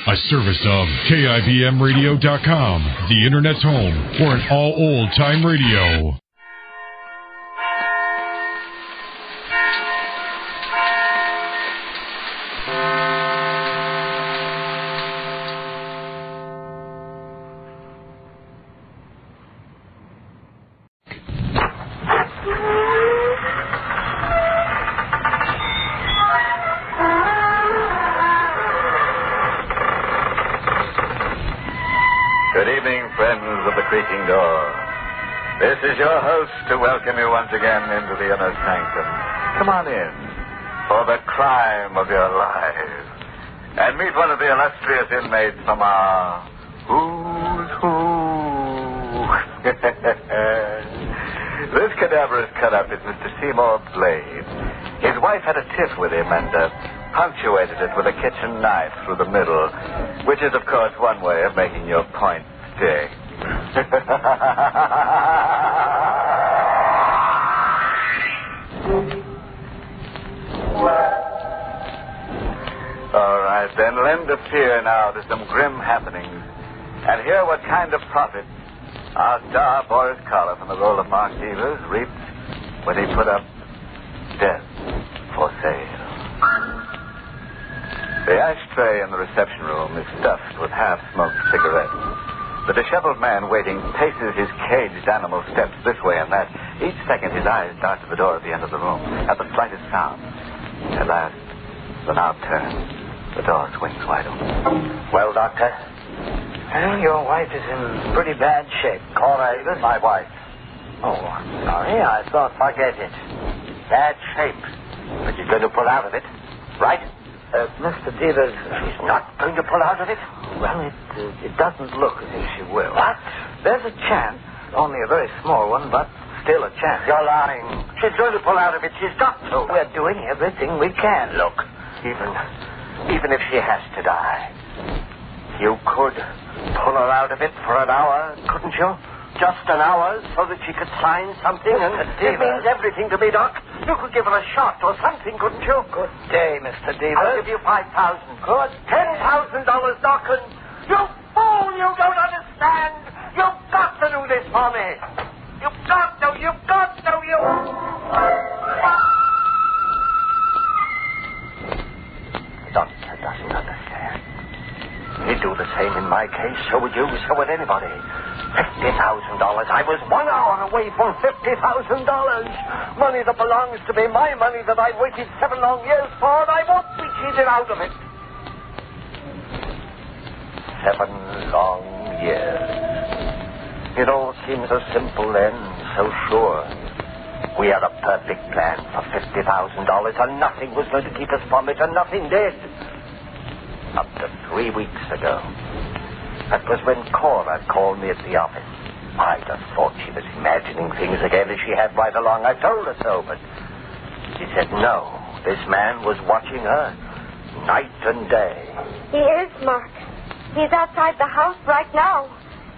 A service of KIBMradio.com, the Internet's home for an all old-time radio. This is your host to welcome you once again into the inner sanctum. Come on in for the crime of your lives and meet one of the illustrious inmates from our Who's Who. This cadaverous cut-up is Mr. Seymour Blade. His wife had a tiff with him and punctuated it with a kitchen knife through the middle, which is, of course, one way of making your point stick. All right, then lend a fear now to some grim happenings and hear what kind of profit our star Boris Karloff in the role of Mark Devers reaped when he put up Death for Sale. The ashtray in the reception room is stuffed with half-smoked cigarettes. The disheveled man waiting paces his caged animal steps this way and that. Each second his eyes dart to the door at the end of the room, at the slightest sound. At last, the knob turns. The door swings wide open. Well, Doctor? Well, your wife is in pretty bad shape. Cora, is my wife. Oh, I'm sorry. I thought... Forget it. Bad shape. But you're going to pull out of it, right? Mr. Devers... She's not going to pull out of it? Well, it doesn't look as if she will. What? There's a chance. Only a very small one, but still a chance. You're lying. She's going to pull out of it. She's got to. We're doing everything we can. Look, even if she has to die, you could pull her out of it for an hour, couldn't you? Just an hour so that she could sign something, and it means everything to me, Doc. You could give her a shot or something, couldn't you? Good day, Mr. Devers. I'll give you $5,000. Good. $10,000, Doc, and you fool, you don't understand. You've got to do this for me. You've got to, you... The doctor doesn't understand. He'd do the same in my case. So would you, so would anybody. $50,000. I was 1 hour away from $50,000. Money that belongs to me. My money that I waited 7 long years for, and I won't be cheated out of it. 7 long years. It all seems so simple then, so sure. We had a perfect plan for $50,000, and nothing was going to keep us from it, and nothing did. Up to 3 weeks ago. That was when Cora called me at the office. I just thought she was imagining things again as she had right along. I told her so, but she said no. This man was watching her night and day. He is, Mark. He's outside the house right now.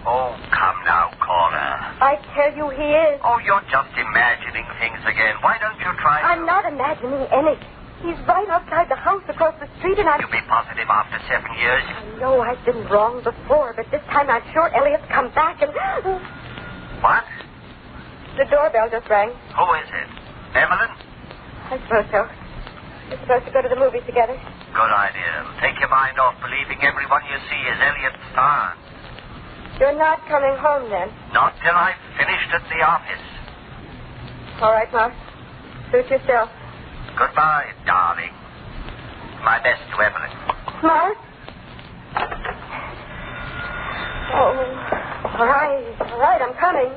Oh, come now, Cora. I tell you he is. Oh, you're just imagining things again. Why don't you try I'm not imagining anything. He's right outside the house across the street, and You be positive after 7 years? I know I've been wrong before, but this time I'm sure Elliot's come back and... What? The doorbell just rang. Who is it? Evelyn? I suppose so. We're supposed to go to the movies together. Good idea. Take your mind off believing everyone you see is Elliot Starr. You're not coming home, then? Not till I've finished at the office. All right, Mark. Suit yourself. Goodbye, darling. My best to Evelyn. Mark? Oh, all right, I'm coming.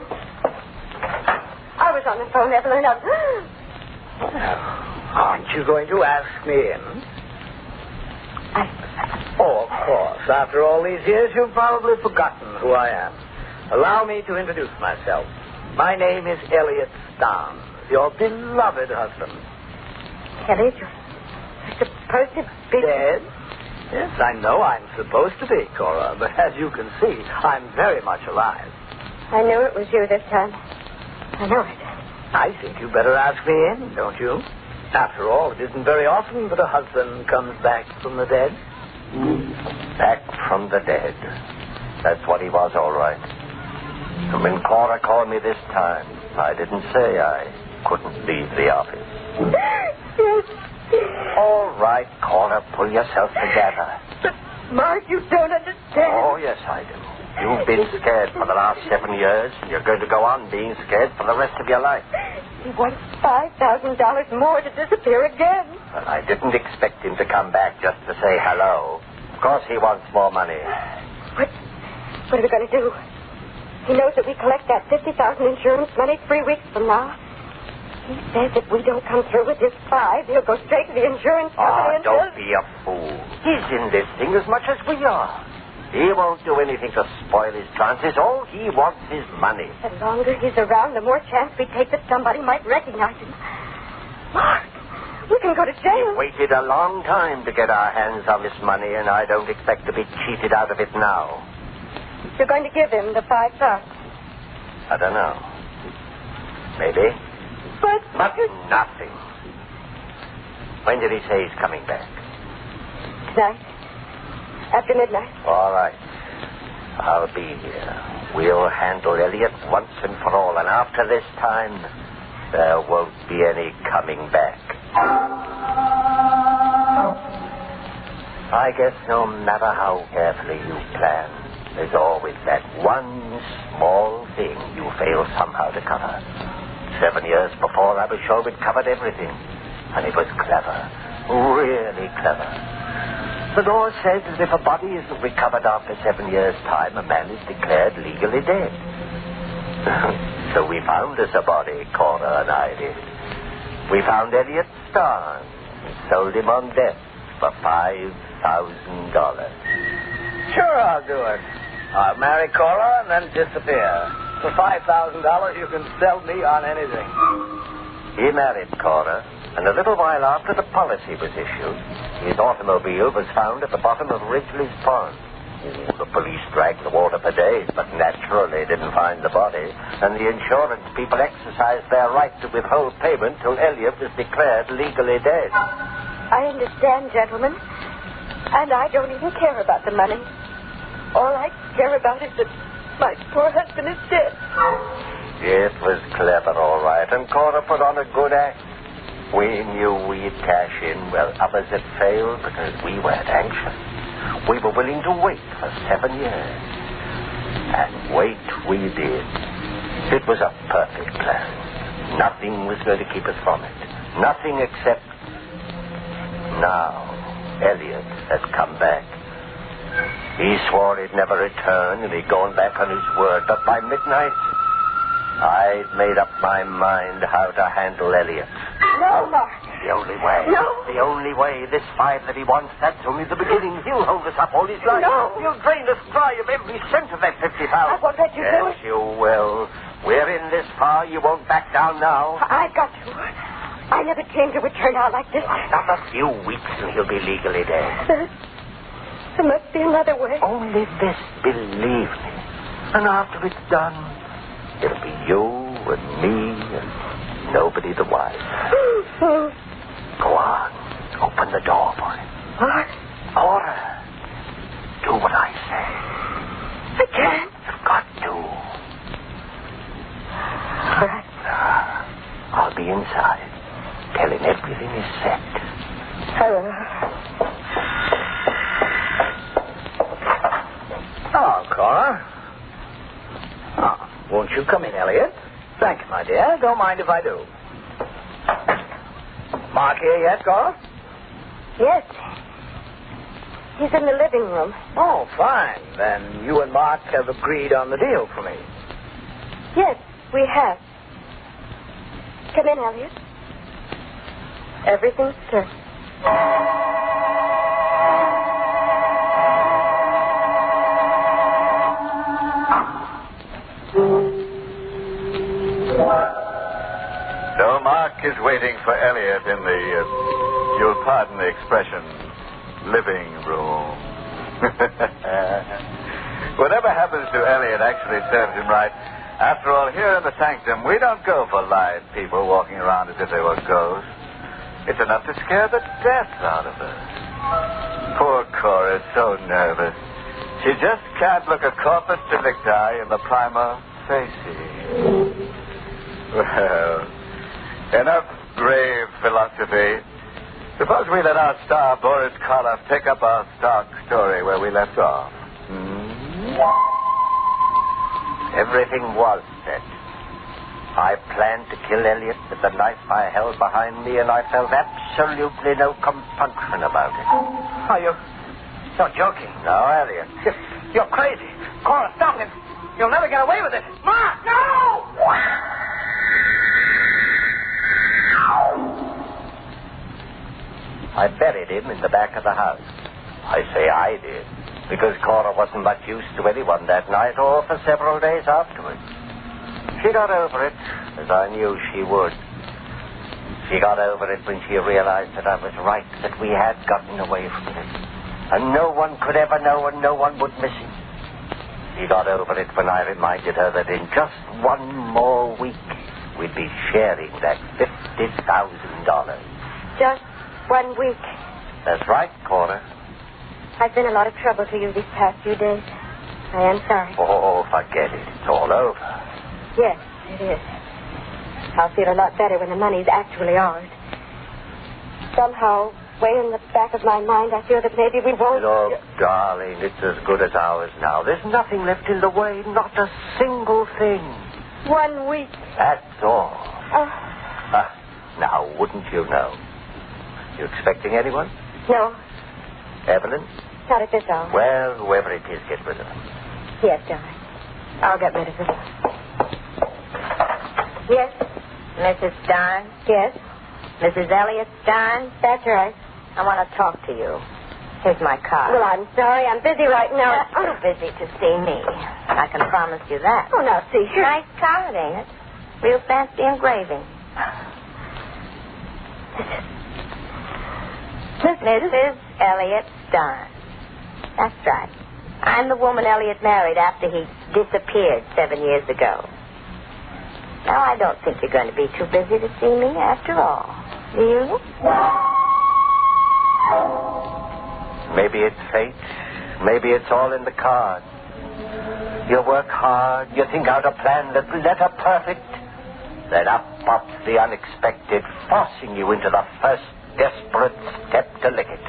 I was on the phone, Evelyn. Aren't you going to ask me in? Oh, of course. After all these years, you've probably forgotten who I am. Allow me to introduce myself. My name is Elliot Starr, your beloved husband. Elliot, you're supposed to be... Dead? Yes, I know I'm supposed to be, Cora, but as you can see, I'm very much alive. I knew it was you this time. I know it. I think you better ask me in, don't you? After all, it isn't very often that a husband comes back from the dead. Back from the dead. That's what he was, all right. And when Cora called me this time, I didn't say I couldn't leave the office. Yes. All right, Cora, pull yourself together. But, Mark, you don't understand. Oh, yes, I do. You've been scared for the last 7 years, and you're going to go on being scared for the rest of your life. He wants $5,000 more to disappear again. Well, I didn't expect him to come back just to say hello. Of course he wants more money. What are we going to do? He knows that we collect that $50,000 insurance money 3 weeks from now. He says if we don't come through with his 5, he'll go straight to the insurance company and don't be a fool. He's in this thing as much as we are. He won't do anything to spoil his chances. All he wants is money. The longer he's around, the more chance we take that somebody might recognize him. Mark, we can go to jail. We waited a long time to get our hands on this money, and I don't expect to be cheated out of it now. You're going to give him the $5,000. I don't know. Maybe. But nothing. When did he say he's coming back? Tonight. After midnight. All right. I'll be here. We'll handle Elliot once and for all, and after this time, there won't be any coming back. I guess no matter how carefully you plan, there's always that one small thing you fail somehow to cover. 7 years before, I was sure we'd covered everything. And it was clever. Really clever. The law says that if a body isn't recovered after 7 years' time, a man is declared legally dead. So we found us a body, Cora and I did. We found Elliot Starnes and sold him on death for $5,000. Sure, I'll do it. I'll marry Cora and then disappear. For $5,000, you can sell me on anything. He married Cora, and a little while after the policy was issued, his automobile was found at the bottom of Ridgely's Pond. The police dragged the water for days, but naturally didn't find the body, and the insurance people exercised their right to withhold payment till Elliot was declared legally dead. I understand, gentlemen. And I don't even care about the money. All I care about is that my poor husband is dead. It was clever, all right, and Cora put on a good act. We knew we'd cash in where others had failed because we weren't anxious. We were willing to wait for 7 years. And wait we did. It was a perfect plan. Nothing was going to keep us from it. Nothing except... Now, Elliot had come back. He swore he'd never return, and he'd gone back on his word. But by midnight, I'd made up my mind how to handle Elliot. No, Mark. The only way. No. The only way. This 5 that he wants, that's only the beginning. He'll hold us up all his life. No. He'll drain us dry of every cent of that $50,000. I won't let you do it. Yes, you will. We're in this far. You won't back down now. I've got to. I never dreamed it would turn out like this. Another few weeks and he'll be legally dead. There must be another way. Only this, believe me. And after it's done, it'll be you and me and nobody the wiser. Go on. Open the door for him. What? Order. Do what I say. I can't. You've got to. All right. I'll be inside. Tell him everything is set. Hello, Cora. Oh, won't you come in, Elliot? Thank you, my dear. Don't mind if I do. Mark here yet, Cora? Yes. He's in the living room. Oh, fine. Then you and Mark have agreed on the deal for me. Yes, we have. Come in, Elliot. Everything's good. So Mark is waiting for Elliot in the, you'll pardon the expression, living room. Whatever happens to Elliot actually serves him right. After all, here in the Sanctum, we don't go for live people walking around as if they were ghosts. It's enough to scare the death out of us. Poor Cora's so nervous. She just can't look a corpus delicti in the prima facie. Well, enough grave philosophy. Suppose we let our star, Boris Karloff, take up our stock story where we left off. Everything was set. I planned to kill Elliot with the knife I held behind me, and I felt absolutely no compunction about it. Oh, you're joking. No, Elliot. You're crazy. Cora, stop him. You'll never get away with it. Ma, no! I buried him in the back of the house. I say I did, because Cora wasn't much use to anyone that night or for several days afterwards. She got over it, as I knew she would. She got over it when she realized that I was right, that we had gotten away from him. And no one could ever know, and no one would miss him. She got over it when I reminded her that in just one more week, we'd be sharing that $50,000. Just 1 week. That's right, Cora. I've been a lot of trouble to you these past few days. I am sorry. Oh, forget it. It's all over. Yes, it is. I'll feel a lot better when the money's actually ours. Somehow, way in the back of my mind, I feel that maybe we won't... Look, darling, it's as good as ours now. There's nothing left in the way, not a single thing. 1 week. That's all. Oh. Now, wouldn't you know? You expecting anyone? No, Evelyn? not at this hour. Well, whoever it is, get rid of them. Yes, darling. I'll get rid of it. Yes? Mrs. Stein? Yes? Mrs. Elliot Stein? That's right. I want to talk to you. Here's my card. Well, I'm sorry. I'm busy right now. You're too busy to see me. I can promise you that. Oh, now, see here. Nice card, ain't it? Real fancy engraving. Mrs. Elliot Stein. That's right. I'm the woman Elliot married after he disappeared 7 years ago. Now, I don't think you're going to be too busy to see me after all. Do you? Maybe it's fate. Maybe it's all in the cards. You work hard. You think out a plan that's letter perfect. Then up pops the unexpected, forcing you into the first desperate step to lick it.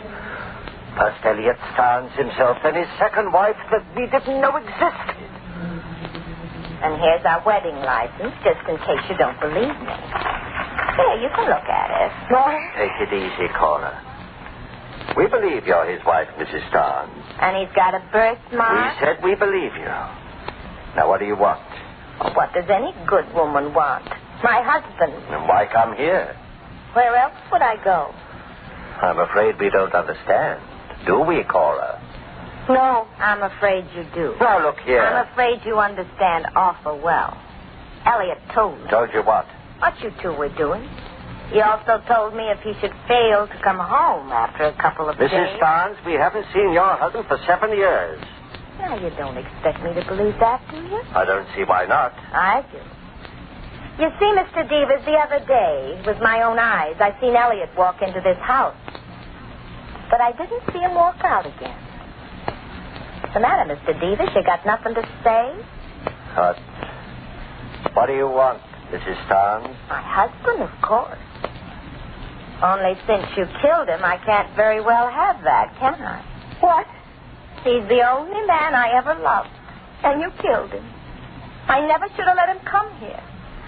First Elliot Starnes himself, then his second wife that we didn't know existed. And here's our wedding license, just in case you don't believe me. Here, you can look at it. Take it easy, Cora. We believe you're his wife, Mrs. Starnes. And he's got a birthmark. We said we believe you. Now, what do you want? Well, what does any good woman want? My husband. And why come here? Where else would I go? I'm afraid we don't understand. Do we, Cora? No, I'm afraid you do. Now, look here. I'm afraid you understand awful well. Elliot told me. Told you what? What you two were doing. He also told me if he should fail to come home after a couple of days. Mrs. Starnes, we haven't seen your husband for 7 years. Now, you don't expect me to believe that, do you? I don't see why not. I do. You see, Mr. Devers, the other day, with my own eyes, I seen Elliot walk into this house. But I didn't see him walk out again. What's the matter, Mr. Devers? You got nothing to say? What do you want, Mrs. Starnes? My husband, of course. Only since you killed him, I can't very well have that, can I? What? He's the only man I ever loved. And you killed him. I never should have let him come here.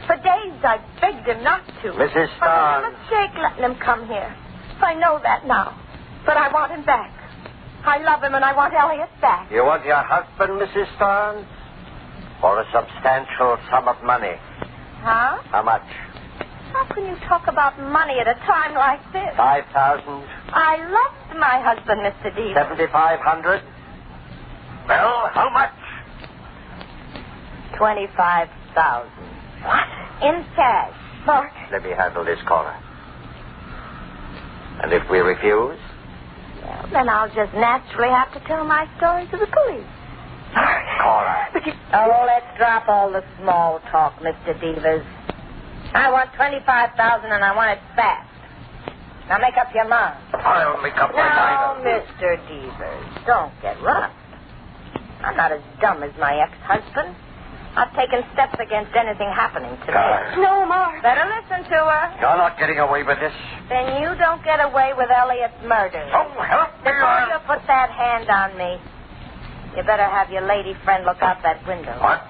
For days I begged him not to. Mrs. I made Starnes. a mistake letting him come here. I know that now. But I want him back. I love him and I want Elliot back. You want your husband, Mrs. Starnes? Or a substantial sum of money? Huh? How much? How can you talk about money at a time like this? 5,000? I loved my husband, Mr. Devers. 7,500? Well, how much? 25,000. What? In cash. Mark. Let me handle this, Cora. And if we refuse? Well, then I'll just naturally have to tell my story to the police. Cora. Oh, let's drop all the small talk, Mr. Devers. I want 25,000 and I want it fast. Now make up your mind. I'll make up my Now, mind. Mr. Devers, don't get rough. I'm not as dumb as my ex-husband. I've taken steps against anything happening to me. No, Mark. Better listen to her. You're not getting away with this. Then you don't get away with Elliot's murder. Oh, help me. Before you put that hand on me, you better have your lady friend look out that window. What?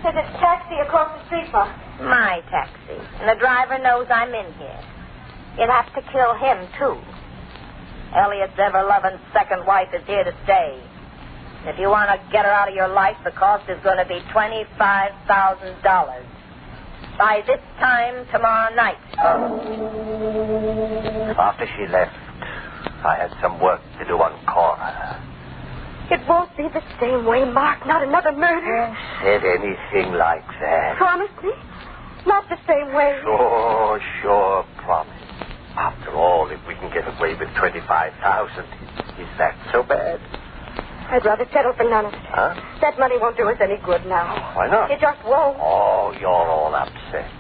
There's a taxi across the street, Mark. My taxi. And the driver knows I'm in here. You'd have to kill him, too. Elliot's ever-loving second wife is here to stay. If you want to get her out of your life, the cost is going to be $25,000. By this time tomorrow night. After she left, I had some work to do on Cora. It won't be the same way, Mark. Not another murder. Said anything like that. Promise me? Not the same way. Sure, promise. After all, if we can get away with $25,000, is that so bad? I'd rather settle for none of it. Huh? That money won't do us any good now. Why not? It just won't. Oh, you're all upset.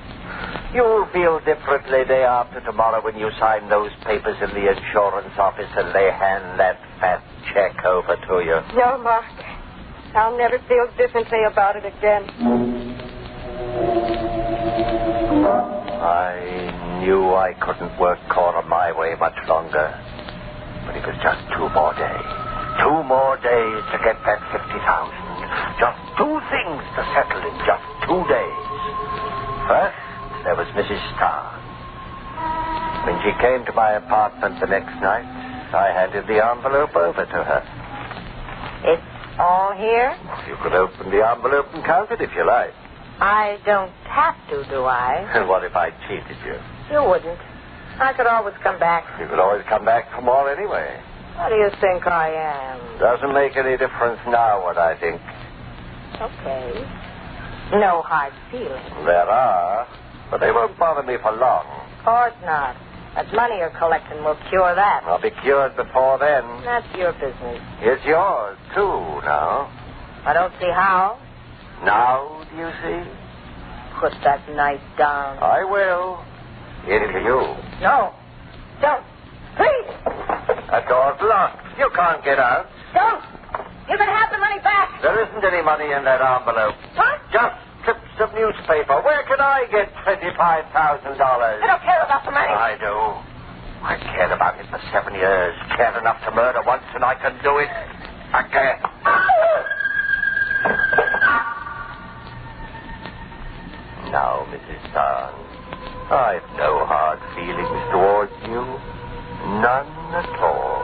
You'll feel differently day after tomorrow when you sign those papers in the insurance office and they hand that fat check over to you. No, Mark. I'll never feel differently about it again. I knew I couldn't work Cora my way much longer. But it was just 2 more days. 2 more days to get that $50,000. Just 2 things to settle in just 2 days. First, there was Mrs. Starr. When she came to my apartment the next night, I handed the envelope over to her. It's all here? You could open the envelope and count it if you like. I don't have to, do I? And what if I cheated you? You wouldn't. I could always come back. You could always come back for more anyway. What do you think I am? Doesn't make any difference now what I think. Okay. No hard feelings. There are, but they won't bother me for long. Of course not. That money you're collecting will cure that. I'll be cured before then. That's your business. It's yours, too, now. I don't see how. Now, do you see? Put that knife down. I will. Into you. No. Don't. Please. That door's locked. You can't get out. Don't. You can have the money back. There isn't any money in that envelope. What? Just strips of newspaper. Where can I get $25,000? I don't care about the money. I do. I cared about it for 7 years. Cared enough to murder once, and I can do it again. Now, Mrs. Starr, I've no hard feelings towards you. None at all.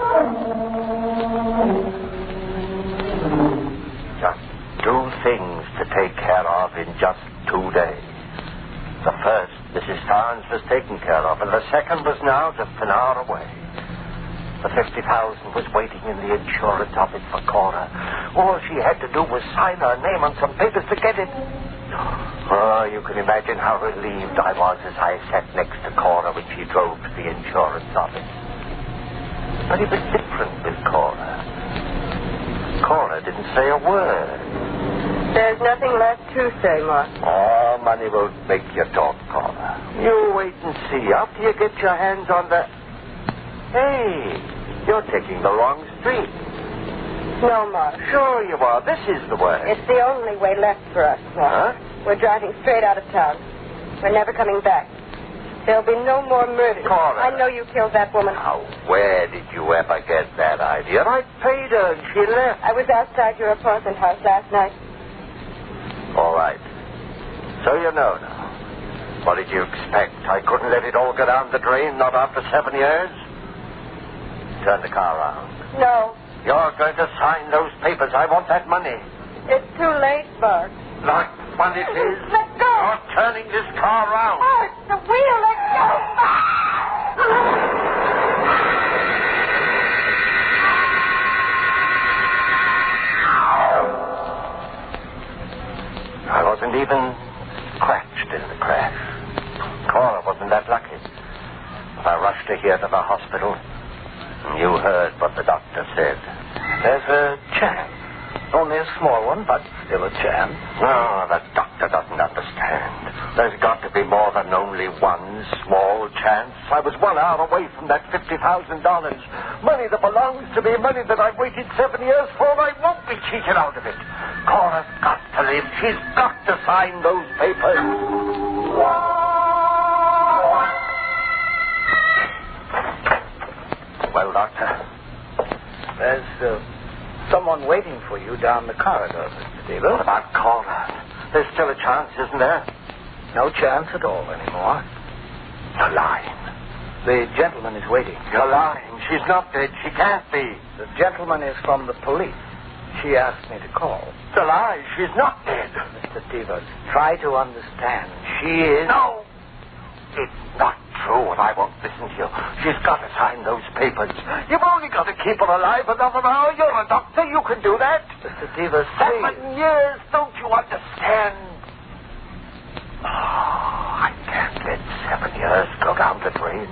Just 2 things to take care of in just 2 days. The first, Mrs. Starnes was taken care of, and the second was now just an hour away. The $50,000 was waiting in the insurance office for Cora. All she had to do was sign her name on some papers to get it. Oh, you can imagine how relieved I was as I sat next to Cora when she drove to the insurance office. But it was different with Cora. Cora didn't say a word. There's nothing left to say, Mark. Oh, money won't make you talk, Cora. You wait and see. After you get your hands on the... Hey, you're taking the wrong street. No, Mark. Sure you are. This is the way. It's the only way left for us, Mark. Huh? We're driving straight out of town. We're never coming back. There'll be no more murders. Cora. I know you killed that woman. Now, where did you ever get that idea? I paid her and she left. I was outside your apartment house last night. All right. So you know now. What did you expect? I couldn't let it all go down the drain, not after 7 years? Turn the car around. No. You're going to sign those papers. I want that money. It's too late, Mark. Like what it is. Let go. You're turning this car around. Mark, the wheel, let go. I wasn't even scratched in the crash. Cora wasn't that lucky. But I rushed her here to the hospital. And you heard what the doctor said. There's a chance. Only a small one, but still a chance. No, the doctor doesn't understand. There's got to be more than only one small chance. I was 1 hour away from that $50,000. Money that belongs to me, money that I've waited 7 years for, and I won't be cheated out of it. Cora's got to live. She's got to sign those papers. Well, Doctor? There's someone waiting for you down the corridor, Mr. Deaver. What about Cora? There's still a chance, isn't there? No chance at all anymore. You're lying. The gentleman is waiting. You're lying. She's not dead. She can't be. The gentleman is from the police. She asked me to call. It's a lie. She's not dead. Mr. Devers, try to understand. She is... No. It's not true, and I won't listen to you. She's got to sign those papers. You've only got to keep her alive another hour. You're a doctor. You can do that. Mr. Devers, please. 7 years. Don't you understand? Oh, I can't let 7 years go down the drain.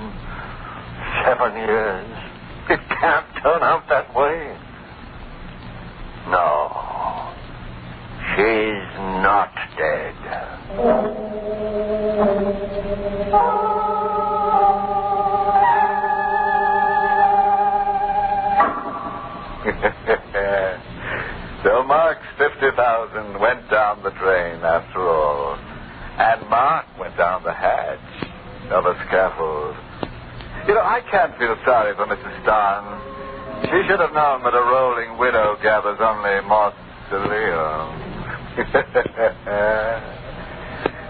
7 years. It can't turn out that way. No. She's not dead. So Mark's 50,000 went down the drain after all. And Mark went down the hatch of a scaffold. You know, I can't feel sorry for Mrs. Starn. She should have known that a rolling widow gathers only mausoleum.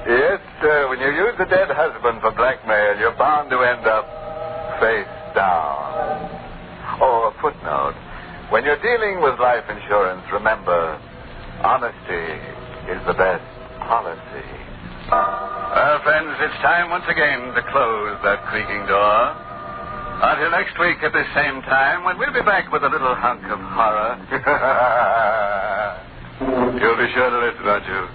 Yes, when you use a dead husband for blackmail, you're bound to end up face down. Oh, a footnote. When you're dealing with life insurance, remember, honesty is the best policy. Well, friends, it's time once again to close that creaking door. Until next week at the same time, when we'll be back with a little hunk of horror. You'll be sure to listen, won't you?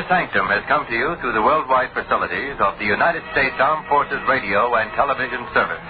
Sanctum has come to you through the worldwide facilities of the United States Armed Forces Radio and Television Service.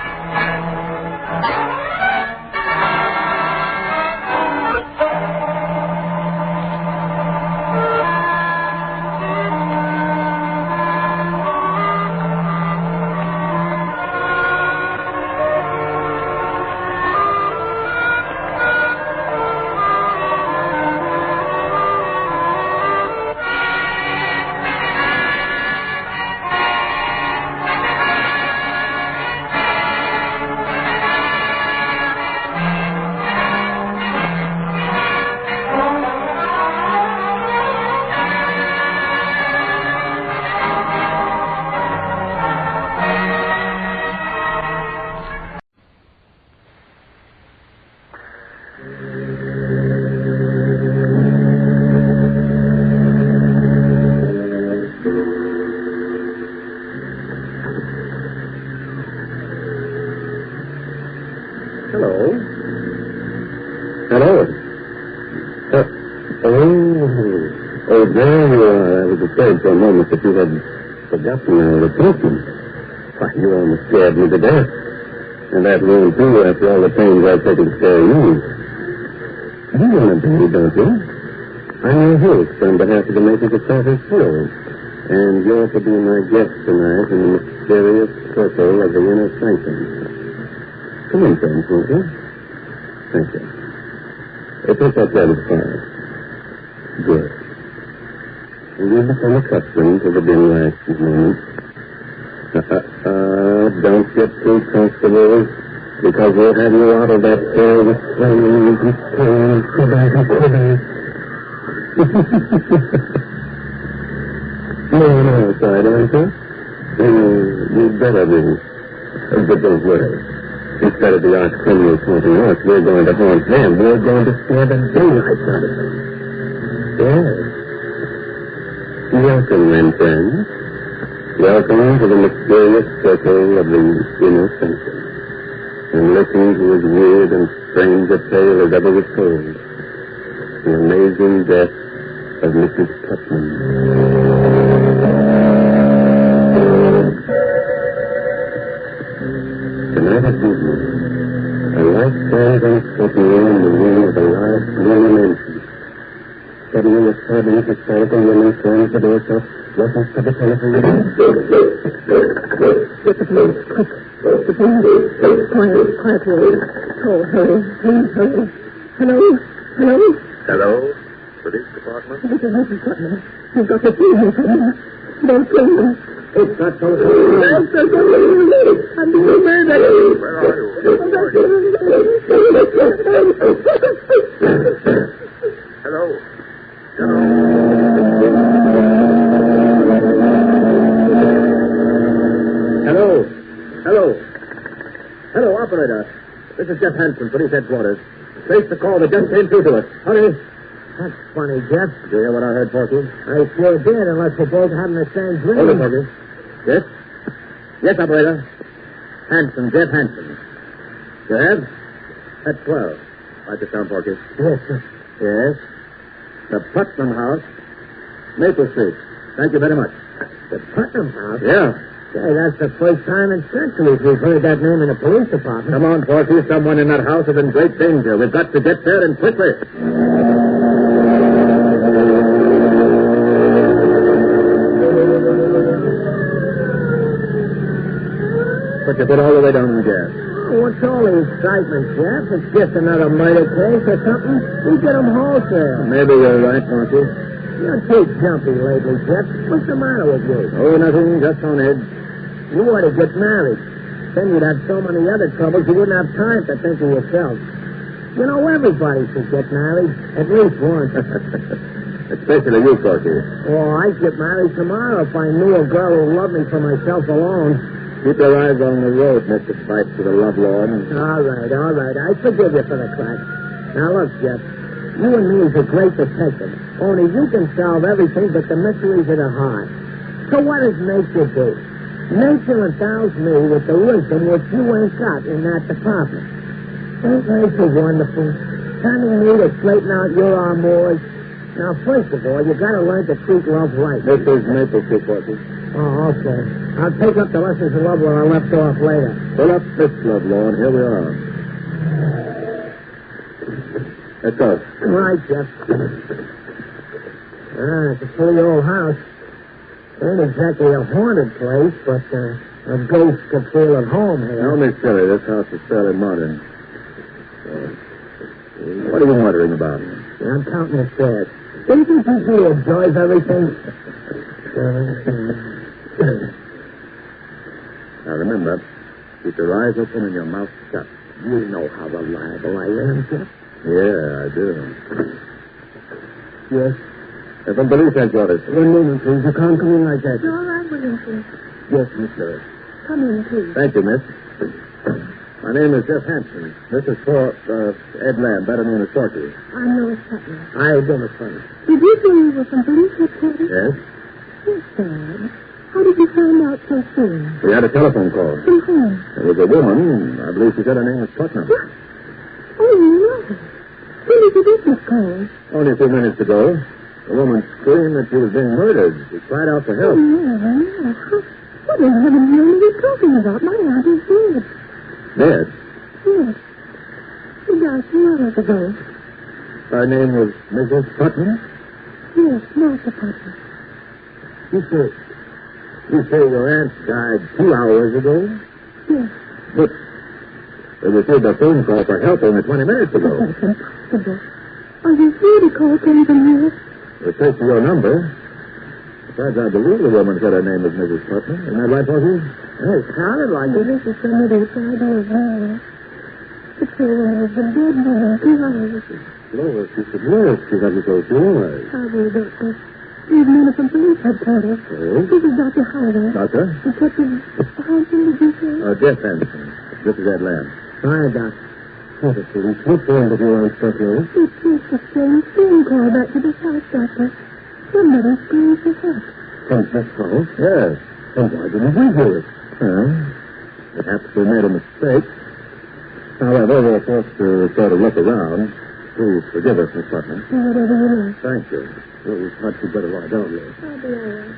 Oh, there you are. I was afraid for a moment that you had forgotten our appointment. Why, you almost scared me to death. And that room, too, after all the pains I've taken to scare you. You remember me, don't you? I'm your host on behalf of the makers of Carter's Hill. And you're to be my guest tonight in the mysterious circle of the inner sanctum. Come in, friends, won't you? Thank you. Take that satisfied. Good. And you become accustomed to the dim lights in a moment. Don't get too comfortable, because we'll have you out of that chair with flames and pain. You're on our side, aren't you? You'd better be. But don't worry. Instead of the arch criminals haunting us, we're going to haunt them. We're going to scare the daylights out of them. Yes. Welcome, men friends. Welcome to the mysterious circle of the inner sanctum. And listen to as weird and strange a tale as ever was told. The amazing death of Mrs. Putnam. Tonight at evening, a light stands uncertainly in the wing of a large gloomy mansion. Suddenly, a sudden hysterical woman turns the door shut, rushes to the telephone. Get the police, quick. The police. Quiet, please. Oh, hurry. Please, hurry. Hello? Hello? Police department? This is Mrs. Putnam. You've got to see me, Putnam. Don't kill me. It's not so easy. I'm so sorry. I'm being murdered. Where are you? Hello? Hello, operator. This is Jeff Hansen, police headquarters. Trace the call that just came through to us. Hurry. That's funny, Jeff. Did you hear what I heard, Porky? I sure did, unless we're both having the same dream. Hold it, Porky. Yes? Yes, operator. Hansen, Jeff Hansen. You have? That's 12. Write this down, Porky. Yes, sir. Yes. The Putnam House, Maple Street. Thank you very much. The Putnam House? Yeah. Say, that's the first time in centuries we've heard that name in the police department. Come on, Porky. Someone in that house is in great danger. We've got to get there and quickly. But you put all the way down in gas. Oh, what's all the excitement, Jeff? It's just another murder case or something. We get them wholesale. Maybe you're right, Porky. You're too jumpy lately, Jeff. What's the matter with you? Oh, nothing. Just on edge. You ought to get married. Then you'd have so many other troubles you wouldn't have time to think of yourself. You know, everybody should get married. At least once. Especially you, Porky. Oh, I'd get married tomorrow if I knew a girl who loved me for myself alone. Keep your eyes on the road, Mr. Spice to the love lord. All right. I forgive you for the crack. Now, look, Jeff. You and me is a great detective. Only you can solve everything but the mysteries of the heart. So what does nature do? Nature endows me with the wisdom which you ain't got in that department. Ain't nature wonderful? Telling me to straighten out your amours. Now, first of all, you got to learn to treat love right. This is Maple Street, Porky. Oh, okay. I'll take up the lessons of love where I left off later. Pull up this love lord. Here we are. Let's go. Right, Jeff. It's a pretty old house. Ain't exactly a haunted place, but a ghost could feel at home here. Don't be silly. This house is fairly modern. What are you wondering about? I'm counting the stairs. Didn't you think he enjoys everything? Now, remember, keep your eyes open and your mouth shut. You know how reliable I am, Jeff. Yeah, I do. Yes. From police headquarters. One moment, please. You can't come in like that. All right, Williamson. Yes, Miss Lewis. Come in, please. Thank you, miss. My name is Jeff Hansen. This is for Ed Lamb, better known as Porky. I'm Lois Putnam. Hi, Miss Funny. Did you say you were from police headquarters? Yes? Yes, Dad. How did you find out so soon? We had a telephone call. From whom? There was a woman. I believe she said her name was Putnam. What? Oh, no. When did you get this call? Only a few minutes ago. The woman screamed that she was being murdered. She cried out for help. Oh, no. What in heaven's name are you talking about? My aunt is dead. Dead? Yes. She died 2 hours ago. Her name was Mrs. Putnam? Yes, Martha Putnam. You say your aunt died 2 hours ago? Yes. But we received a phone call for help only 20 minutes ago. That's impossible. Are you sure the call came from here? We traced your number. Besides, I believe the woman said her name was Mrs. Putnam. Isn't that right, Porky? It sounded like it. This is some of these ideas now. But has been dead now 2 hours. Lois, she should live. She got you so 2 hours. I will, Doctor. We've men from police headquarters. Oh? This is Dr. Howling. Doctor? Detective Hanson, did you say? Jeff Anderson. This is Ed Lamb. Hi, Doc. What a police. What's the interview on Stephanie? It is a strange phone call back to this house, Doctor. Somebody screams for help. From this house? Yes. And why didn't we do it? Perhaps we made a mistake. However, we're forced to sort of look around. Please forgive us, Miss Putnam. Whatever you like. Thank you. Well, perhaps you'd better lie down there. I'll be all right.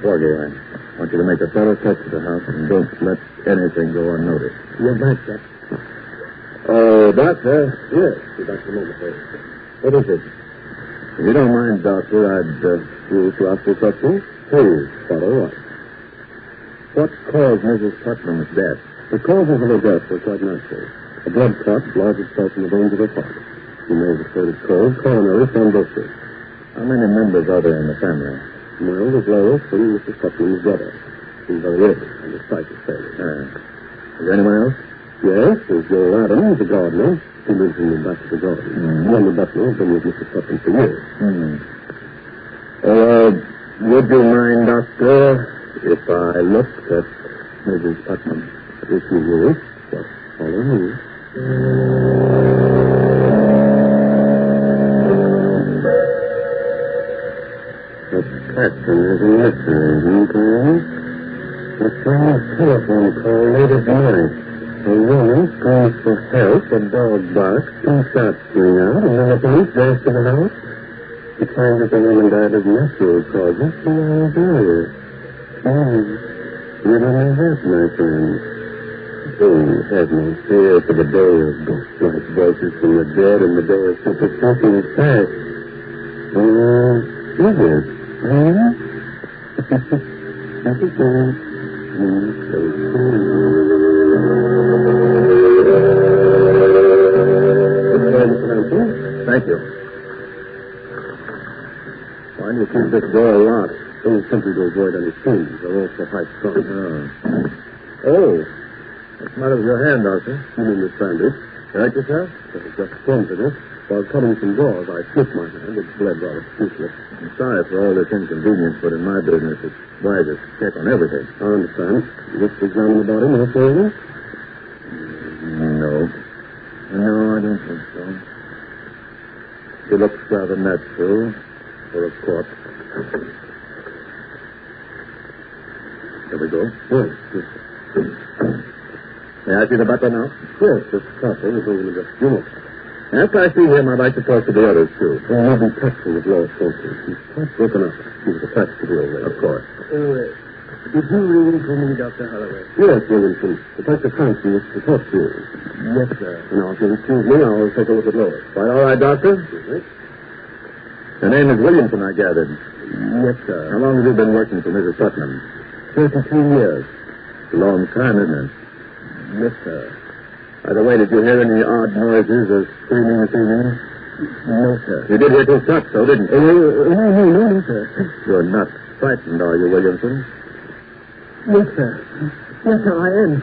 Porgy, I want you to make a thorough search of the house and don't let anything go unnoticed. You betcha. Oh, Doctor? Yes, Dr. Monaco. What is it? If you don't mind, Doctor, I'd you to ask you a question. Please, follow up. What caused Mrs. Putnam's death? The causes of her death were quite natural. A blood clot lodged itself in the veins of her heart. She may have declared cold, coronary thrombosis. How many members are there in the family? Well, there's Lois and Mrs. Putnam's brother. He's very ill and his sight is failing. Is there anyone else? Yes, there's Joel Adams, the gardener. He lives in the back of the garden. And the butler has been with Mrs. Putnam for years. Would you mind, Doctor, if I looked at Mrs. Putnam? If you wish, just follow me. The captain is a mystery, isn't he? A strange telephone call late at night. A woman calls for help, a dog barks, 2 shots ring out, and then the police dash to the house. It finds that the woman died of natural causes 2 hours earlier. You don't know that, my friend. Oh, have no fear for the day of ghost-like voices from the dead and the day of super-thinking facts. Is it? That's a thing. So thank you. Why do you keep this door locked? Oh, simply to avoid any fumes. They're also high strung. Oh. What's the matter with your hand, Doctor? You mean this bandage? Hurt yourself? It was just sensitive. While cutting some doors, I slipped my hand. It bled rather profusely. I'm sorry for all this inconvenience, but in my business, it's wisest to check on everything. I understand. You wish to examine the body more thoroughly? No. No, I don't think so. It looks rather natural for a corpse. There we go. Yes. May I see the butler now? Yes, this couple is over the funeral. After I see him, I'd like to talk to the others, too. Well, we'll be touching with Lois Sanctum. She's quite broken up. She was attached to the old lady. Of course. Did you ring for me, Dr. Holloway? Yes, Williamson. Detective Sanctum is to talk to you. Yes, sir. Now, if you'll excuse me, I'll take a look at Lois. Quite all right, Doctor? Your name is Williamson, I gathered. Yes, sir. How long have you been working for Mrs. Putnam? 33 years. It's a long time, isn't it? Yes, sir. By the way, did you hear any odd noises or screaming this evening? No, sir. You did hear 2 shots, though, didn't you? No, sir. You're not frightened, are you, Williamson? Yes, sir. Yes, sir, I am.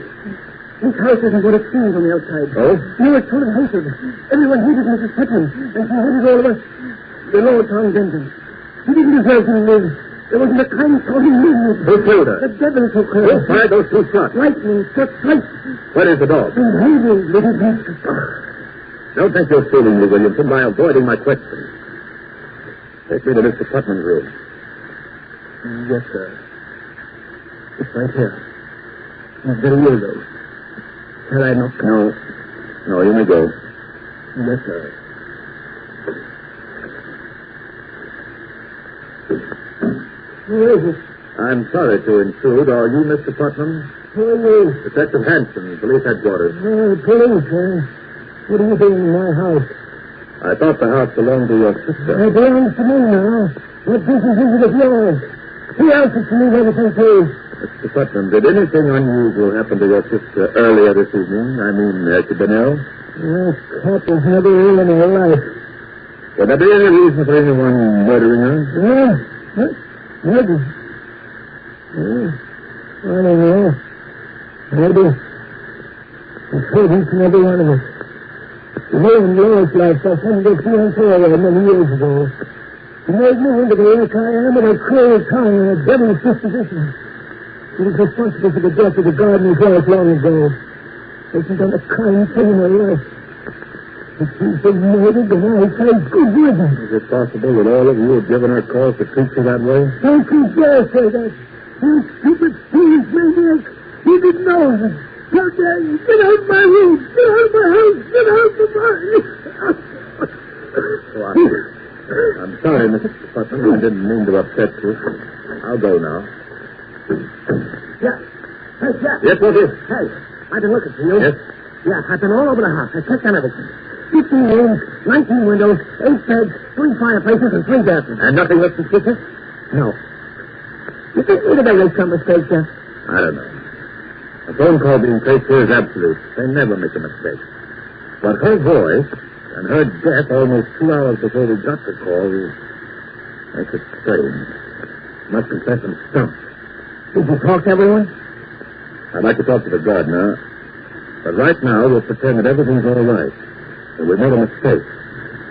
This house isn't what it seems on the outside. Oh? No, it's full of hatred. Everyone hated Mrs. Putnam, and she hated all of us. The Lord found vengeance. She didn't deserve to live. There wasn't a kind thought in me. Who killed her? The devil who killed Who her. fired those 2 shots? Lightning struck twice. Where is the dog? In hiding, little beast. Don't think you're fooling me, Williamson, by avoiding my question. Take me to Mr. Putnam's room. Yes, sir. It's right here. He's very ill, though. Shall I knock? No, you may go. Yes, sir. Who is it? I'm sorry to intrude. Are you Mr. Putnam? Who are you? Detective Hanson, police headquarters. Police, What are you doing in my house? I thought the house belonged to your sister. It belongs to me now. What business is it of yours? Who answers to me everything, please? Mr. Putnam, did anything unusual happen to your sister earlier this evening? I mean, has she been ill? This couple had her ill in her life. Would there be any reason for anyone murdering her? What? Maybe. I don't know. Maybe. It's hurt each and every one of us. The name Lois life, I sent this fiancé away many years ago. He made me into the inner KIBM with a cruel tongue and a devil's disposition. He was responsible for the death of the gardener's wife long ago. Hasn't done a kind thing in her life. If she's been murdered, then I say good riddance. Is it possible that all of you have given her cause to treat you that way? Don't you dare say that. You stupid, foolish maniac. You didn't know it. How dare you? Get out of my room. Get out of my house. Get out of mine. I'm sorry, Mr. Putnam. I didn't mean to upset you. I'll go now. Yeah. Hey, Jack. Yes, what is? Hey, I've been looking for you. Yes? Yeah, I've been all over the house. I checked on everything. 15 rooms, 19 windows, 8 beds, 3 fireplaces, and 3 bathrooms. And nothing less suspicious? No. You think we'd have made some mistake, Jeff? I don't know. A phone call being traced here is absolute. They never make a mistake. But her voice and her death almost 2 hours before we got the call makes it strange. Must confess I'm stumped. Did you talk to everyone? I'd like to talk to the gardener, but right now we'll pretend that everything's all right. And we made a mistake.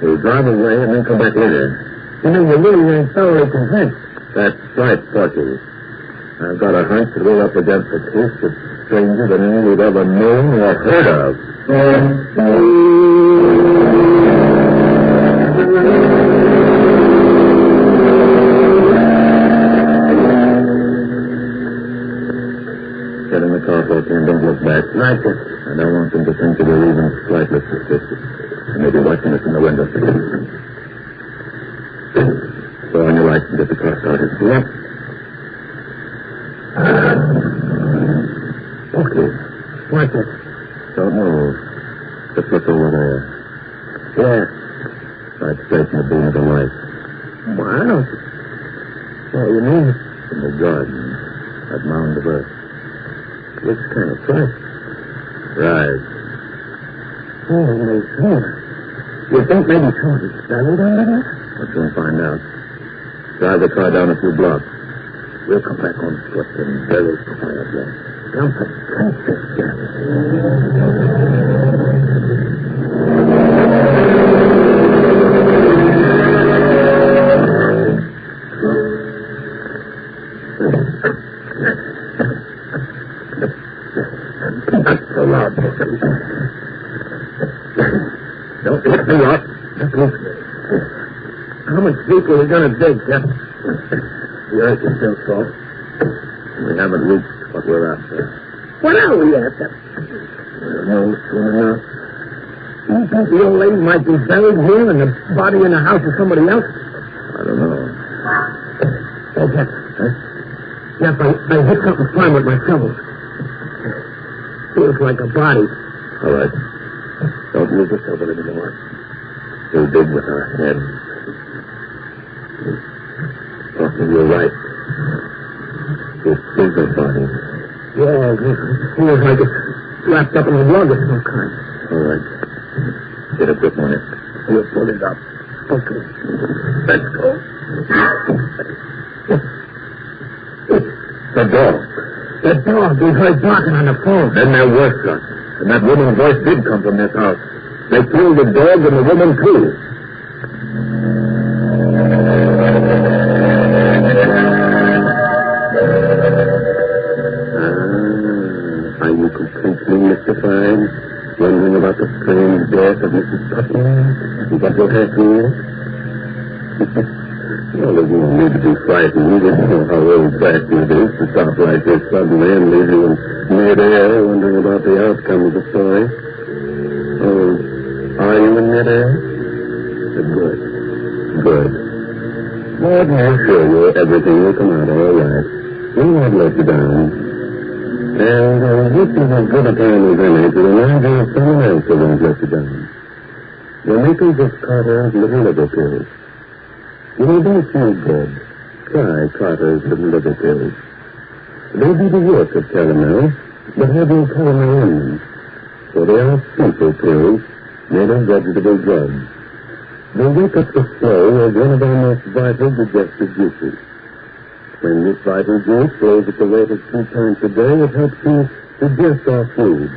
We'll drive away and then come back later. You mean you really ain't thoroughly convinced? That's right, Porky. I've got a hunch that we're up against a case that's stranger than any we've ever known or heard of. Get in the car, Porky, and don't look back. Right, sir. I don't want them to think that we're even slightly suspicious. They may be watching us in the window. Throw on your lights and get the car started. Yep. Okay. Watch it. Don't move. Just look over there. Yeah. Right straight in the beam of the light. Wow. What do you mean? In the garden. That mound of earth. Looks kind of fresh. Right. Holy hell. You think maybe somebody's buried under there? We'll soon find out. Drive the car down a few blocks. We'll come back on foot and very quietly. Jump a country, Jack. Not so loud, Porky. Don't lift me up. How much deeper are we going to dig, Jeff? The earth is still soft. We haven't reached what we're after. What are we after? I don't know soon enough. You think the old lady might be buried here and the body in the house of somebody else? I don't know. Hey, Jeff. Jeff, I hit something firm with my shovel. Feels like a body. All right. Don't use the shovel anymore. Too big with our heads. Porky, you're right. This is a body. Yeah, it feels like it's wrapped up in a rug of some kind. All right. Get a grip on it. We'll pull it up. Okay. Let's go. The dog. The dog. We heard barking on the phone. Then there were shots. And that woman's voice did come from this house. They killed the dog and the woman, too. Are you completely mystified? Wondering about the strange death of Mrs. Putnam? Is that what happened here? Well, there's no need to be frightened. You just know how old-fashioned it is to stop like this suddenly and leave you in mid-air wondering about the outcome of the story. Oh, are you in mid-air? Good. Good. But I assure you, everything will come out all right. We won't let you down. And this is as good a time as any to remind you of someone else who won't let you down. The makers of Carter's Little Liver Pills. When you don't feel good, try Carter's Little Liver Pills. They do the work of calomel, but have no calomel in them. So they are simple pills made of vegetable drugs. They wake up the flow of one of our most vital digestive juices. When this vital juice flows at the rate of 2 times a day, it helps you digest our food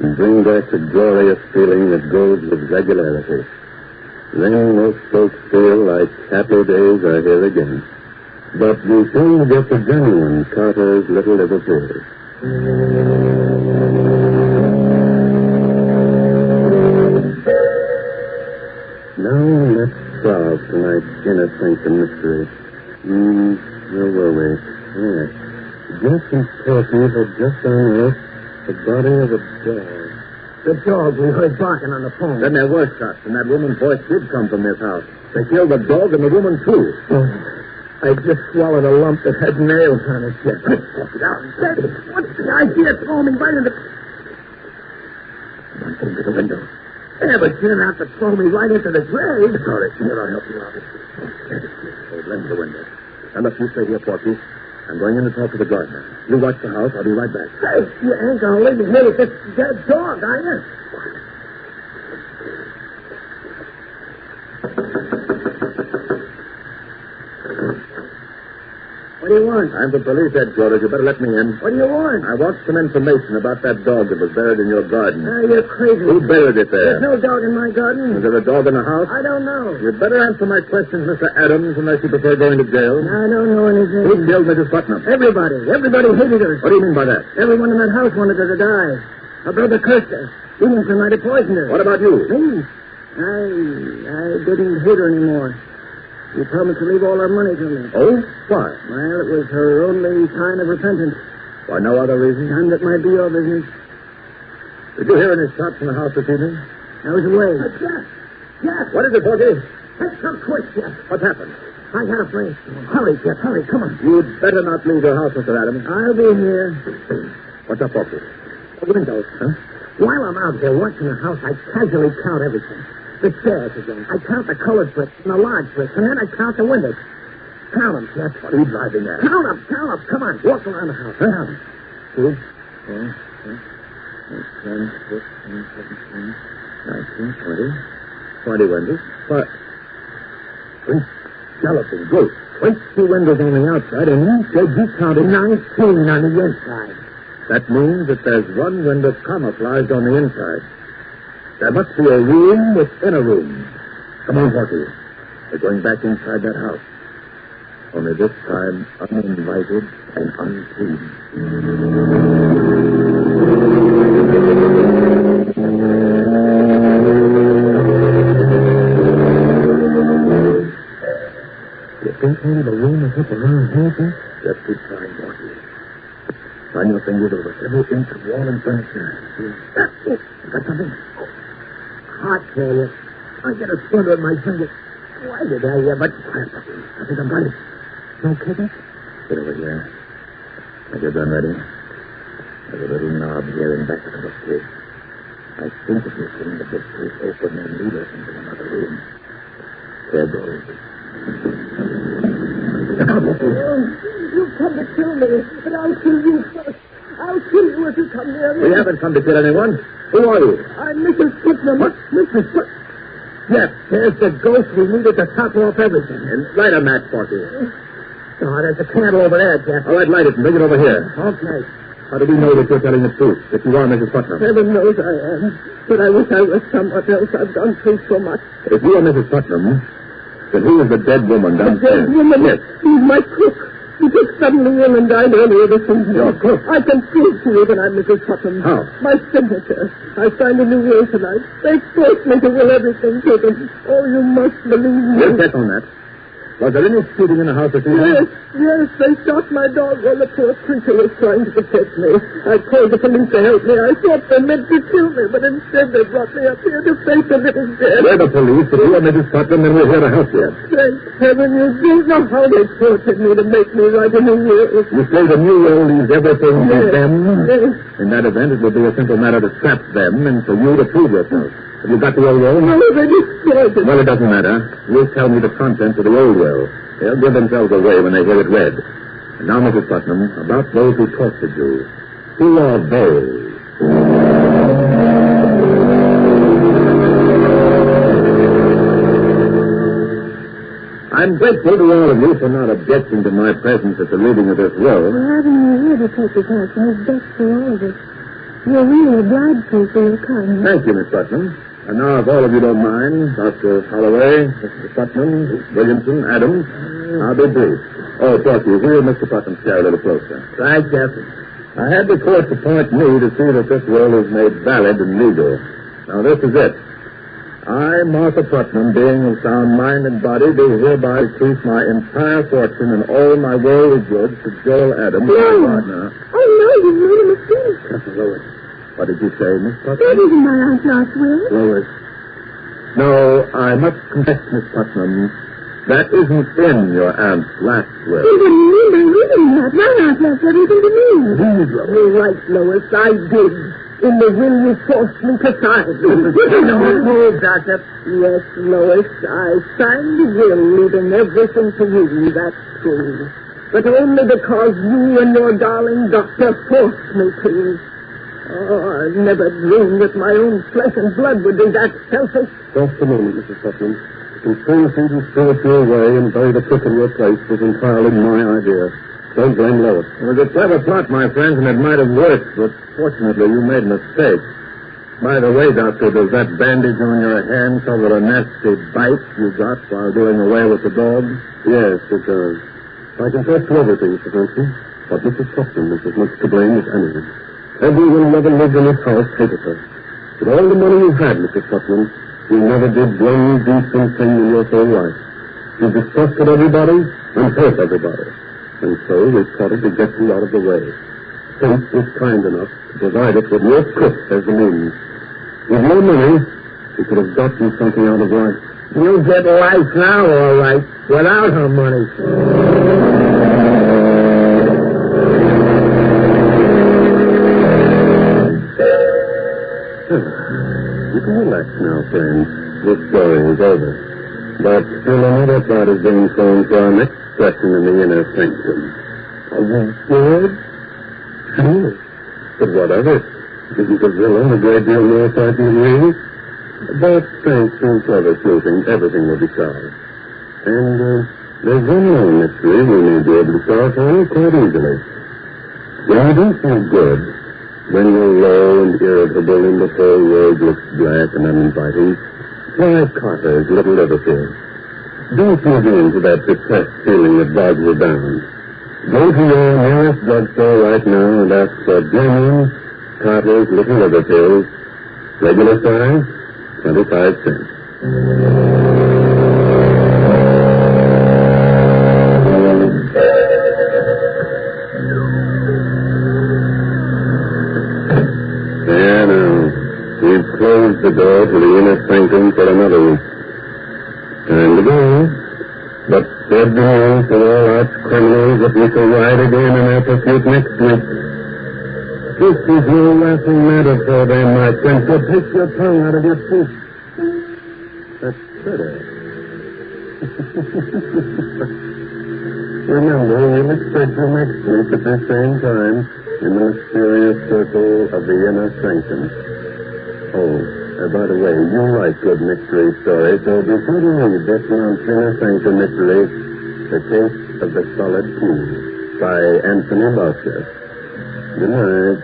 and bring back the glorious feeling that goes with regularity. Then most folks feel like happy days are here again. But we soon get the genuine Carter's Little Liverpool. Now let's solve tonight's inner Sanctum mystery. Where were we? Yes. Jess and Porky had just unearthed the body of a dog. The dog we heard barking on the phone. Then there were shots, and that woman's voice did come from this house. They killed the dog and the woman, too. I just swallowed a lump that had nails on it, Jeff. What's the idea of throwing me right in the... Come on, get into the window. Yeah, but you didn't have to throw me right into the grave. All right, here, I'll help you out. Hey, lend me the window. Now, look, you stay here, Porky. I'm going in to talk to the gardener. You watch the house. I'll be right back. Hey, you ain't gonna leave me here with this dead dog, are you? What do you want? I'm from police headquarters. You better let me in. What do you want? I want some information about that dog that was buried in your garden. You're crazy. Who buried it there? There's no dog in my garden. Was there a dog in the house? I don't know. You'd better answer my questions, Mr. Adams, unless you prefer going to jail. I don't know anything. Who killed Mrs. Putnam? Everybody. Everybody hated her. What do you mean by that? Everyone in that house wanted her to die. Her brother cursed her. Williamson might have poisoned her. What about you? Me? I didn't hate her anymore. She promised to leave all her money to me. Oh? Why? Well, it was her only sign of repentance. Why, no other reason? None that might be your business. Did you hear any shots in the house this evening? I was away. Jeff! What is it, Porky? Let's come quick, Jeff. What's happened? I got a brainstorm. Hurry, Jeff, hurry, come on. You'd better not leave your house, Mr. Adams. I'll be here. What's up, Porky? The windows. Huh? While I'm out there watching the house, I casually count everything. The stairs again. I count the colored bricks and the large bricks, and then I count the windows. Count them, Jeff. What are you driving at? Count them. Come on, walk around the house. Count them. 2, 4, 6, 8, 10, 15, 17, 19, 20. 20 windows. What? 20 skeleton ghosts. 20 windows on the outside, and you said you counted 19 on the inside. That means that there's one window camouflaged on the inside. There must be a room within a room. Come on, Porky. We're going back inside that house. Only this time, uninvited and unseen. You think maybe the room is up around here? Just keep trying, Porky. Run your fingers over every inch of wall and furniture. Got something? Heart failure. I get a splinter in my finger. Why did I ever... I think I'm ready. No kidding? Get over here. Have your gun ready? There's a little knob here in back of the bookcase. I think if you swing the bookcase open and lead us into another room. There goes. You come to kill me, but I'll kill you first. I'll kill you if you come near me. We haven't come to kill anyone. Who are you? I'm Mrs. Putnam. What? Mrs. Putnam. Yes, there's the ghost we needed to top off everything. And light a match, Porky. Oh, there's a candle over there, Jeff. All right, light it and bring it over here. Okay. How do we know that you're telling the truth, that you are Mrs. Putnam? Heaven knows I am. But I wish I was someone else. I've gone through so much. If you are Mrs. Putnam, then who is the dead woman downstairs? The dead woman? Yes. She's my cook. She took suddenly ill and died earlier this evening. Your cook? I can prove to you that I'm Mrs. Putnam. How? My signature. I signed a new will tonight. They forced me to will everything to them. Oh, you must believe me. We'll check on that. Was there any shooting in the house this evening? Yes, they shot my dog while the poor creature was trying to protect me. I called the police to help me. I thought they meant to kill me, but instead they brought me up here to face the living dead. We're the police. If you are Mrs. Putnam, then we're here to help you. Thank heaven you don't know how they tortured me to make me write a new will. You say the new will leaves everything to them? Yes. In that event, it would be a simple matter to trap them and for you to prove yourself. Have you got the old will? No, they destroyed it. Well, it doesn't matter. You'll tell me the contents of the old will. They'll give themselves away when they hear it read. And now, Mrs. Putnam, about those who tortured you. Who are they? I'm grateful to all of you for not objecting to my presence at the reading of this will. Well, having you here to take us out is best for all of us. You're really obliged to for your kindness. Thank you, Miss Putnam. And now, if all of you don't mind, Dr. Holloway, Mr. Putnam, Williamson, Adams, I'll be brief. Oh, Porky, will Mr. Putnam stay a little closer? Right, Captain. I had the court appoint me to see that this will is made valid and legal. Now, this is it. I, Martha Putnam, being of sound mind and body, do hereby bequeath my entire fortune and all my worldly goods to Joel Adams, my partner. Oh, no, you made a mistake. Cousin Lois, what did you say, Miss Putnam? That isn't my aunt's last will. Lois. No, I must confess, Miss Putnam, that isn't in your aunt's last will. You wouldn't mean by reading that. My aunt left everything to me. You're right, Lois. I did. In the will you forced me to sign. No, Doctor. Yes, Lois, I signed the will leaving everything to you, that's true. But only because you and your darling doctor forced me to. Oh, I never dreamed that my own flesh and blood would be that selfish. Just a moment, Mrs. Putnam. To conspiracy to spirit you away and bury the cook in your place was entirely my idea. Don't blame Lois. It was a clever plot, my friends, and it might have worked, but fortunately you made a mistake. By the way, Doctor, does that bandage on your hand cover a nasty bite you got while doing away with the dog? Yes, it does. I confess to everything, Mr. Vincent, but Mrs. Putnam is as much to blame as anyone. Everyone who ever lived in this house hated her. With all the money you had, Mrs. Putnam, you never did one decent thing in your whole life. You distrusted everybody and hurt everybody. And so we started to get you out of the way. Fate was kind enough to provide us with your cook as the means. With your money, we could have gotten something out of life. You'll get life now, all right, without her money. You can relax now, friends. This story is over. But still another part is being thrown for our next session in the inner sanctum. Are you good? Sure. But what of it? Isn't the villain a great deal more frightening than me? But thanks to clever sleuthing, everything will be solved. And there's one more mystery we may be able to solve for you quite easily. When you don't feel good, when you're low and irritable and the whole world looks black and uninviting, try Carter's Little Liver Pill. Don't give in to that depressed feeling that bogs you down. Go to your nearest drugstore right now and ask for genuine Carter's Little Liver Pills. Regular size, 25 cents. We've closed the door to the inner sanctum for another week. Time to go. But spread the news to all arch criminals that we shall ride again in their pursuit next week. This is no laughing matter for them, my friend, so take your tongue out of your teeth. That's pretty. Remember, we'll expect you next week at the same time in the mysterious circle of the inner sanctum. Oh, by the way, you like good mystery stories, so be sure to read this month's Inner Sanctum mystery, The Case of the Solid Key, by Anthony Boucher. Good night.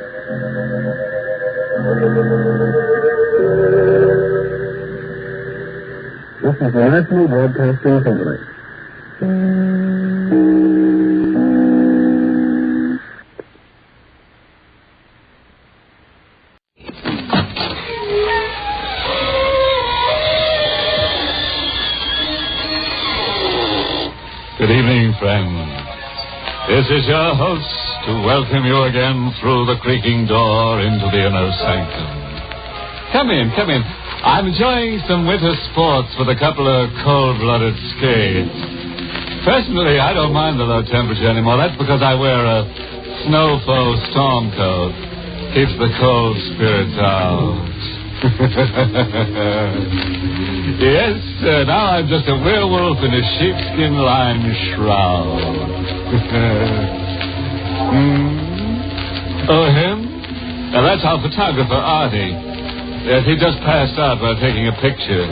This is the National Broadcasting Company. Good evening, friends. This is your host to welcome you again through the creaking door into the inner sanctum. Come in, come in. I'm enjoying some winter sports with a couple of cold-blooded skates. Personally, I don't mind the low temperature anymore. That's because I wear a snowfall storm coat. Keeps the cold spirits out. Yes, now I'm just a werewolf in a sheepskin-lined shroud. Oh, him? Now, that's our photographer, Artie. Yes, he just passed out while taking a picture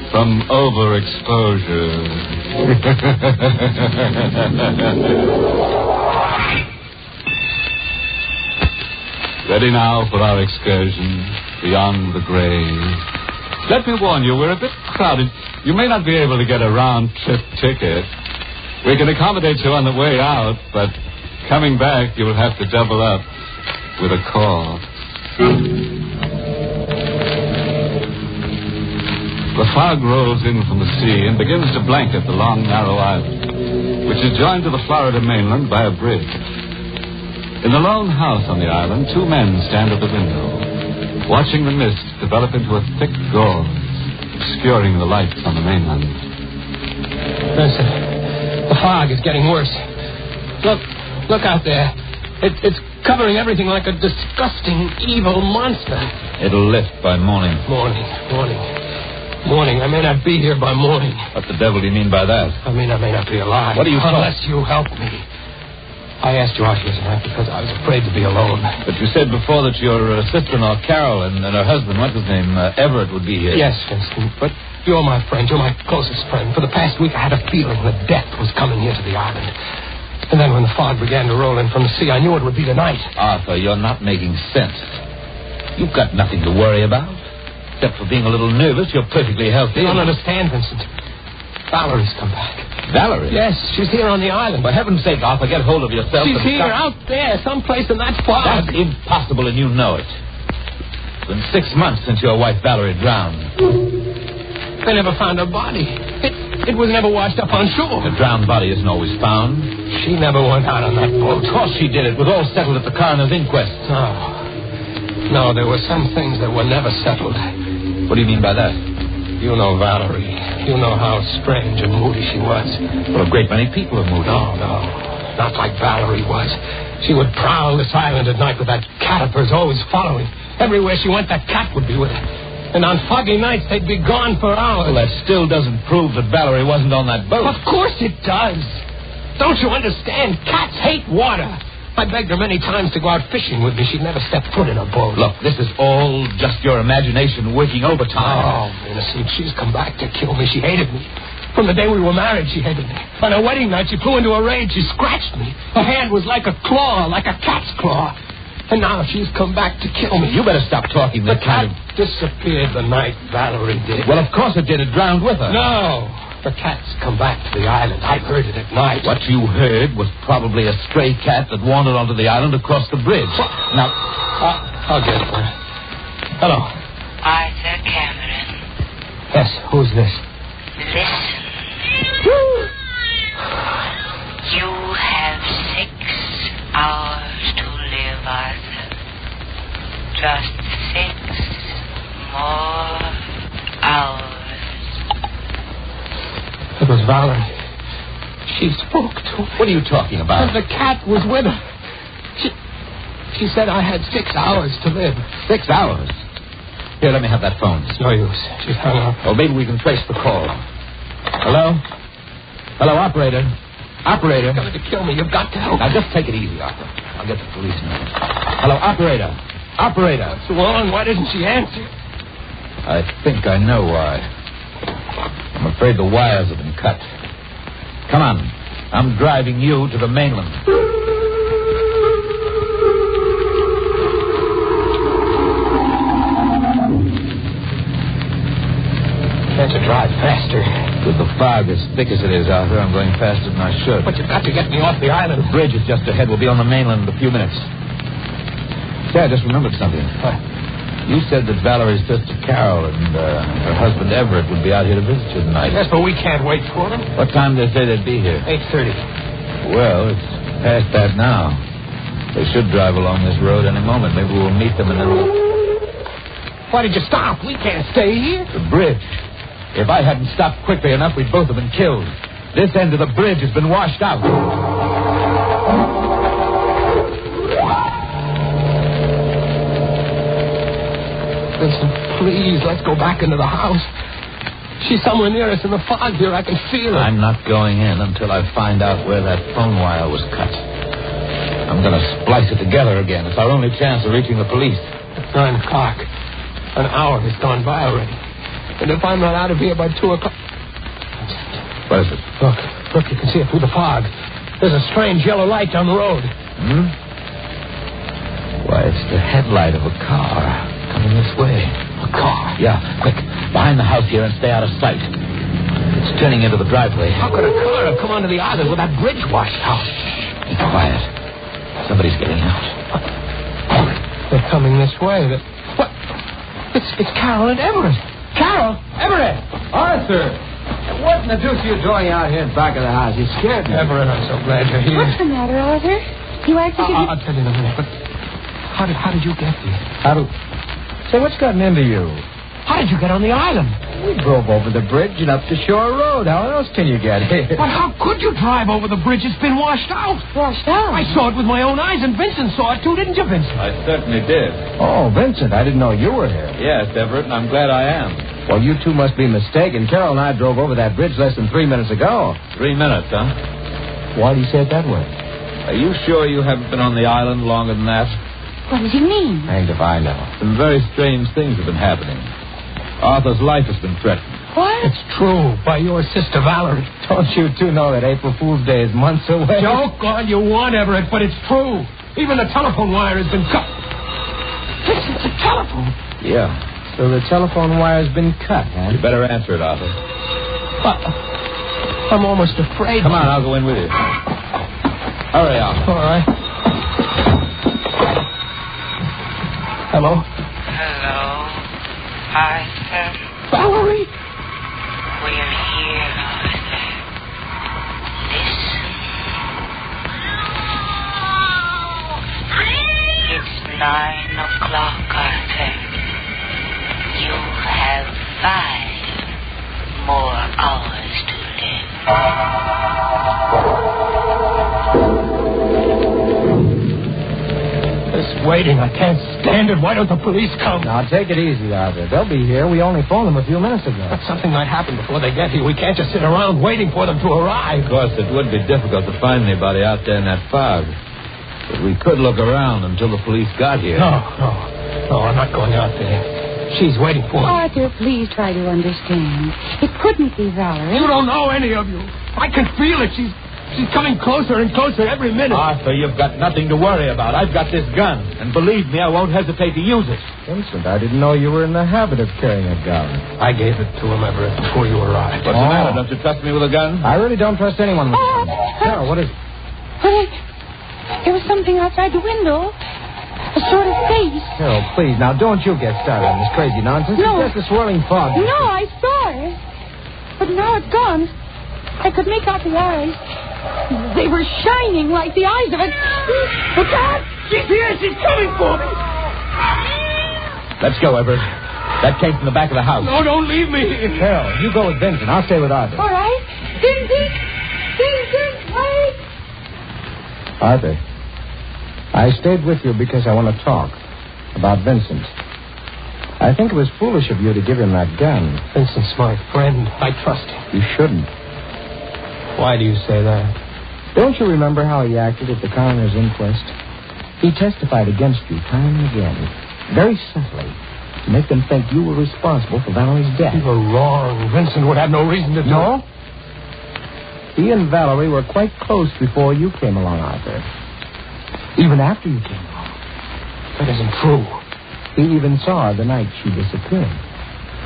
from overexposure. Ready now for our excursion beyond the grave Let me warn you, we're a bit crowded. You may not be able to get a round-trip ticket. We can accommodate you on the way out, but coming back, you'll have to double up with a call. The fog rolls in from the sea and begins to blanket the long, narrow island, which is joined to the Florida mainland by a bridge. In the lone house on the island, two men stand at the window, watching the mist develop into a thick gauze, obscuring the lights on the mainland. Listen, the fog is getting worse. Look out there. It's covering everything like a disgusting, evil monster. It'll lift by morning. Morning. I may not be here by morning. What the devil do you mean by that? I mean, I may not be alive. What are you talking? Unless you help me. I asked you out here tonight because I was afraid to be alone. But you said before that your sister-in-law, Carol, and her husband, what's his name, Everett, would be here. Yes, Vincent, but you're my friend. You're my closest friend. For the past week, I had a feeling that death was coming here to the island. And then when the fog began to roll in from the sea, I knew it would be tonight. Arthur, you're not making sense. You've got nothing to worry about. Except for being a little nervous, you're perfectly healthy. You don't understand, Vincent. Valerie's come back. Valerie? Yes, she's here on the island. For heaven's sake, Arthur, get hold of yourself. She's here, out there, someplace in that fog. That's impossible, and you know it. It's been 6 months since your wife Valerie drowned. They never found her body. It was never washed up on shore. The drowned body isn't always found. She never went out on that boat. Of course she did. It was all settled at the coroner's inquest. No, there were some things that were never settled. What do you mean by that? You know Valerie. You know how strange and moody she was. Well, a great many people are moody. No, not like Valerie was. She would prowl this island at night with that cat of hers always following. Everywhere she went, that cat would be with her. And on foggy nights, they'd be gone for hours. Well, that still doesn't prove that Valerie wasn't on that boat. Of course it does. Don't you understand? Cats hate water. I begged her many times to go out fishing with me. She'd never step foot in a boat. Look, this is all just your imagination working overtime. Oh, innocent. She's come back to kill me. She hated me. From the day we were married, she hated me. On her wedding night, she flew into a rage. She scratched me. Her hand was like a claw, like a cat's claw. And now she's come back to kill me. You better stop talking the that kind of... disappeared the night Valerie did. Well, of course it did. It drowned with her. No. The cat's come back to the island. I heard it at night. What you heard was probably a stray cat that wandered onto the island across the bridge. What? Now, I'll get it. Hello. Arthur Cameron. Yes, who's this? Listen. You have 6 hours to live, Arthur. Just 6 more hours. It was Valerie. She spoke to me. What are you talking about? The cat was with her. She said I had 6 hours to live. 6 hours? Here, let me have that phone. It's no use. She's hung up. Well, maybe we can trace the call. Hello? Hello, operator. Operator. You're going to kill me. You've got to help. Now, just take it easy, Arthur. I'll get the policeman. Hello, operator. Operator. What's wrong? Why didn't she answer? I think I know why. I'm afraid the wires have been cut. Come on. I'm driving you to the mainland. Can't you drive faster? With the fog as thick as it is, Arthur, I'm going faster than I should. But you've got to get me off the island. The bridge is just ahead. We'll be on the mainland in a few minutes. Say, I just remembered something. What? You said that Valerie's sister Carol and her husband Everett would be out here to visit you tonight. Yes, but we can't wait for them. What time did they say they'd be here? 8:30. Well, it's past that now. They should drive along this road any moment. Maybe we'll meet them and then we'll... Why did you stop? We can't stay here. The bridge. If I hadn't stopped quickly enough, we'd both have been killed. This end of the bridge has been washed out. Vincent, please, let's go back into the house. She's somewhere near us in the fog here. I can feel her. I'm not going in until I find out where that phone wire was cut. I'm going to splice it together again. It's our only chance of reaching the police. It's 9 o'clock. An hour has gone by already. And if I'm not out of here by 2 o'clock... What is it? Look, you can see it through the fog. There's a strange yellow light down the road. Why, it's the headlight of a car coming this way. A car? Yeah, quick. Behind the house here and stay out of sight. It's turning into the driveway. How could a car have come onto the island with that bridge washed out? Be quiet. Somebody's getting out. They're coming this way. What? It's Carol and Everett. Carol! Everett! Arthur! What in the deuce are you doing out here in back of the house? You scared me. Everett, I'm so glad you're here. What's the matter, Arthur? You acted I'll tell you in a minute, but how did you get here? Say, what's gotten into you? How did you get on the island? We drove over the bridge and up the shore road. How else can you get here? But how could you drive over the bridge? It's been washed out. Washed out? I saw it with my own eyes, and Vincent saw it too, didn't you, Vincent? I certainly did. Oh, Vincent, I didn't know you were here. Yes, Everett, and I'm glad I am. Well, you two must be mistaken. Carol and I drove over that bridge less than 3 minutes ago. 3 minutes, huh? Why do you say it that way? Are you sure you haven't been on the island longer than that? What does he mean? Hanged if I know. Some very strange things have been happening. Arthur's life has been threatened. What? It's true, by your sister Valerie. Don't you two know that April Fool's Day is months away? Joke on you want, Everett, but it's true. Even the telephone wire has been cut. It's a telephone. Yeah. So the telephone wire's been cut, huh? You better answer it, Arthur. I'm almost afraid. Come on, I'll go in with you. Hurry up. All right. Hello? Hello, Arthur. Valerie? We're here, Arthur. Listen. It's 9 o'clock, Arthur. You have 5 more hours to live. This waiting, I can't stand it. Why don't the police come? Now, take it easy, Arthur. They'll be here. We only phoned them a few minutes ago. But something might happen before they get here. We can't just sit around waiting for them to arrive. Of course, it would be difficult to find anybody out there in that fog. But we could look around until the police got here. No, I'm not going out there. She's waiting for me. Arthur, please try to understand. It couldn't be Valerie. You don't know any of you. I can feel it. She's coming closer and closer every minute. Arthur, you've got nothing to worry about. I've got this gun. And believe me, I won't hesitate to use it. Vincent, I didn't know you were in the habit of carrying a gun. I gave it to him, Everett, before you arrived. What's the matter? Don't you trust me with a gun? I really don't trust anyone with a gun. Carol, what is it? There was something outside the window. A sort of face. Carol, please, now don't you get started on this crazy nonsense. No. It's just a swirling fog. No, I saw it. But now it's gone. I could make out the eyes. They were shining like the eyes of a... Look out! She's here! She's coming for me! Let's go, Everett. That came from the back of the house. No, don't leave me. Carol, you go with Vincent. I'll stay with Arthur. All right. Vincent, wait. Arthur, I stayed with you because I want to talk about Vincent. I think it was foolish of you to give him that gun. Vincent's my friend. I trust him. You shouldn't. Why do you say that? Don't you remember how he acted at the coroner's inquest? He testified against you time and again, very subtly, to make them think you were responsible for Valerie's death. You were wrong. Vincent would have no reason to do it. No? He and Valerie were quite close before you came along, Arthur. Even after you came along. That isn't true. He even saw her the night she disappeared.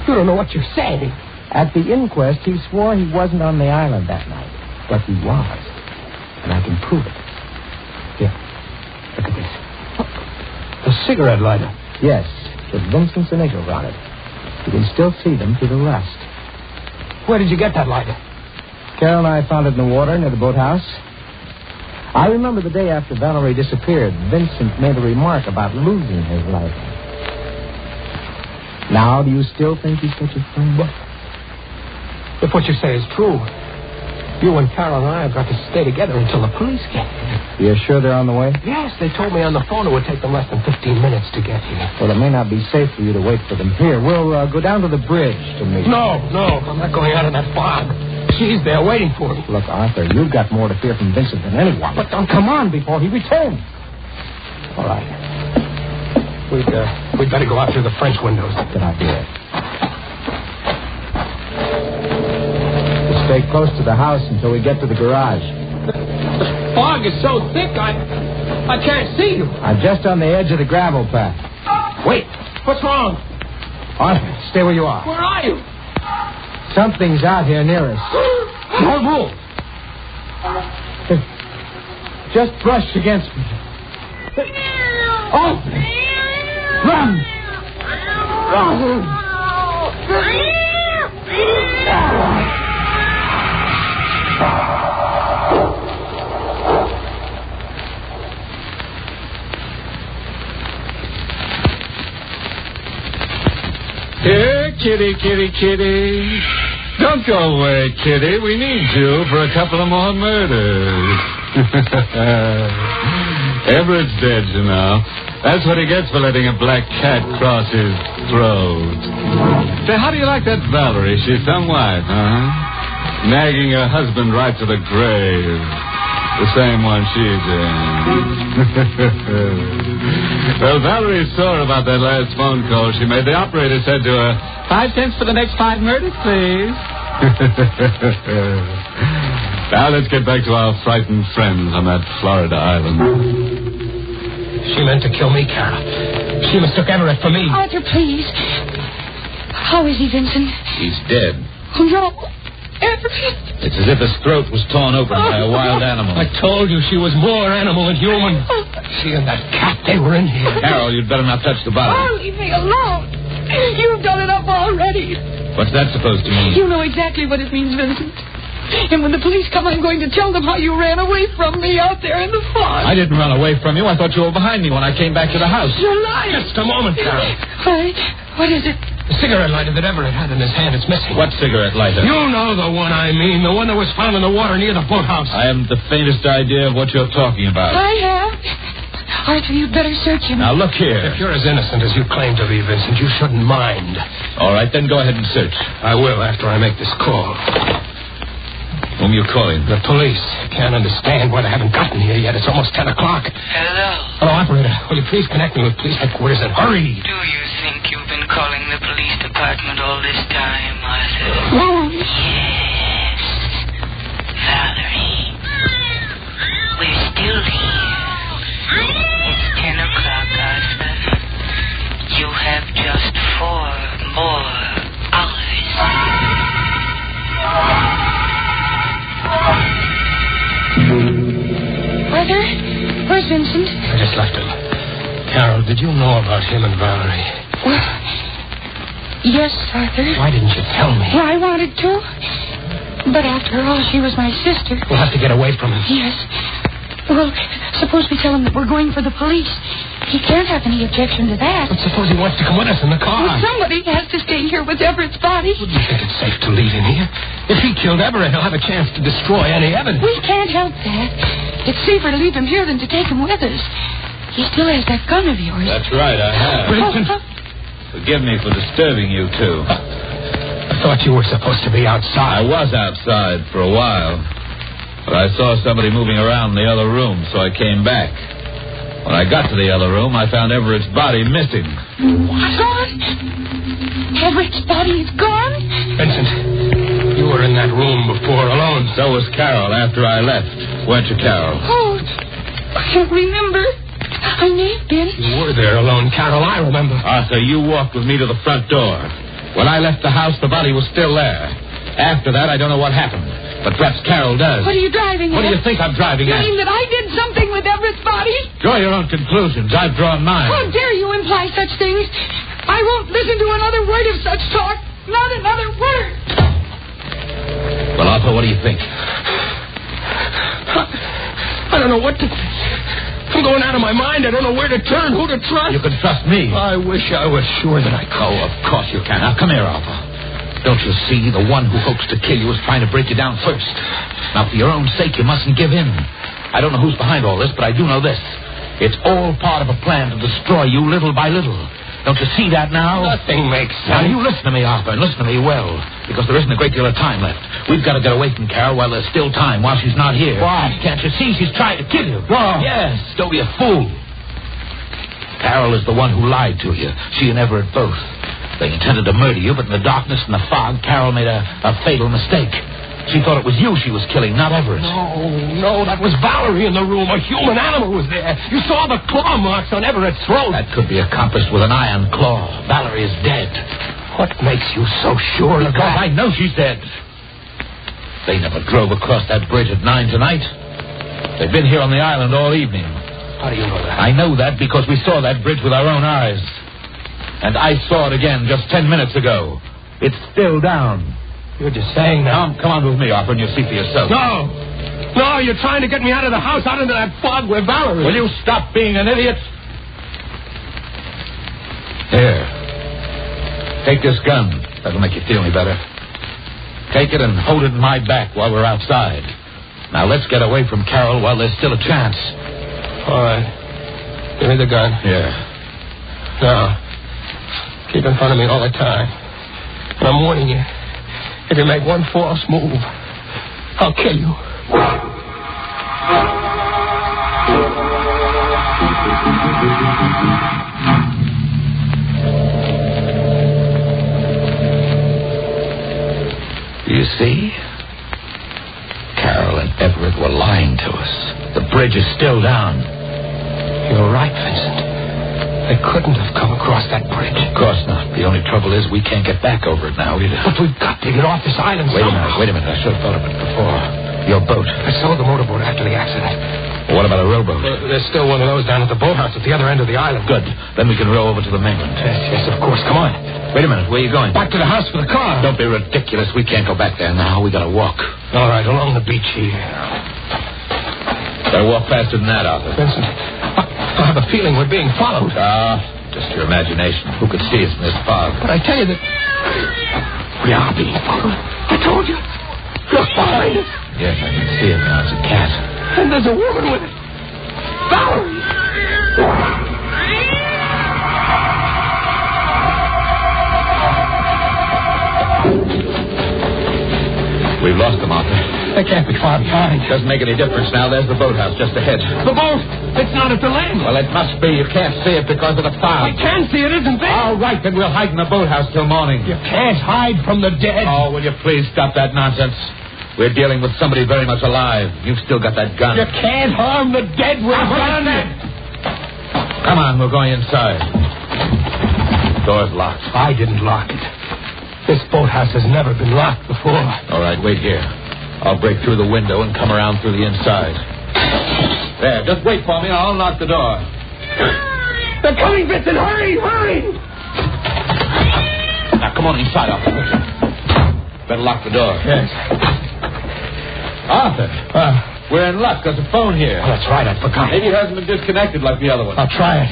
You don't know what you're saying. At the inquest, he swore he wasn't on the island that night. But he was. And I can prove it. Here. Look at this. A cigarette lighter. Yes, with Vincent's initials on it. You can still see them through the rust. Where did you get that lighter? Carol and I found it in the water near the boathouse. I remember the day after Valerie disappeared, Vincent made a remark about losing his lighter. Now, do you still think he's such a friend? What? If what you say is true, you and Carol and I have got to stay together until the police get here. You're sure they're on the way? Yes, they told me on the phone it would take them less than 15 minutes to get here. Well, it may not be safe for you to wait for them here. We'll go down to the bridge to meet. No, I'm not going out in that fog. She's there waiting for me. Look, Arthur, you've got more to fear from Vincent than anyone. But don't come on before he returns. All right. We'd better go out through the French windows. Good idea. We'll stay close to the house until we get to the garage. The fog is so thick, I can't see you. I'm just on the edge of the gravel path. Wait, what's wrong? Arthur, stay where you are. Where are you? Something's out here near us. Don't move. It just brushed against me. Oh! Run! Run! Here, kitty, kitty, kitty. Don't go away, kitty. We need you for a couple of more murders. Everett's dead, you know. That's what he gets for letting a black cat cross his throat. Say, how do you like that Valerie? She's some wife, huh? Nagging her husband right to the grave. The same one she's in. Well, Valerie's sore about that last phone call she made. The operator said to her, 5 cents for the next 5 murders, please. Now let's get back to our frightened friends on that Florida island. She meant to kill me, Carol. She mistook Everett for me. Arthur, please. How is he, Vincent? He's dead. Oh, no. Everett. It's as if his throat was torn open by a wild animal. I told you she was more animal than human. She and that cat, they were in here. Carol, you'd better not touch the body. Oh, leave me alone. You've done enough already. What's that supposed to mean? You know exactly what it means, Vincent. And when the police come, I'm going to tell them how you ran away from me out there in the fog. I didn't run away from you. I thought you were behind me when I came back to the house. You're lying. Just a moment, Carol. Right. What is it? The cigarette lighter that Everett had in his hand is missing. What cigarette lighter? You know the one I mean. The one that was found in the water near the boathouse. I haven't the faintest idea of what you're talking about. I have. Arthur, you'd better search him. Now, look here. If you're as innocent as you claim to be, Vincent, you shouldn't mind. All right, then go ahead and search. I will after I make this call. Whom you calling? The police. Can't understand why they haven't gotten here yet. It's almost 10 o'clock. Hello. Hello, operator. Will you please connect me with police headquarters and hurry? Do you think you've been calling the police department all this time, Arthur? Yes. Valerie. We're still here. It's 10 o'clock, Arthur. You have just 4 more hours. Arthur? Where's Vincent? I just left him. Carol, did you know about him and Valerie? Well, yes, Arthur. Why didn't you tell me? Well, I wanted to. But after all, she was my sister. We'll have to get away from him. Yes. Well, suppose we tell him that we're going for the police. He can't have any objection to that. But suppose he wants to come with us in the car. Well, somebody has to stay here with Everett's body. Well, do you think it's safe to leave him here? If he killed Everett, he'll have a chance to destroy any evidence. We can't help that. It's safer to leave him here than to take him with us. He still has that gun of yours. That's right, I have. Vincent. Forgive me for disturbing you, too. I thought you were supposed to be outside. I was outside for a while. But I saw somebody moving around in the other room, so I came back. When I got to the other room, I found Everett's body missing. What? Gone? Everett's body is gone? Vincent, you were in that room before alone. So was Carol after I left. Weren't you, Carol? Oh, I can't remember. I may have been. You were there alone, Carol. I remember. Arthur, you walked with me to the front door. When I left the house, the body was still there. After that, I don't know what happened. But perhaps Carol does. What are you driving What at? do you think I'm driving You at? mean that I did something with Everett's body? Draw your own conclusions. I've drawn mine. How dare you imply such things? I won't listen to another word of such talk. Not another word. Well, Arthur, what do you think? I don't know what to think. I'm going out of my mind. I don't know where to turn, who to trust. You can trust me. I wish I was sure that I could. Oh, of course you can. Now, come here, Arthur. Don't you see? The one who hopes to kill you is trying to break you down first. Now, for your own sake, you mustn't give in. I don't know who's behind all this, but I do know this. It's all part of a plan to destroy you little by little. Don't you see that now? Nothing makes Now, sense. you listen to me, Arthur, and listen to me well, because there isn't a great deal of time left. We've got to get away from Carol while there's still time, while she's not here. Why? Can't you see she's trying to kill you? Why? Yes, don't be a fool. Carol is the one who lied to you. She and Everett both. They intended to murder you, but in the darkness and the fog, Carol made a fatal mistake. She thought it was you she was killing, not Everett. No, that was Valerie in the room. A human animal was there. You saw the claw marks on Everett's throat. That could be accomplished with an iron claw. Valerie is dead. What makes you so sure of Because that? I know she's dead. They never drove across that bridge at 9 tonight. They've been here on the island all evening. How do you know that? I know that because we saw that bridge with our own eyes. And I saw it again just 10 minutes ago. It's still down. You're just saying that. Come on with me, Arthur, and you'll see for yourself. No, you're trying to get me out of the house, out into that fog with Valerie. Will you stop being an idiot? Here. Take this gun. That'll make you feel any better. Take it and hold it in my back while we're outside. Now, let's get away from Carol while there's still a chance. All right. Give me the gun. Here. Now, keep in front of me all the time. And I'm warning you. If you make one false move, I'll kill you. You see? Carol and Everett were lying to us. The bridge is still down. You're right, Vincent. They couldn't have come across that bridge. Of course not. The only trouble is we can't get back over it now either. But we've got to get off this island somehow. Wait a minute. I should have thought of it before. Your boat. I sold the motorboat after the accident. Well, what about a rowboat? There's still one of those down at the boathouse at the other end of the island. Good. Then we can row over to the mainland. Yes, of course. Come on. Wait a minute. Where are you going? Back to the house for the car. Don't be ridiculous. We can't go back there now. We gotta walk. All right, along the beach here. Better walk faster than that, Arthur. Vincent, I have a feeling we're being followed. Just your imagination. Who could see us in this fog? But I tell you that we are being followed. I told you. Look behind us. Yes, I can see it now. It's a cat. And there's a woman with it. Valerie! We've lost them, Arthur. They can't be far behind. Doesn't make any difference now. There's the boathouse just ahead. The boat! It's not at the land. Well, it must be. You can't see it because of the fog. I can see it isn't there. All right, then we'll hide in the boathouse till morning. You can't hide from the dead. Oh, will you please stop that nonsense? We're dealing with somebody very much alive. You've still got that gun. You can't harm the dead with a gun. Come on, we're going inside. Door's locked. I didn't lock it. This boathouse has never been locked before. All right, wait here. I'll break through the window and come around through the inside. There, just wait for me. I'll unlock the door. They're coming, Vincent. Hurry! Now, come on inside, Arthur. Better lock the door. Yes. Arthur, we're in luck. There's a phone here. Oh, that's right. I forgot. Maybe it hasn't been disconnected like the other one. I'll try it.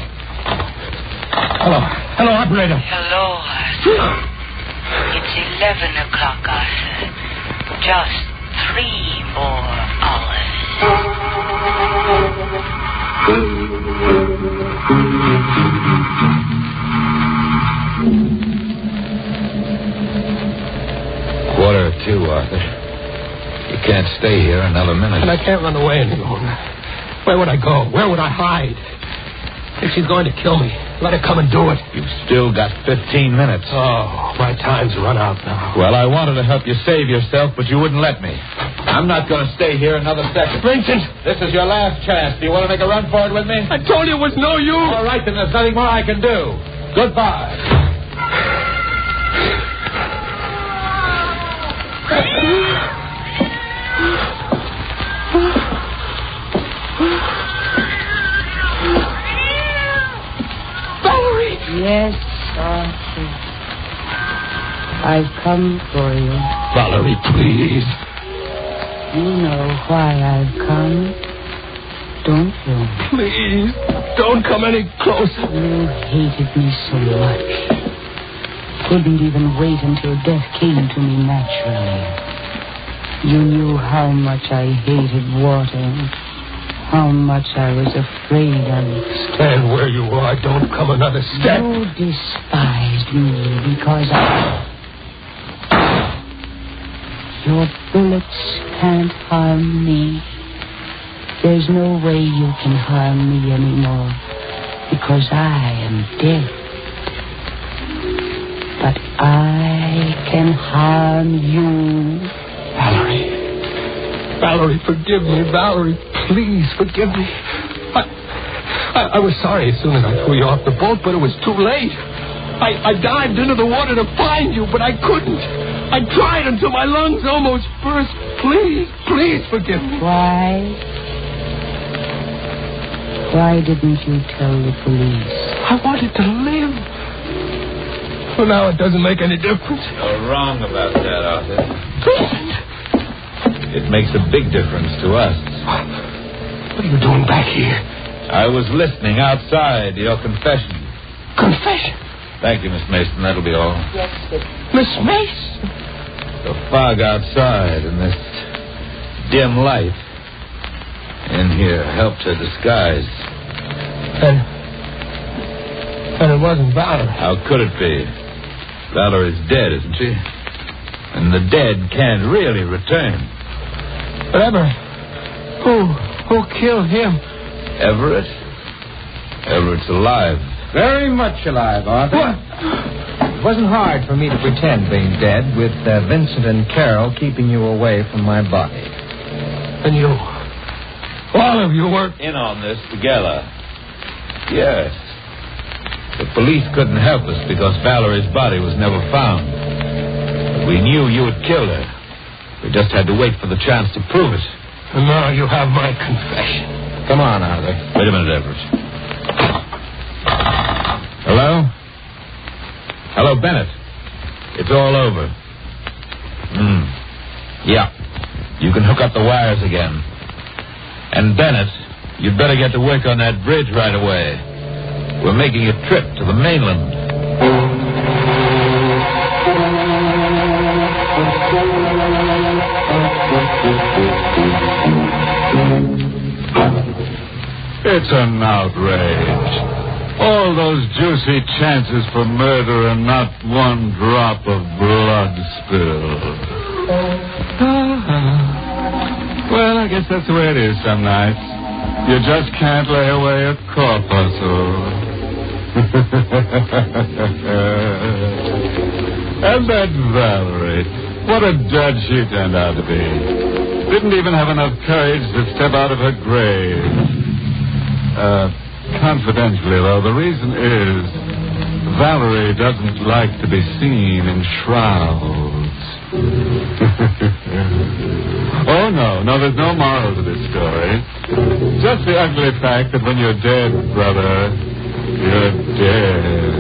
Hello, operator. Hello, Arthur. It's 11 o'clock, Arthur. Just 3 more hours. Quarter to 2, Arthur. You can't stay here another minute. And I can't run away any longer. Where would I go? Where would I hide? If she's going to kill me, let her come and do it. You've still got 15 minutes. Oh, my time's run out now. Well, I wanted to help you save yourself, but you wouldn't let me. I'm not going to stay here another second. Vincent! This is your last chance. Do you want to make a run for it with me? I told you it was no use. All right, then there's nothing more I can do. Goodbye. Valerie! Yes, Arthur. I've come for you. Valerie, please. You know why I've come, don't you? Please, don't come any closer. You hated me so much. Couldn't even wait until death came to me naturally. You knew how much I hated water, how much I was afraid of it. Stand where you are. Don't come another step. You despised me because your bullets can't harm me. There's no way you can harm me anymore because I am dead. But I can harm you Valerie, forgive me. Valerie, please forgive me. I was sorry as soon as I threw you off the boat, but it was too late. I dived into the water to find you, but I couldn't. I tried until my lungs almost burst. Please forgive me. Why didn't you tell the police? I wanted to live. Well, now it doesn't make any difference. You're wrong about that, Arthur. It makes a big difference to us. What are you doing back here? I was listening outside to your confession. Confession? Thank you, Miss Mason. That'll be all. Yes, sir. Miss Mason? The fog outside and this dim light in here helped her disguise. And it wasn't Valerie. How could it be? Valerie's dead, isn't she? And the dead can't really return. But Everett, who killed him? Everett? Everett's alive. Very much alive, Arthur. What? It wasn't hard for me to pretend being dead with Vincent and Carol keeping you away from my body. And you, all of you worked in on this together. Yes. The police couldn't help us because Valerie's body was never found. But we knew you had killed her. We just had to wait for the chance to prove it. And now you have my confession. Come on, Arthur. Wait a minute, Everett. Hello? Hello, Bennett. It's all over. Yeah. You can hook up the wires again. And Bennett, you'd better get to work on that bridge right away. We're making a trip to the mainland. It's an outrage. All those juicy chances for murder and not one drop of blood spilled. Well, I guess that's the way it is some nights. You just can't lay away a corpuscle. And that Valerie, what a dud she turned out to be. Didn't even have enough courage to step out of her grave. Confidentially, though, the reason is Valerie doesn't like to be seen in shrouds. Oh, no, there's no moral to this story. Just the ugly fact that when you're dead, brother, you're dead.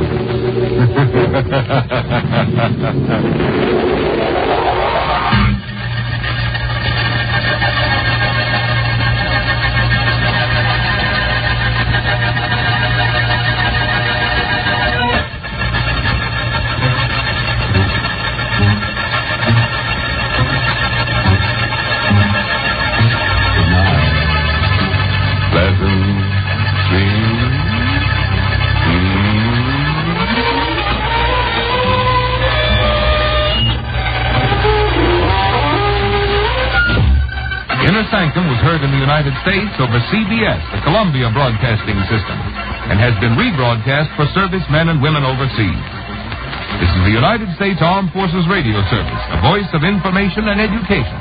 Sanctum was heard in the United States over CBS, the Columbia Broadcasting System, and has been rebroadcast for servicemen and women overseas. This is the United States Armed Forces Radio Service, a voice of information and education.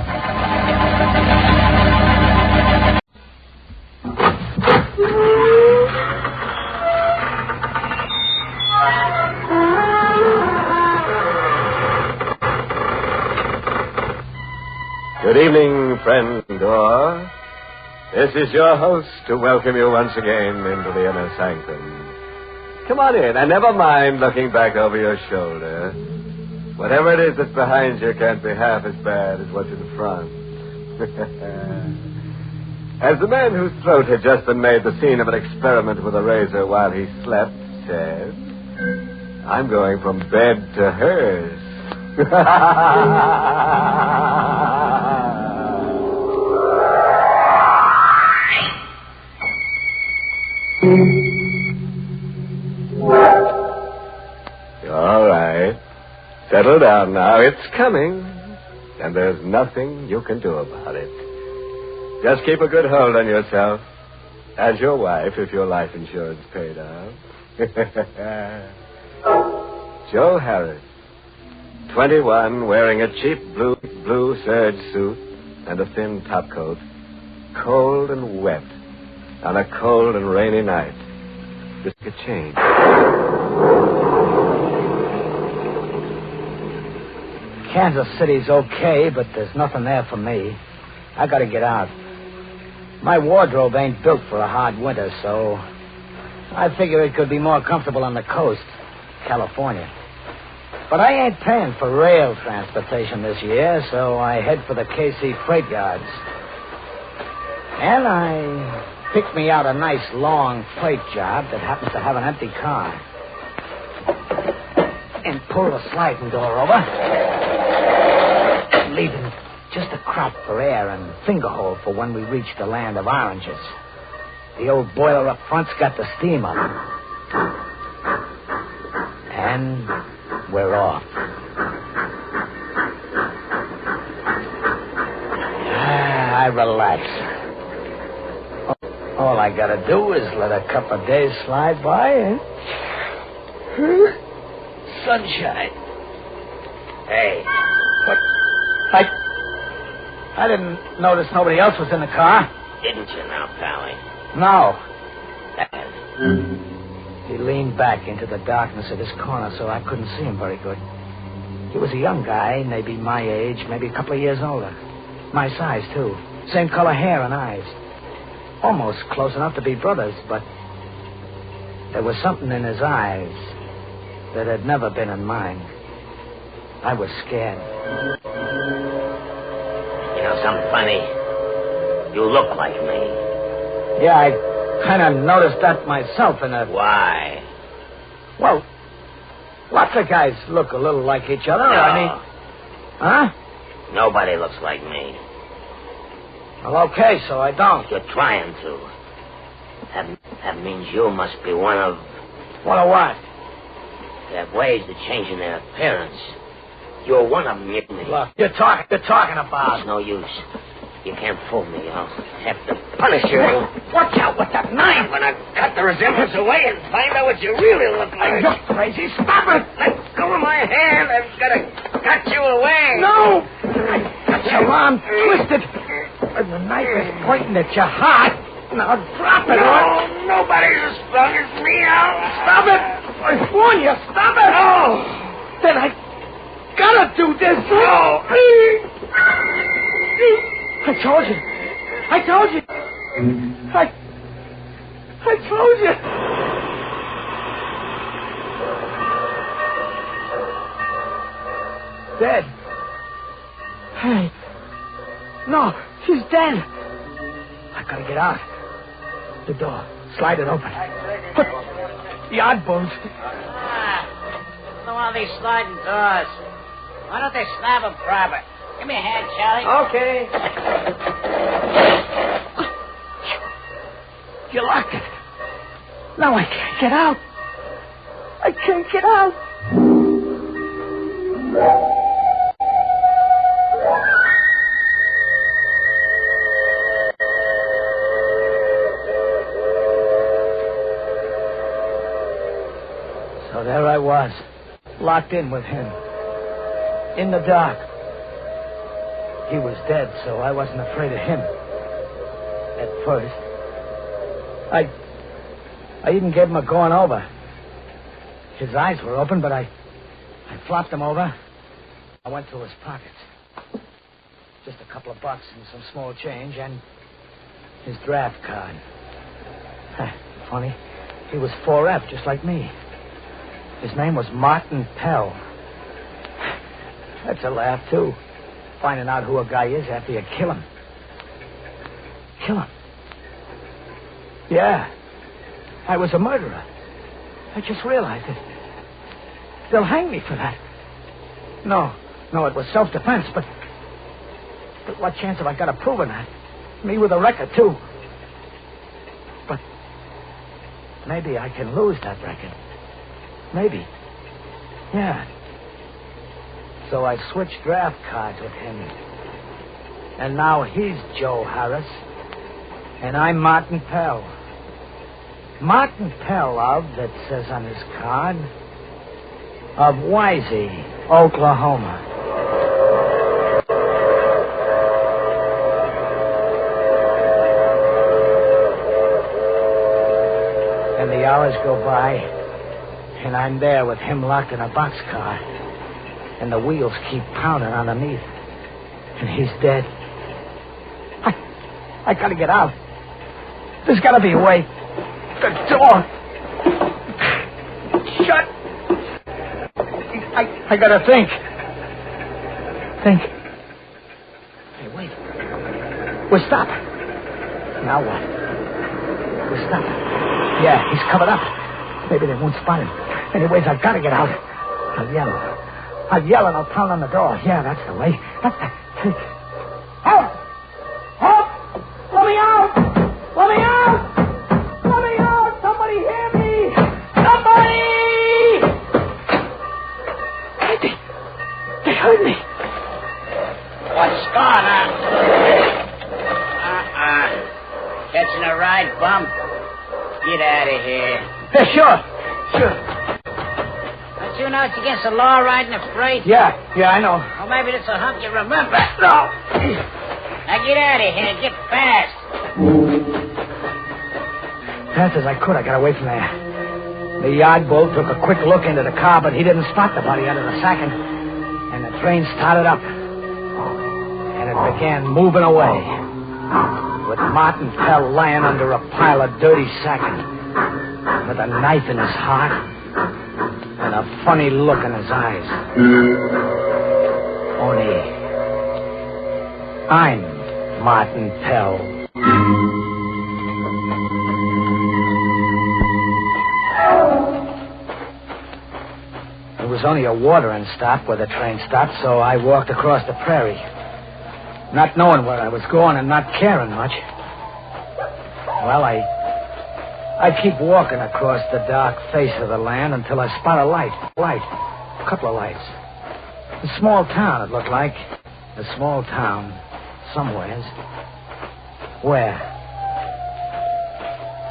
Good evening, friend Door. This is your host to welcome you once again into the inner sanctum. Come on in, and never mind looking back over your shoulder. Whatever it is that's behind you can't be half as bad as what's in front. As the man whose throat had just been made the scene of an experiment with a razor while he slept said, I'm going from bed to hers. All right. Settle down now. It's coming. And there's nothing you can do about it. Just keep a good hold on yourself. As your wife, if your life insurance paid out. Joe Harris. 21, wearing a cheap blue serge suit and a thin topcoat, cold and wet, on a cold and rainy night. This could change. Kansas City's okay, but there's nothing there for me. I gotta get out. My wardrobe ain't built for a hard winter, so I figure it could be more comfortable on the coast, California. But I ain't paying for rail transportation this year, so I head for the KC freight yards. And I picked me out a nice long freight job that happens to have an empty car. And pull the sliding door over, leaving just a crack for air and finger hole for when we reach the land of oranges. The old boiler up front's got the steam up. And we're off. I relax. All I gotta do is let a couple of days slide by and... sunshine. Hey, what? I didn't notice nobody else was in the car. Didn't you now, Pally? No. He leaned back into the darkness of his corner so I couldn't see him very good. He was a young guy, maybe my age, maybe a couple of years older. My size, too. Same color hair and eyes. Almost close enough to be brothers, but there was something in his eyes that had never been in mine. I was scared. You know something funny? You look like me. Yeah, I kind of noticed that myself in a... Why? Well, lots of guys look a little like each other. No. I mean... Huh? Nobody looks like me. Well, okay, so I don't. You're trying to. That means you must be one of... One of what? They have ways of changing their appearance. You're one of them, you me. Look, you're talking about... It's no use. You can't fool me. I'll have to punish you. Watch out with that knife. I'm going to cut the resemblance away and find out what you really look like. You're crazy. Stop it. Let go of my hand. I'm going to cut you away. No. I got your arm twisted. And the knife is pointing at your heart. Now drop it. No, nobody's as strong as me. Stop it. I warn you. Stop it. Oh. Then I gotta do this. No. I told you. I told you. I told you. Dead. Hey. No, she's dead. I gotta get out. The door. Slide it open. Put the odd bones. Don't want these sliding doors. Why don't they snap them proper? Give me a hand, Charlie. Okay. You locked it. Now I can't get out. I can't get out. So there I was, locked in with him, in the dark. He was dead, so I wasn't afraid of him. At first. I even gave him a going over. His eyes were open, but I flopped him over. I went through his pockets. Just a couple of bucks and some small change and his draft card. Funny. He was 4F, just like me. His name was Martin Pell. That's a laugh, too. Finding out who a guy is after you kill him. Kill him? Yeah. I was a murderer. I just realized it. They'll hang me for that. No, it was self-defense, but what chance have I got of proving that? Me with a record, too. But maybe I can lose that record. Maybe. Yeah. So I switched draft cards with him. And now he's Joe Harris. And I'm Martin Pell. Martin Pell of, that says on his card, of Wisey. Oklahoma. And the hours go by, and I'm there with him locked in a boxcar, and the wheels keep pounding underneath, and he's dead. I gotta get out. There's gotta be a way. The door. Shut. I gotta think. Hey, wait. We're stopped. Now what? We're stopped. Yeah, he's covered up. Maybe they won't spot him. Anyways, I've got to get out. I'll yell and I'll pound on the door. Yeah, that's the way. That's the... Help! Help! Let me out! Let me out! Let me out! Somebody hear me! Somebody! They heard me. What's going on? Catching a ride, bum? Get out of here. Yeah, sure. Don't you know it's against the law riding a freight? Yeah, I know. Well, maybe it's a hunk you remember. No. Now get out of here. Get fast. Fast as I could, I got away from there. The yard bull took a quick look into the car, but he didn't spot the body under the sacking. And the train started up. And it began moving away. With Martin Pell lying under a pile of dirty sacking, with a knife in his heart, and a funny look in his eyes. Only, I'm Martin Pell. It was only a watering stop where the train stopped, so I walked across the prairie. Not knowing where I was going and not caring much. Well, I keep walking across the dark face of the land until I spot a light. A couple of lights. A small town, it looked like. A small town, somewheres. Where?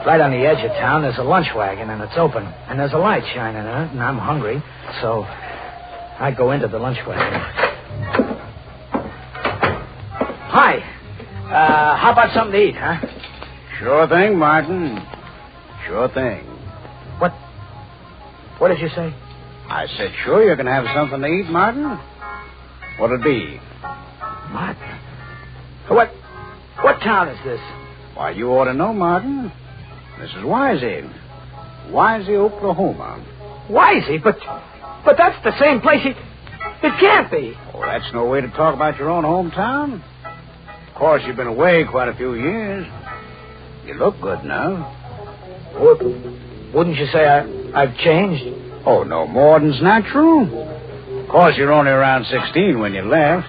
Right on the edge of town, there's a lunch wagon, and it's open. And there's a light shining in it, and I'm hungry, so I go into the lunch wagon. Hi. How about something to eat, huh? Sure thing, Martin. Sure thing. What did you say? I said, sure, you can have something to eat, Martin. What'd it be? Martin? What town is this? Why, you ought to know, Martin. This is Wisey. Wisey, Oklahoma. Wisey? But that's the same place. It can't be. Oh, that's no way to talk about your own hometown. Of course, you've been away quite a few years. You look good now. Wouldn't you say I've changed? Oh, no more than's natural. Of course, you're only around 16 when you left.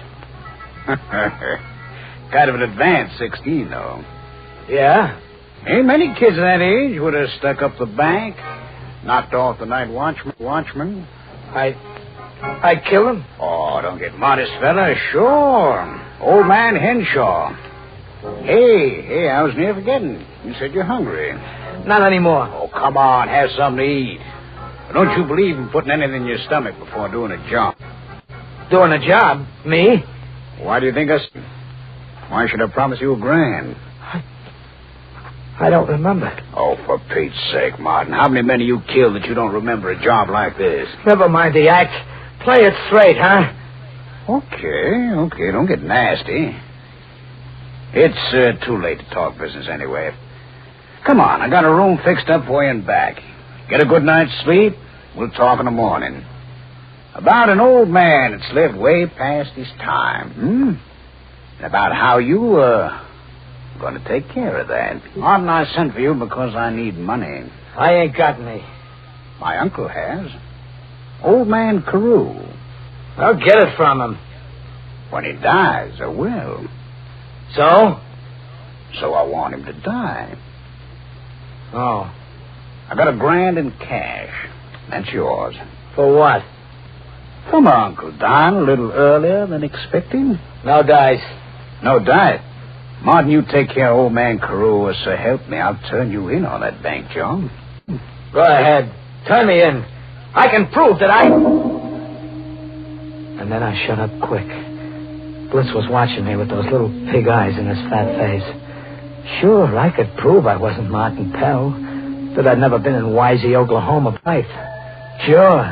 Kind of an advanced 16, though. Yeah? Ain't many kids of that age would have stuck up the bank, knocked off the night watchman. I'd kill him? Oh, don't get modest, fella. Sure. Old man Henshaw. Hey, I was near forgetting. You said you're hungry. Not anymore. Oh, come on, have something to eat. Don't you believe in putting anything in your stomach before doing a job? Doing a job? Me? Why do you think Why should I promise you $1,000? I don't remember. Oh, for Pete's sake, Martin. How many men have you killed that you don't remember a job like this? Never mind the act. Play it straight, huh? Okay. Don't get nasty. It's too late to talk business anyway. Come on, I got a room fixed up for you and back. Get a good night's sleep. We'll talk in the morning. About an old man that's lived way past his time, And about how you, going to take care of that. Martin, I sent for you because I need money. I ain't got any. My uncle has. Old man Carew. I'll get it from him. When he dies, I will. So? So I want him to die. Oh. I got $1,000 in cash. That's yours. For what? For my Uncle Don a little earlier than expecting. No dice. No dice. Martin, you take care of old man Carew, so help me. I'll turn you in on that bank job. Go ahead. Turn me in. I can prove that I... And then I shut up quick. Bliss was watching me with those little pig eyes in his fat face. Sure, I could prove I wasn't Martin Pell, that I'd never been in Wisey, Oklahoma, right? Sure.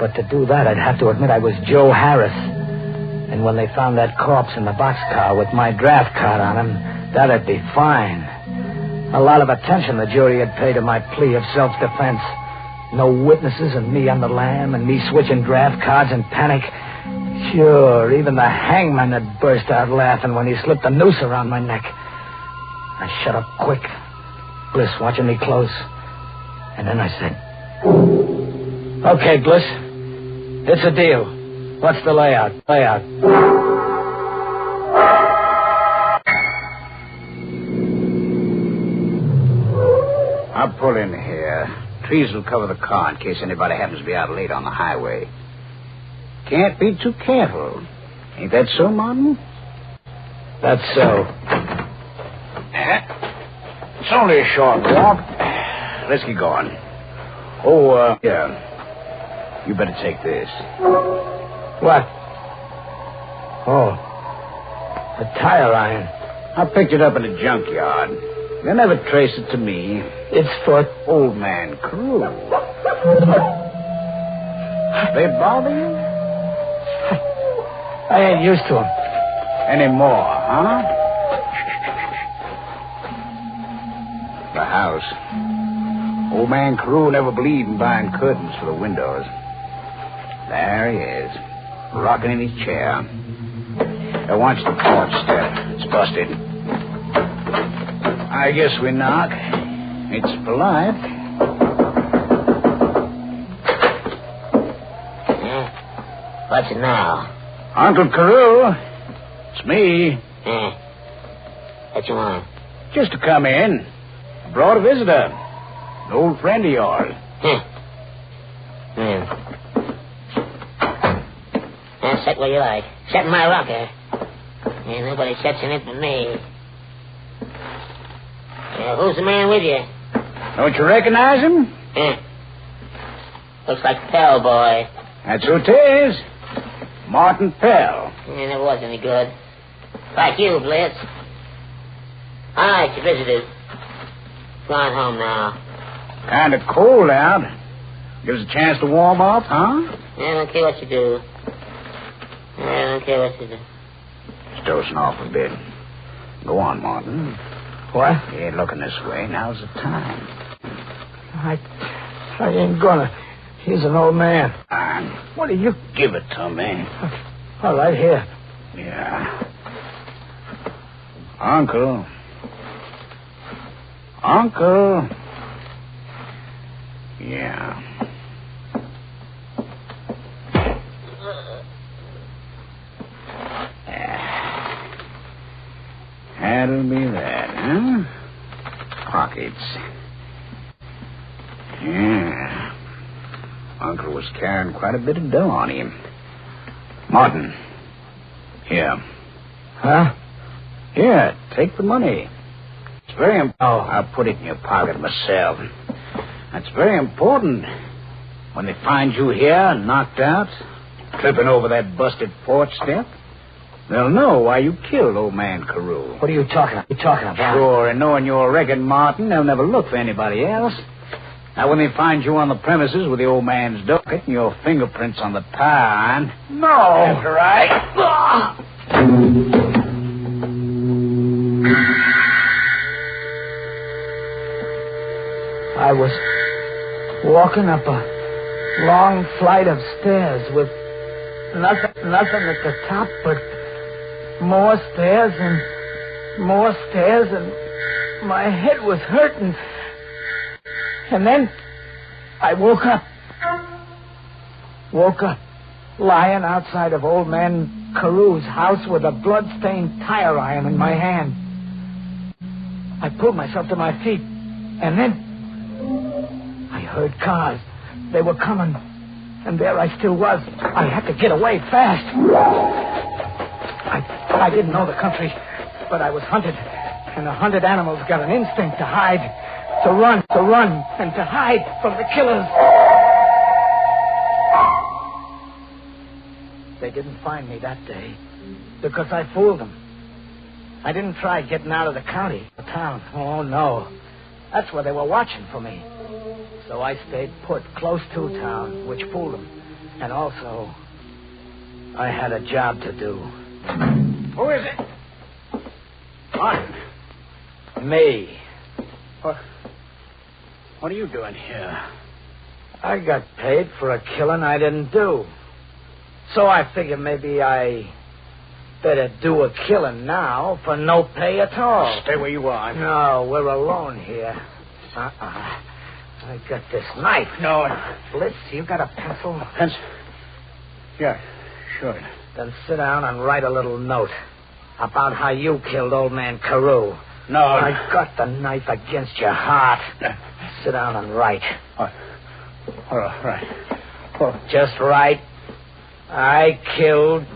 But to do that, I'd have to admit I was Joe Harris. And when they found that corpse in the boxcar with my draft card on him, that'd be fine. A lot of attention the jury had paid to my plea of self-defense. No witnesses and me on the lam and me switching draft cards in panic. Sure, even the hangman had burst out laughing when he slipped the noose around my neck. I shut up quick, Bliss watching me close. And then I said, "Okay, Bliss, it's a deal. What's the layout? I'll pull in here. Trees will cover the car in case anybody happens to be out late on the highway. Can't be too careful. Ain't that so, Martin? That's so. It's only a short walk. Let's get going. Yeah. You better take this. What? Oh, a tire iron. I picked it up in a junkyard. They'll never trace it to me. It's for Old Man Carew. They bother you? I ain't used to them. Anymore, huh? The house. Old Man Carew never believed in buying curtains for the windows. There he is, rocking in his chair. Now watch the porch step. It's busted. I guess we knock. It's polite. What's it now? Uncle Carew. It's me. What you want? Just to come in. I brought a visitor. An old friend of yours. Sit where you like. Sit in my rocker. Nobody sits in it but me. Who's the man with you? Don't you recognize him? Looks like Pell boy. That's who it is. Martin Pell. Never was any good. Like you, Blitz. All right, you visitors. Go on home now. Kind of cold out. Gives a chance to warm up, huh? I don't care what you do. I don't care what you do. It's dozing off a bit. Go on, Martin. What? You ain't looking this way. Now's the time. I ain't gonna. He's an old man. What do you give it to me? All right, here. Yeah. Uncle. Yeah. That'll be that, huh? Pockets. Yeah. Uncle was carrying quite a bit of dough on him. Martin. Here. Huh? Here, take the money. It's very important. Oh, I'll put it in your pocket myself. That's very important. When they find you here, knocked out, tripping over that busted porch step, they'll know why you killed Old Man Carew. What are you talking about? Sure, and knowing your record, Martin, they'll never look for anybody else. Now, when they find you on the premises with the old man's docket and your fingerprints on the tire iron... No! That's right. I was walking up a long flight of stairs with nothing at the top but more stairs and my head was hurting. And then I woke up lying outside of Old Man Carew's house with a blood-stained tire iron in my hand. I pulled myself to my feet, and then I heard cars. They were coming, and there I still was. I had to get away fast. I didn't know the country, but I was hunted, and the hunted animals got an instinct to hide, to run, and to hide from the killers. they didn't find me that day. Because I fooled them. I didn't try getting out of the county, the town. Oh, no. That's where they were watching for me. So I stayed put close to town, which fooled them. And also, I had a job to do. Who is it? Martin. Me. What are you doing here? I got paid for a killing I didn't do. So I figured maybe I better do a killing now for no pay at all. Stay where you are. No, we're alone here. I got this knife. No. Blitz, you got a pencil? Pencil? Yeah, sure. Then sit down and write a little note about how you killed old man Carew. No. I got the knife against your heart. Sit down and write. All right. Oh. Just write. I killed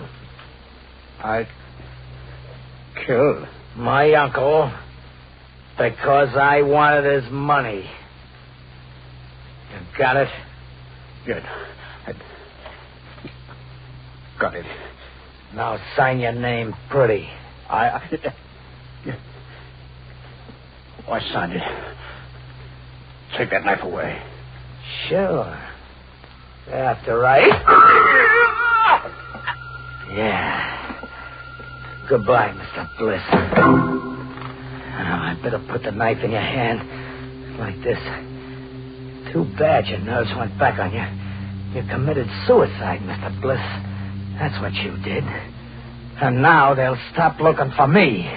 my uncle because I wanted his money. You got it? Good. Got it. Now sign your name pretty. I signed it. Take that knife away. Sure. After right. Yeah. Goodbye, Mr. Bliss. Now, I better put the knife in your hand. Like this. Too bad your nerves went back on you. You committed suicide, Mr. Bliss. That's what you did. And now they'll stop looking for me.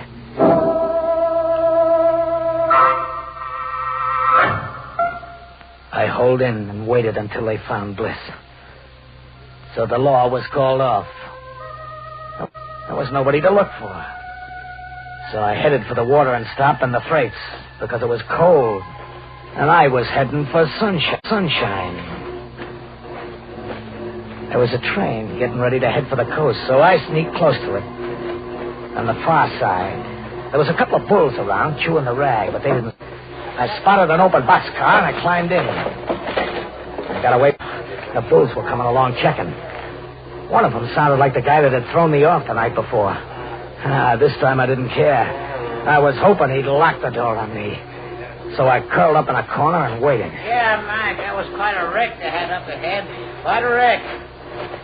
I holed in and waited until they found Bliss. So the law was called off. There was nobody to look for. So I headed for the water and stop and the freights because it was cold. And I was heading for sunshine. There was a train getting ready to head for the coast, so I sneaked close to it. On the far side, there was a couple of bulls around chewing the rag, but they didn't. I spotted an open boxcar and I climbed in. I got away. The bulls were coming along checking. One of them sounded like the guy that had thrown me off the night before. This time I didn't care. I was hoping he'd lock the door on me. So I curled up in a corner and waited. Yeah, Mike, that was quite a wreck they had up ahead. Quite a wreck.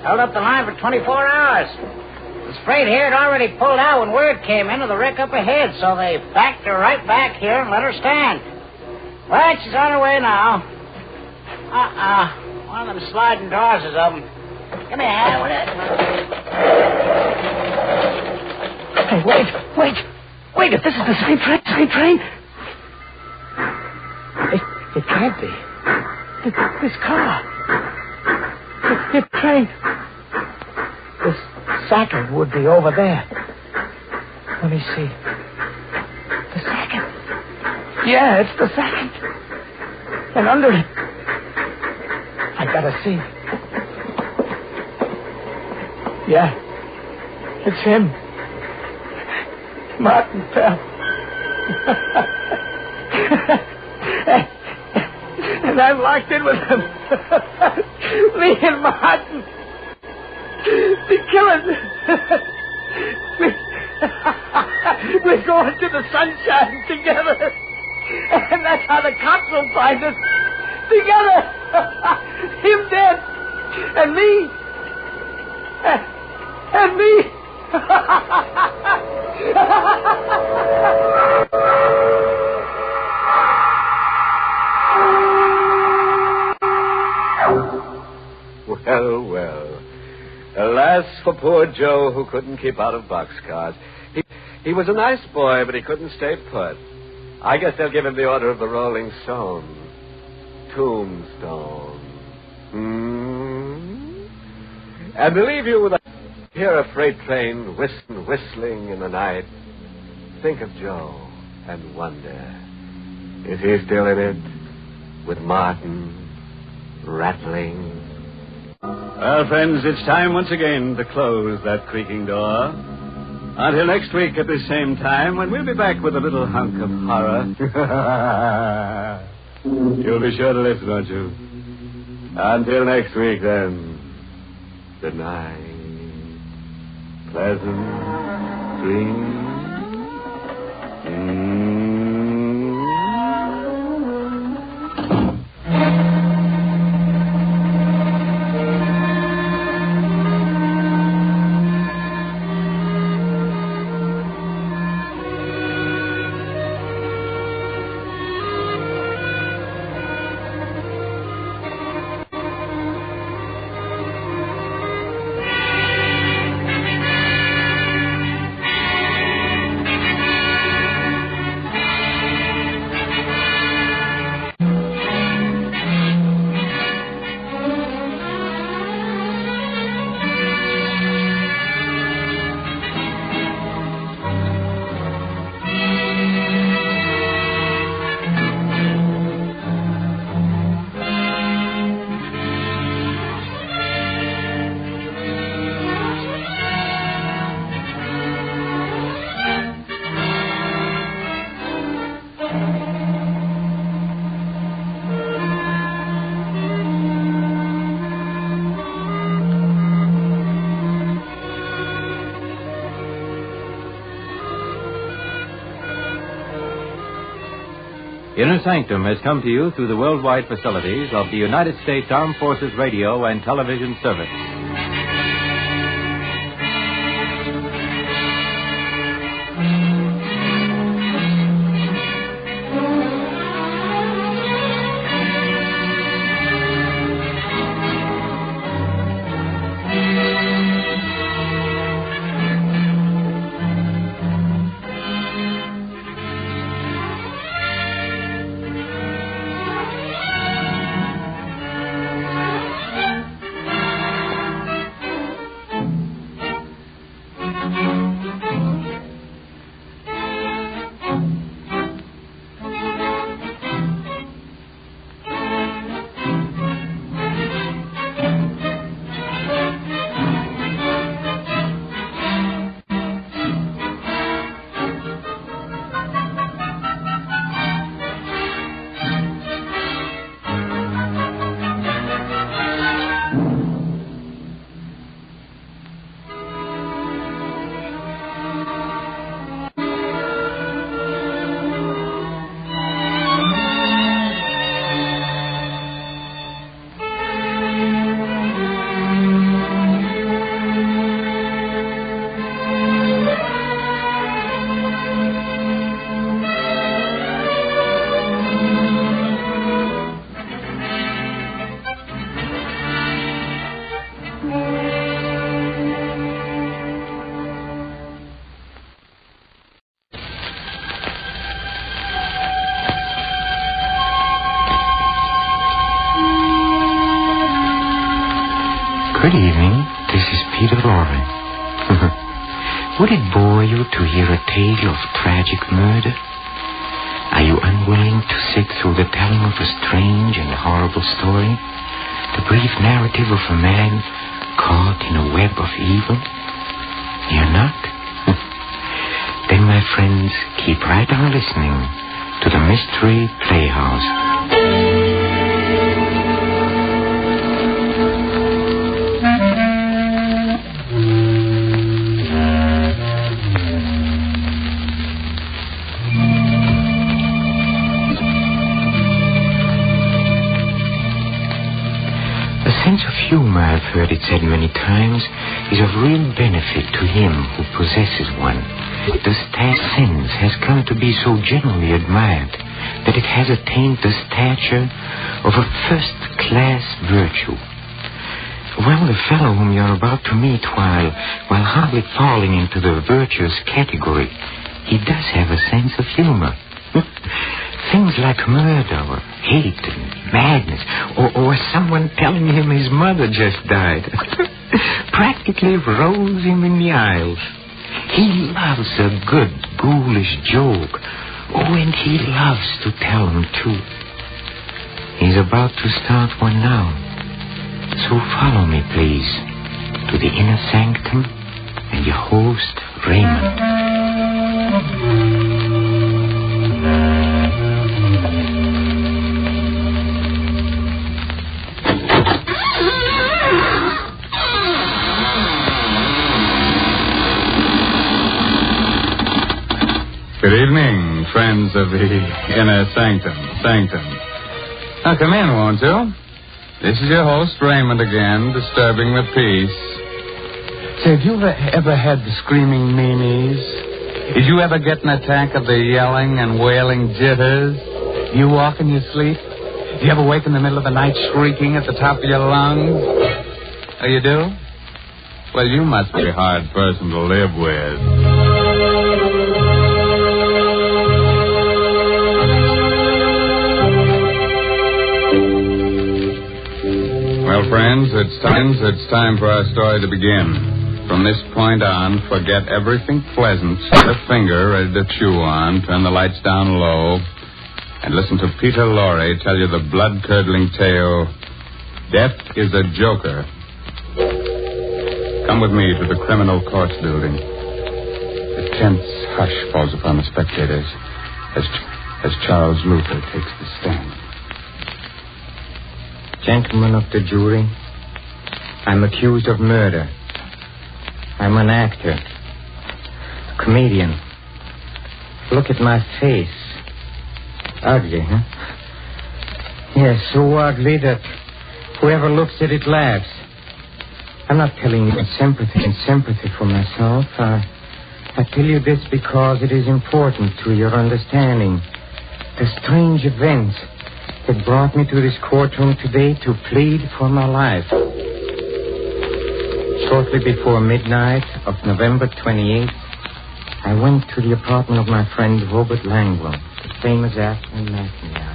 Held up the line for 24 hours. The freight here had already pulled out when word came in of the wreck up ahead, so they backed her right back here and let her stand. Well, she's on her way now. One of them sliding doors is open. Give me a hand with it. Hey, wait. If this is the same train. It can't be. This car. This train. This second would be over there. Let me see. The second. Yeah, it's the second. And under it. I gotta see. Yeah. It's him. Martin Pell. And I'm locked in with him. Me and Martin. The killers. We're going to the sunshine together. And that's how the cops will find us. Together. Him dead. And me. And me. Well. Alas for poor Joe, who couldn't keep out of boxcars. He was a nice boy, but he couldn't stay put. I guess they'll give him the Order of the Rolling Stone. Tombstone. And believe you, when I hear a freight train whistling in the night, think of Joe and wonder, is he still in it with Martin rattling? Well, friends, it's time once again to close that creaking door. Until next week at the same time, when we'll be back with a little hunk of horror. You'll be sure to listen, won't you? Until next week, then. Good night. pleasant dreams. Inner Sanctum has come to you through the worldwide facilities of the United States Armed Forces Radio and Television Service. Good evening. This is Peter Loren. Would it bore you to hear a tale of tragic murder? Are you unwilling to sit through the telling of a strange and horrible story? The brief narrative of a man caught in a web of evil? You're not? Then, my friends, keep right on listening to the Mystery Playhouse. Humor, I've heard it said many times, is of real benefit to him who possesses one. The sense has come to be so generally admired that it has attained the stature of a first-class virtue. Well, the fellow whom you're about to meet, while hardly falling into the virtuous category, he does have a sense of humor. Things like murder or hate and madness, or someone telling him his mother just died, practically rose him in the aisles. He loves a good, ghoulish joke. Oh, and he loves to tell them, too. He's about to start one now. So follow me, please, to the Inner Sanctum and your host, Raymond. of the inner sanctum. Now, come in, won't you? This is your host, Raymond, again, disturbing the peace. Say, have you ever had the screaming meanies? Did you ever get an attack of the yelling and wailing jitters? You walk in your sleep? Do you ever wake in the middle of the night shrieking at the top of your lungs? Oh, you do? Well, you must be a hard person to live with. Well, friends, it's time for our story to begin. From this point on, forget everything pleasant. Set a finger ready to chew on. Turn the lights down low. And listen to Peter Lorre tell you the blood-curdling tale, Death is a Joker. Come with me to the criminal courts building. A tense hush falls upon the spectators as Charles Luther takes the stand. Gentlemen of the jury, I'm accused of murder. I'm an actor, a comedian. Look at my face. Ugly, huh? Yes, so ugly that whoever looks at it laughs. I'm not telling you in sympathy for myself. I tell you this because it is important to your understanding the strange events that brought me to this courtroom today to plead for my life. Shortly before midnight of November 28th, I went to the apartment of my friend Robert Langwell, the famous actor and matinee.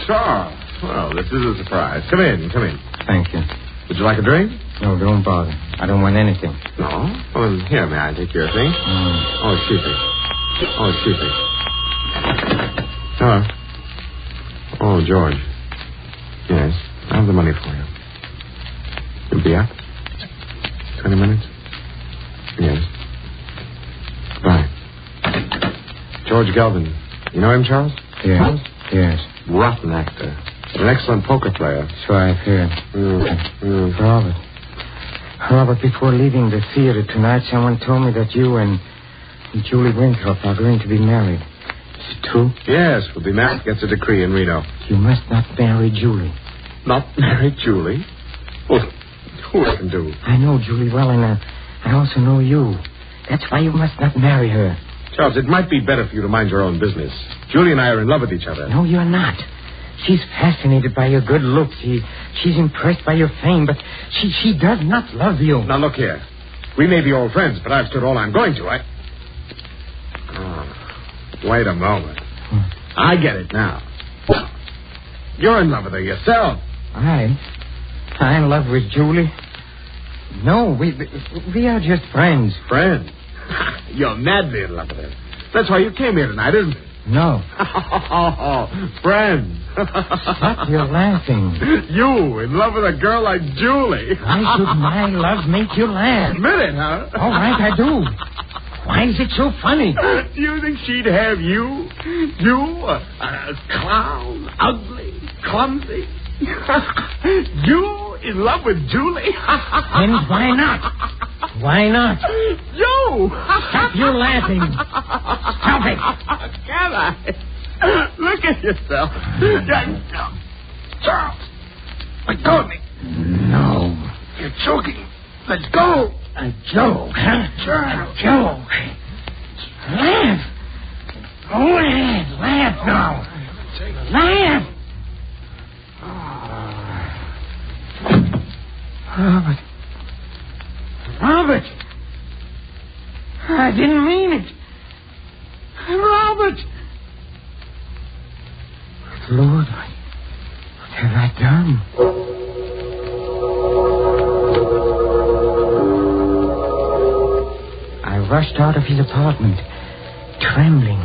Charles. Well, this is a surprise. Come in. Thank you. Would you like a drink? No, don't bother. I don't want anything. No? Well, here, may I take your thing? Oh, sheepy. Hello. Oh, George. Yes, I have the money for you. You'll be up? 20 minutes? Yes. Bye. George Galvin. You know him, Charles? Yes. Rotten actor. An excellent poker player. So I've heard. Robert, before leaving the theater tonight, someone told me that you and Julie Winthrop are going to be married. Is it true? Yes, we'll be married. Gets a decree in Reno. You must not marry Julie. Not marry Julie? Well, who can do? I know Julie well, and I also know you. That's why you must not marry her. Charles, it might be better for you to mind your own business. Julie and I are in love with each other. No, you're not. She's fascinated by your good looks. She's impressed by your fame, but she does not love you. Now, look here. We may be old friends, but I've stood all I'm going to. Wait a moment. I get it now. You're in love with her yourself. I'm in love with Julie. No, we are just friends. Friends? You're madly in love with her. That's why you came here tonight, isn't it? No. Friends. Stop your laughing. You in love with a girl like Julie. Why should my love make you laugh? Admit it, huh? All right, I do. Why is it so funny? Do you think she'd have you? You, a clown, ugly, clumsy. You in love with Julie? And why not? Why not? You! Stop your laughing. Stop it. Can I? Look at yourself. Charles, let go of me. No. You're choking. Let go. A joke, huh? Charles. A joke. Laugh. Laugh now. Laugh. Robert. I didn't mean it. Robert. Lord, what have I done? I rushed out of his apartment, trembling.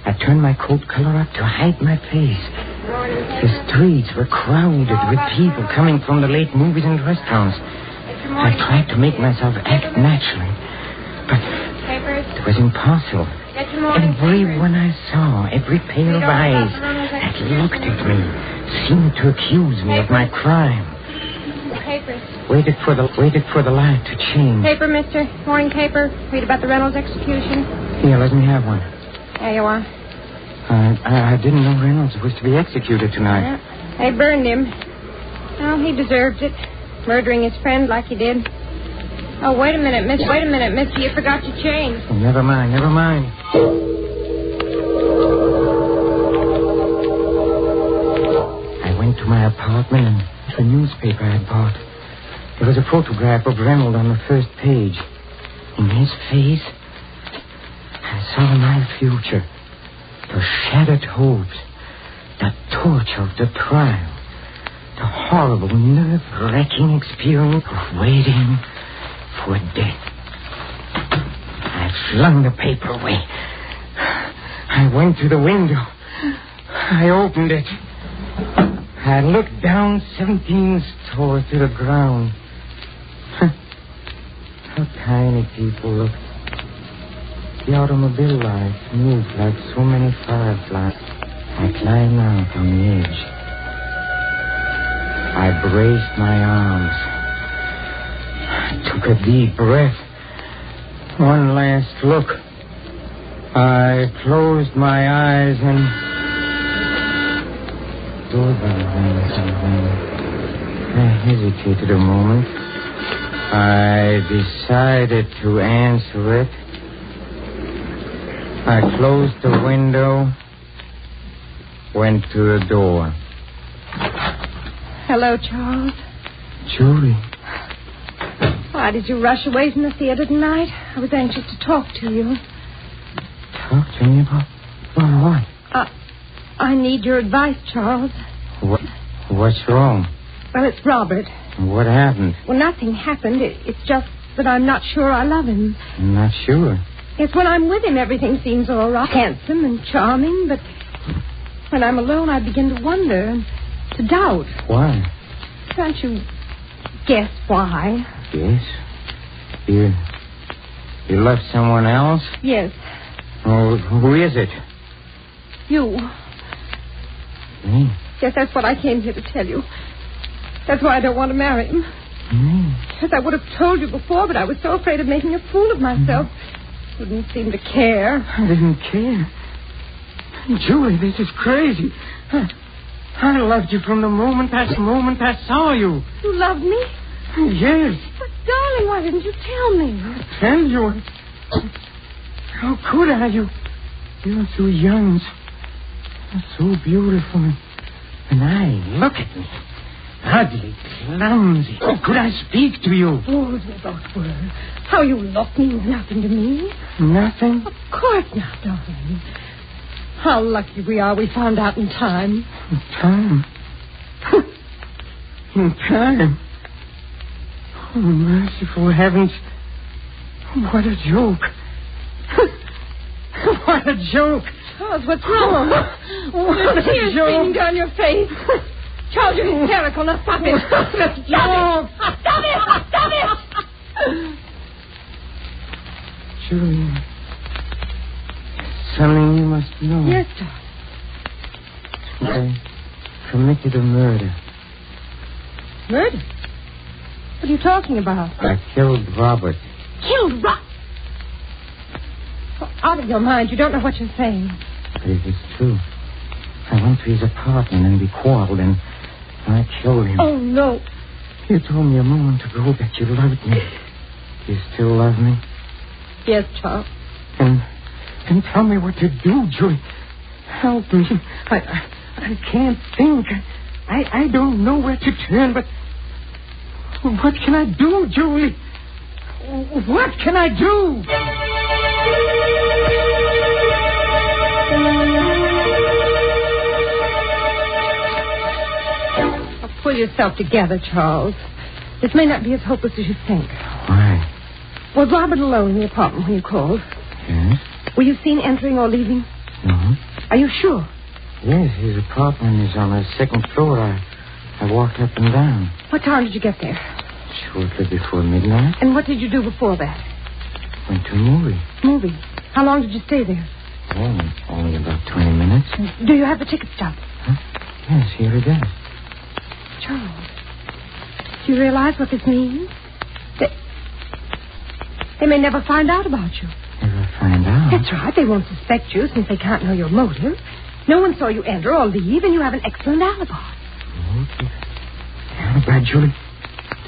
I turned my coat collar up to hide my face. The streets were crowded with people coming from the late movies and restaurants. I tried to make myself act naturally, but it was impossible. Everyone I saw, every pair of eyes that looked at me, seemed to accuse me of my crime. Papers. Waited for the light to change. Paper, mister. Morning paper. Read about the Reynolds execution. Here, let me have one. There you are. I didn't know Reynolds was to be executed tonight. Yeah, they burned him. Well, he deserved it. Murdering his friend like he did. Oh, wait a minute, miss. Wait a minute, mister. You forgot your change. Oh, never mind. I went to my apartment and the newspaper I had bought. There was a photograph of Reynolds on the first page. In his face, I saw my future. The shattered hopes. The torture of the trial. The horrible, nerve-wracking experience of waiting for death. I flung the paper away. I went to the window. I opened it. I looked down 17 stories to the ground. How tiny people look. The automobile lights moved like so many fireflies. I climbed out on the edge. I braced my arms. I took a deep breath. One last look. I closed my eyes and... Doorbell rang. I hesitated a moment. I decided to answer it. I closed the window, went to the door. Hello, Charles. Julie. Why did you rush away from the theater tonight? I was anxious to talk to you. Talk to me about what? I need your advice, Charles. What's wrong? Well, it's Robert. What happened? Well, nothing happened. It's just that I'm not sure I love him. I'm not sure. Yes, when I'm with him, everything seems all right. Handsome and charming, but when I'm alone, I begin to wonder and to doubt. Why? Can't you guess why? Yes. You love someone else? Yes. Oh, who is it? You. Me? Yes, that's what I came here to tell you. That's why I don't want to marry him. Me? Yes, I would have told you before, but I was so afraid of making a fool of myself. Wouldn't seem to care. I didn't care. Julie, this is crazy. I loved you from the moment I saw you. You loved me? Yes. But, darling, why didn't you tell me? Tell you? How could I? You're so young, so beautiful. And look at me. Ugly, clumsy. Oh, could I speak to you? Words without words. How you look means nothing to me. Nothing? Of course not, darling. How lucky we are we found out in time. In time? In time? Oh, merciful heavens. What a joke. What a joke. Charles, what's wrong? There's tears streaming down your face. Charles, you're hysterical. Now stop it. Stop it. Stop it. Julie, something you must know. Yes, Charles. I committed a murder. Murder? What are you talking about? I killed Robert. Killed Robert? Out of your mind. You don't know what you're saying. But it is true. I went to his apartment and we quarreled and I killed him. Oh, no. You told me a moment ago that you loved me. Do you still love me? Yes, Charles. And tell me what to do, Julie. Help me. I can't think. I don't know where to turn, but what can I do, Julie? What can I do? Pull yourself together, Charles. This may not be as hopeless as you think. Why? Was Robert alone in the apartment when you called? Yes. Were you seen entering or leaving? No. Are you sure? Yes, his apartment is on the second floor. I walked up and down. What time did you get there? Shortly before midnight. And what did you do before that? Went to a movie. Movie? How long did you stay there? Oh, only about 20 minutes. Do you have the ticket stub? Huh? Yes, here it is. Charles, do you realize what this means? They may never find out about you. Never Find out? That's right. They won't suspect you since they can't know your motive. No one saw you enter or leave, and you have an excellent alibi. Okay. Alibi, Julie.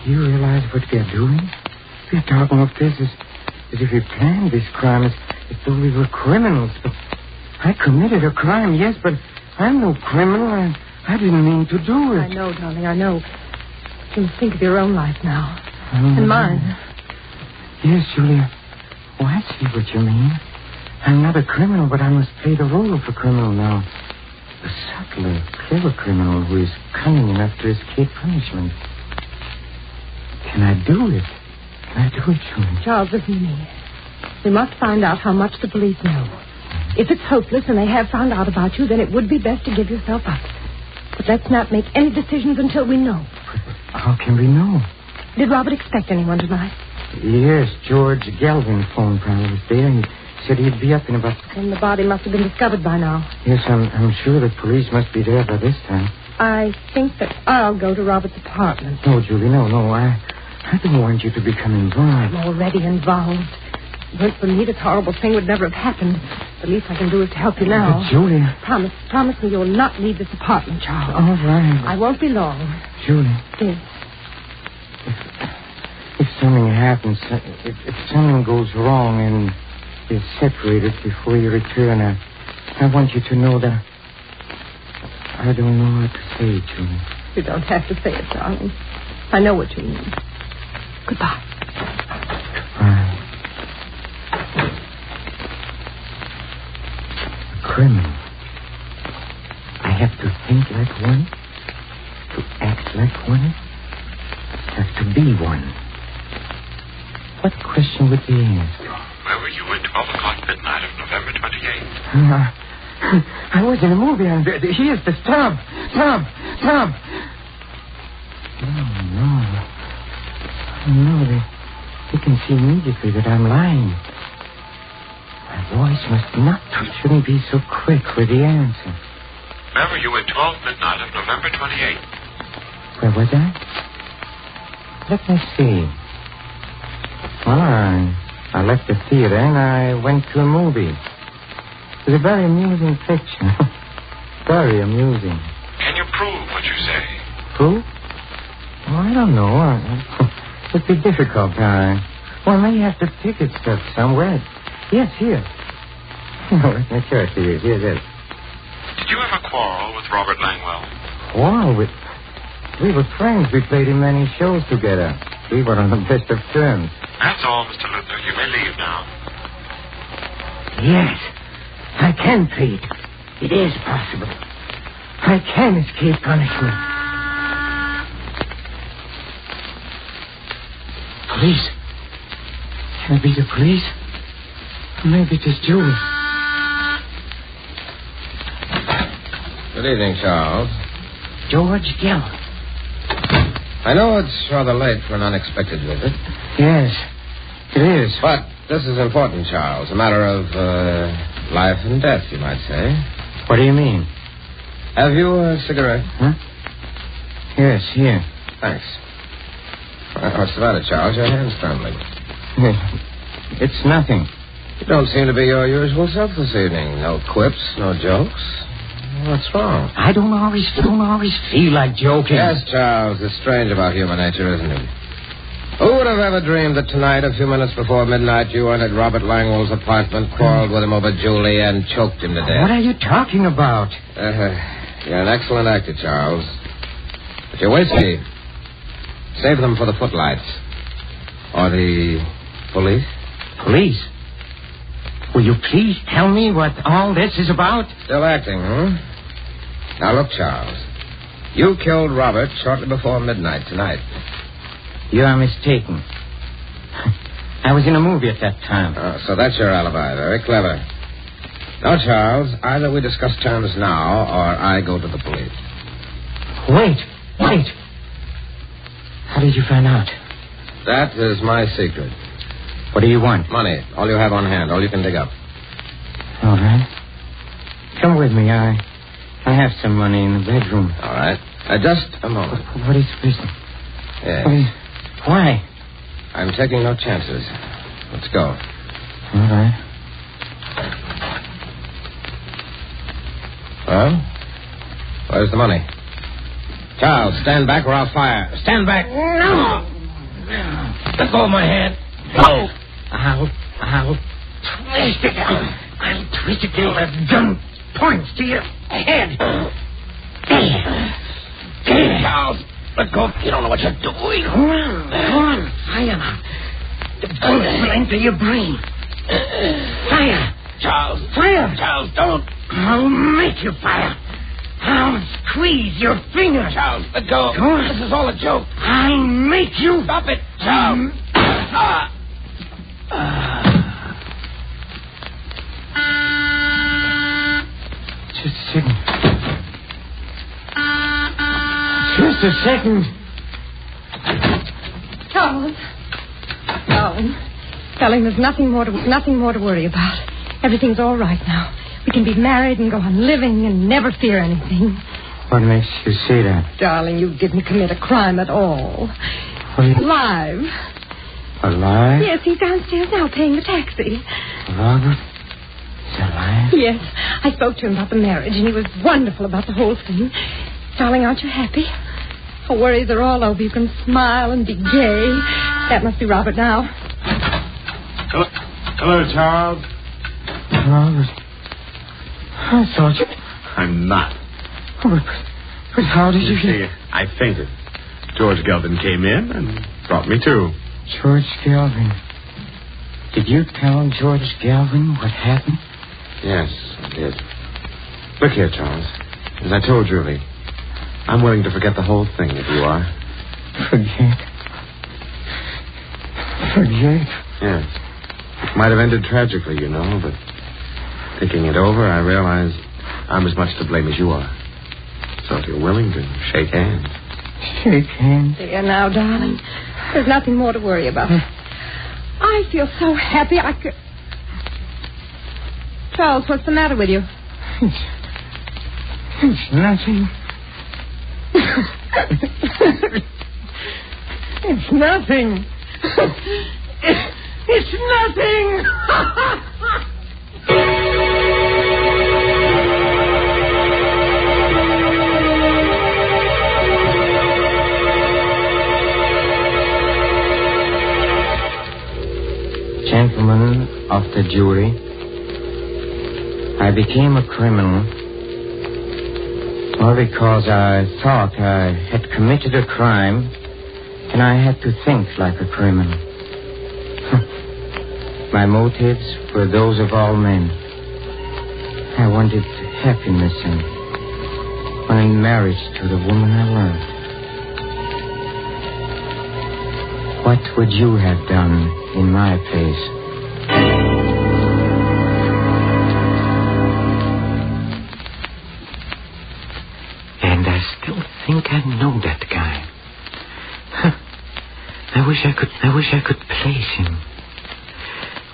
Do you realize what we are doing? We are talking of this as if we planned this crime, as though we were criminals. But I committed a crime, yes, but I'm no criminal. I didn't mean to do it. I know, darling, I know. You must think of your own life now. And mine. Yes, Julia. Oh, I see what you mean. I'm not a criminal, but I must play the role of a criminal now. A subtler, clever criminal who is cunning enough to escape punishment. Can I do it? Can I do it, Julia? Charles, listen to me. We must find out how much the police know. If it's hopeless and they have found out about you, then it would be best to give yourself up. But let's not make any decisions until we know. How can we know? Did Robert expect anyone tonight? Yes, George Galvin phoned while I was there. He said he'd be up in about... And the body must have been discovered by now. Yes, I'm sure the police must be there by this time. I think that I'll go to Robert's apartment. No, Julie, no. I don't want you to become involved. I'm already involved. If it weren't for me, this horrible thing would never have happened. The least I can do is to help you now. But, Julie... Promise me you'll not leave this apartment, Charles. All right. I won't be long. Julie. Yes. If something happens, if something goes wrong and we're separated before you return, I want you to know that I don't know what to say, Julie. You don't have to say it, darling. I know what you mean. Goodbye. Goodbye. A criminal. I have to think like one, to act like one, have to be one. What question would they ask? Where were you at 12 o'clock midnight of November 28th? I was in a movie and here's the stop. Stop. No, they can see immediately that I'm lying. My voice shouldn't be so quick with the answer. Where were you at 12 midnight of November 28th? Where was I? Let me see. Well, I left the theater and I went to a movie. It was a very amusing picture. Very amusing. Can you prove what you say? Prove? Oh, I don't know. It'd be difficult. Well, I may have to ticket stuff somewhere. Yes, here. Let me show it to you. Here's it. Did you ever quarrel with Robert Langwell? Quarrel with... We were friends. We played in many shows together. We were on the best of terms. That's all, Mr. Luther. You may leave now. Yes, I can plead. It is possible. I can escape punishment. Police? Can it be the police? Maybe it is Julie. Good evening, Charles. George Gallup. I know it's rather late for an unexpected visit. Yes, it is. But this is important, Charles. A matter of life and death, you might say. What do you mean? Have you a cigarette? Huh? Yes, here. Thanks. What's the matter, Charles? Your hand's trembling. It's nothing. You don't seem to be your usual self this evening. No quips, no jokes. What's wrong? I don't always feel like joking. Yes, Charles. It's strange about human nature, isn't it? Who would have ever dreamed that tonight, a few minutes before midnight, you entered Robert Langwell's apartment, quarreled with him over Julie, and choked him to death? What are you talking about? You're an excellent actor, Charles. But your whiskey, save them for the footlights. Or the police. Police? Will you please tell me what all this is about? Still acting, Now, look, Charles. You killed Robert shortly before midnight tonight. You are mistaken. I was in a movie at that time. Oh, so that's your alibi. Very clever. Now, Charles, either we discuss terms now, or I go to the police. Wait. How did you find out? That is my secret. What do you want? Money. All you have on hand. All you can dig up. All right. Come with me. I have some money in the bedroom. All right. Just a moment. What is the business? Yes. Why? I'm taking no chances. Let's go. All right. Well, where's the money? Charles, stand back or I'll fire. Stand back. No. Let go of my hand. No. I'll twist it. I'll twist it till the gun points to your head. There, Charles. Let go. You don't know what you're doing. Go on. Fire now. The bullet will enter your brain. Fire. Charles. Fire. Charles, don't. I'll make you fire. I'll squeeze your fingers. Charles, let go. Go on. This is all a joke. I'll make you. Stop it, Charles. Just a second. Just a second. Charles. Darling, there's nothing more to worry about. Everything's all right now. We can be married and go on living and never fear anything. What makes you say that? Darling, you didn't commit a crime at all. Alive. Alive? Yes, he's downstairs now paying the taxi. Robert? He's alive? Yes. I spoke to him about the marriage, and he was wonderful about the whole thing. Darling, aren't you happy? Our worries are all over. You can smile and be gay. That must be Robert now. Hello, Charles. Robert. I thought you... I'm not. Oh, but how did you... See, I fainted. George Gelvin came in and brought me to. George Gelvin. Did you tell George Gelvin what happened? Yes, I did. Look here, Charles. As I told Julie, I'm willing to forget the whole thing if you are. Forget? Yes. It might have ended tragically, you know, but thinking it over, I realize I'm as much to blame as you are. So if you're willing to shake hands. Shake hands? There now, darling. There's nothing more to worry about. I feel so happy I could... Charles, what's the matter with you? It's nothing. It's nothing. It's nothing. Gentlemen of the jury, I became a criminal all because I thought I had committed a crime and I had to think like a criminal. My motives were those of all men. I wanted happiness and wanted marriage to the woman I loved. What would you have done in my place? And I still think I know that guy. I wish I could place him.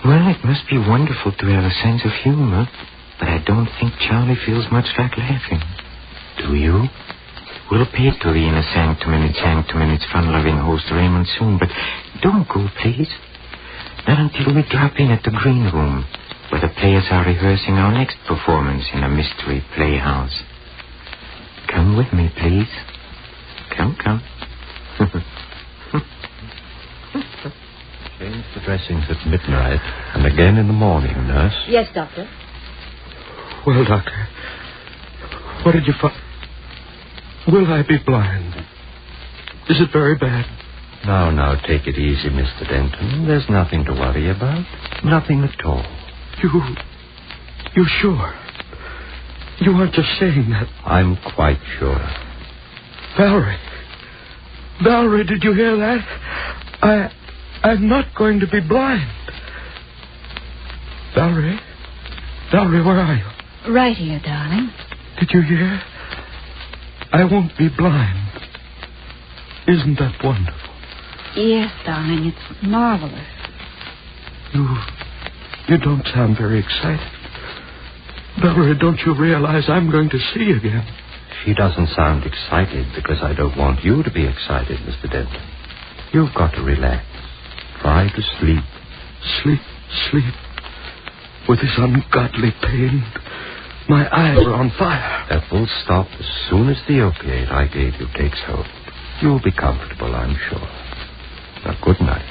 Well, it must be wonderful to have a sense of humor, but I don't think Charlie feels much like laughing. Do you? We'll pay to the inner sanctum and its fun-loving host Raymond soon, but don't go, please. Not until we drop in at the green room, where the players are rehearsing our next performance in a mystery playhouse. Come with me, please. Come. Change the dressings at midnight and again in the morning, nurse. Yes, Doctor. Well, Doctor, what did you find? Will I be blind? Is it very bad? Now, take it easy, Mr. Denton. There's nothing to worry about. Nothing at all. You're sure? You aren't just saying that. I'm quite sure. Valerie, did you hear that? I'm not going to be blind. Valerie, where are you? Right here, darling. Did you hear? I won't be blind. Isn't that wonderful? Yes, darling, it's marvelous. You don't sound very excited. Valerie, don't you realize I'm going to see again? She doesn't sound excited because I don't want you to be excited, Mr. Denton. You've got to relax. Try to sleep. Sleep? With this ungodly pain. My eyes are on fire. That will stop as soon as the opiate I gave you takes hold. You'll be comfortable, I'm sure. Now, good night.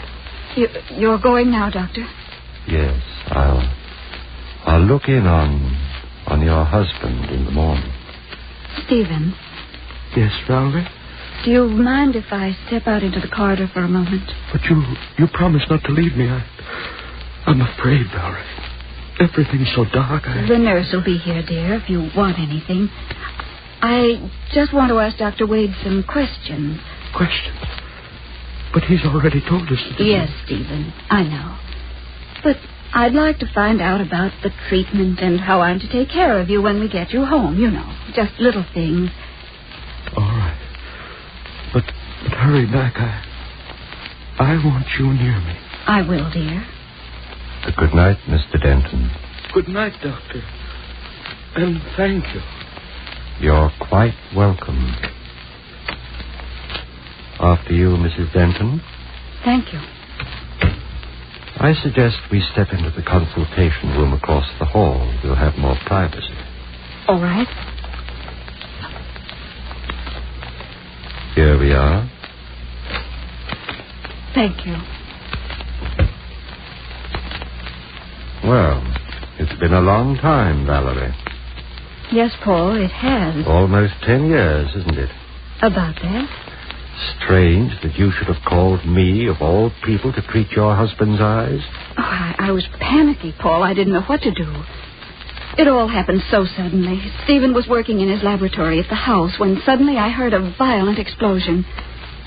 You're going now, Doctor? Yes, I'll look in on your husband in the morning. Stephen? Yes, Valerie? Do you mind if I step out into the corridor for a moment? But you promised not to leave me. I'm afraid, Valerie. Everything's so dark. The nurse will be here, dear, if you want anything. I just want to ask Dr. Wade some questions. Questions? But he's already told us. Yes, Stephen, I know. But I'd like to find out about the treatment and how I'm to take care of you when we get you home, you know. Just little things. All right. But hurry back. I want you near me. I will, dear. Good night, Mr. Denton. Good night, Doctor. And thank you. You're quite welcome. After you, Mrs. Denton. Thank you. I suggest we step into the consultation room across the hall. We'll have more privacy. All right. Here we are. Thank you. Well, it's been a long time, Valerie. Yes, Paul, it has. Almost 10 years, isn't it? About that. Strange that you should have called me, of all people, to treat your husband's eyes. Oh, I was panicky, Paul. I didn't know what to do. It all happened so suddenly. Stephen was working in his laboratory at the house when suddenly I heard a violent explosion.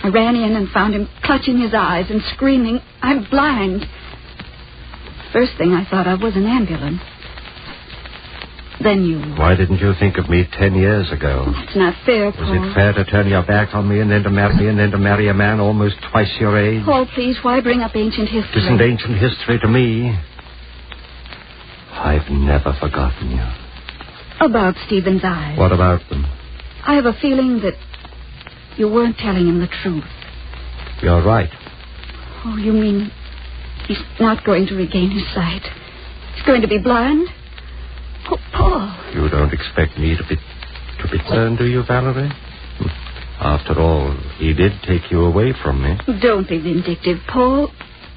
I ran in and found him clutching his eyes and screaming, "I'm blind." First thing I thought of was an ambulance. Then you... Why didn't you think of me 10 years ago? It's not fair, Paul. Was it fair to turn your back on me and then to marry a man almost twice your age? Paul, please, why bring up ancient history? It isn't ancient history to me. I've never forgotten you. About Stephen's eyes. What about them? I have a feeling that you weren't telling him the truth. You're right. Oh, you mean he's not going to regain his sight? He's going to be blind? Oh, Paul. You don't expect me to be concerned, do you, Valerie? After all, he did take you away from me. Don't be vindictive, Paul.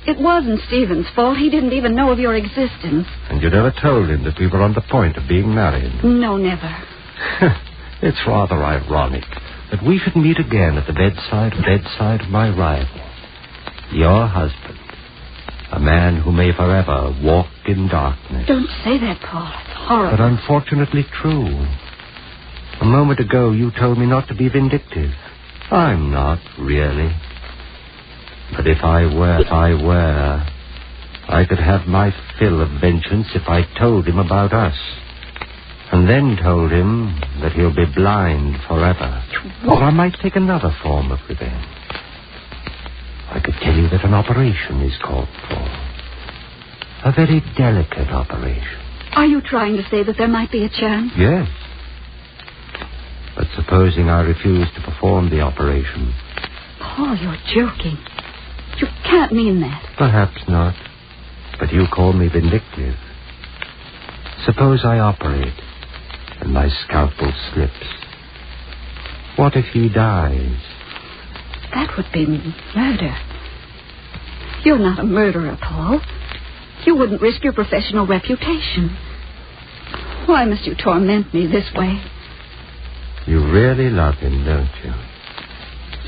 It wasn't Stephen's fault. He didn't even know of your existence. And you never told him that we were on the point of being married? No, never. It's rather ironic that we should meet again at the bedside of my rival, your husband, a man who may forever walk in darkness. Don't say that, Paul. It's horrible. But unfortunately true. A moment ago, you told me not to be vindictive. I'm not, really. But if I were, I could have my fill of vengeance if I told him about us. And then told him that he'll be blind forever. Or I might take another form of revenge. I could tell you that an operation is called for. A very delicate operation. Are you trying to say that there might be a chance? Yes. But supposing I refuse to perform the operation... Paul, you're joking. You can't mean that. Perhaps not. But you call me vindictive. Suppose I operate and my scalpel slips. What if he dies? That would be murder. You're not a murderer, Paul. You wouldn't risk your professional reputation. Why must you torment me this way? You really love him, don't you?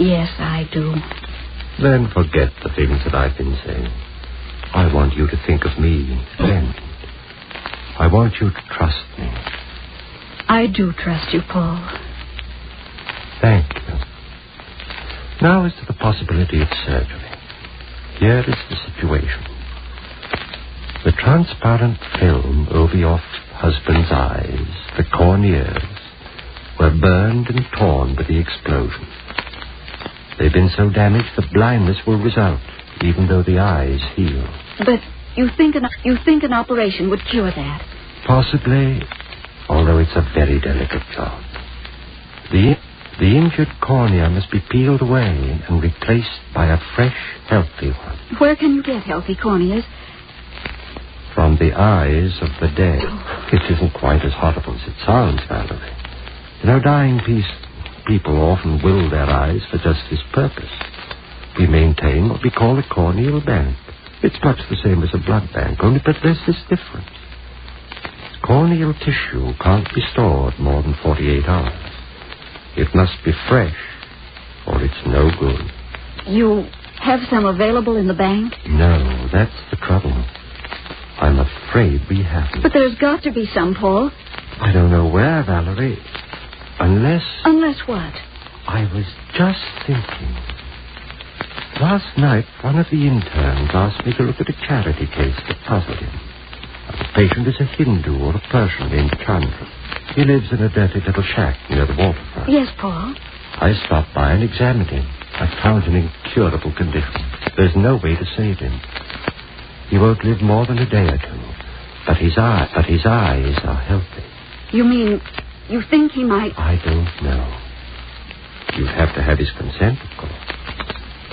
Yes, I do. Then forget the things that I've been saying. I want you to think of me, then. I want you to trust me. I do trust you, Paul. Thank you. Now as to the possibility of surgery. Here is the situation. The transparent film over your husband's eyes, the corneas, were burned and torn by the explosion. They've been so damaged that blindness will result, even though the eyes heal. But you think an operation would cure that? Possibly, although it's a very delicate job. The injured cornea must be peeled away and replaced by a fresh, healthy one. Where can you get healthy corneas? From and the eyes of the dead. It isn't quite as horrible as it sounds, Valerie. You know, dying people often will their eyes for just this purpose. We maintain what we call a corneal bank. It's much the same as a blood bank, only but there's this difference. Corneal tissue can't be stored more than 48 hours. It must be fresh, or it's no good. You have some available in the bank? No, that's the trouble. I'm afraid we haven't. But there's got to be some, Paul. I don't know where, Valerie. Unless... Unless what? I was just thinking. Last night, one of the interns asked me to look at a charity case that puzzled him. The patient is a Hindu or a Persian named Chandra. He lives in a dirty little shack near the waterfront. Yes, Paul. I stopped by and examined him. I found an incurable condition. There's no way to save him. He won't live more than a day or two. But his eyes are healthy. You mean you think he might... I don't know. You'd have to have his consent, of course.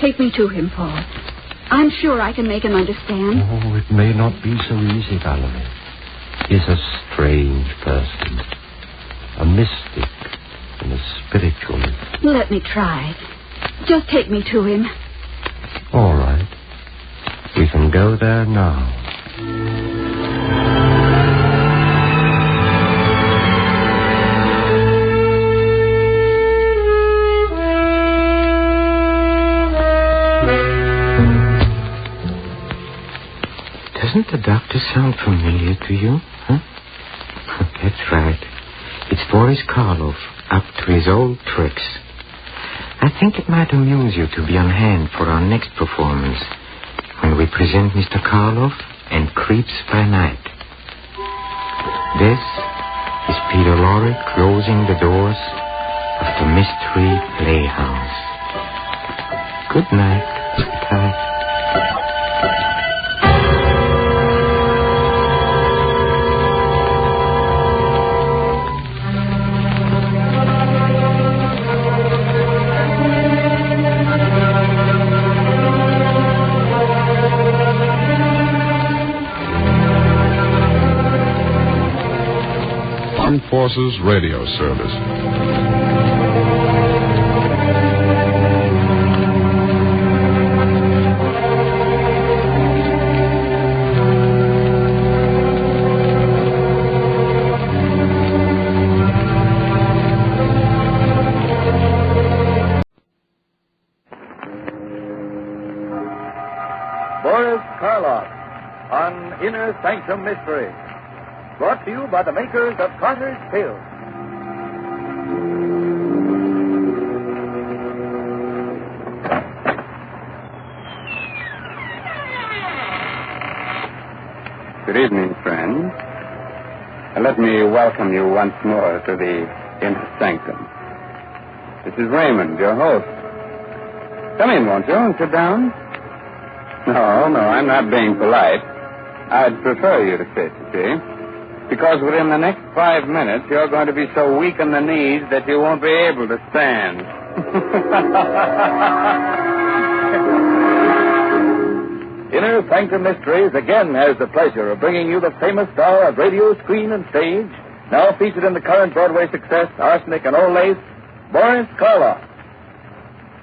Take me to him, Paul. I'm sure I can make him understand. Oh, it may not be so easy, Valerie. He's a strange person. A mystic and a spiritualist. Let me try. Just take me to him. All right. We can go there now. Doesn't the doctor sound familiar to you? Huh? That's right. It's Boris Karloff, up to his old tricks. I think it might amuse you to be on hand for our next performance, when we present Mr. Karloff and Creeps by Night. This is Peter Lorre closing the doors of the Mystery Playhouse. Good night, sweetheart. Armed Forces Radio Service. Boris Karloff on Inner Sanctum Mystery. Brought to you by the makers of Carter's Tales. Good evening, friends. Let me welcome you once more to the Inner Sanctum. This is Raymond, your host. Come in, won't you, and sit down? No, I'm not being polite. I'd prefer you to sit, you see. Because within the next 5 minutes, you're going to be so weak in the knees that you won't be able to stand. Inner Sanctum Mysteries again has the pleasure of bringing you the famous star of radio, screen, and stage, now featured in the current Broadway success, Arsenic and Old Lace, Boris Karloff.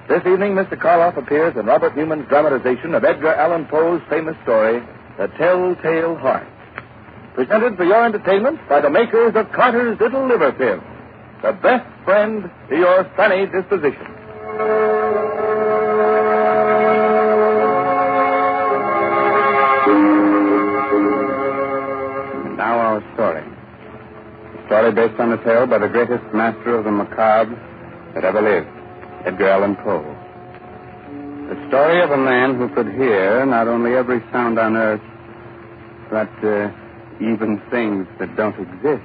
This evening, Mr. Karloff appears in Robert Newman's dramatization of Edgar Allan Poe's famous story, The Telltale Heart. Presented for your entertainment by the makers of Carter's Little Liver Pill, the best friend to your sunny disposition. And now our story. A story based on a tale by the greatest master of the macabre that ever lived, Edgar Allan Poe. The story of a man who could hear not only every sound on earth, but even things that don't exist.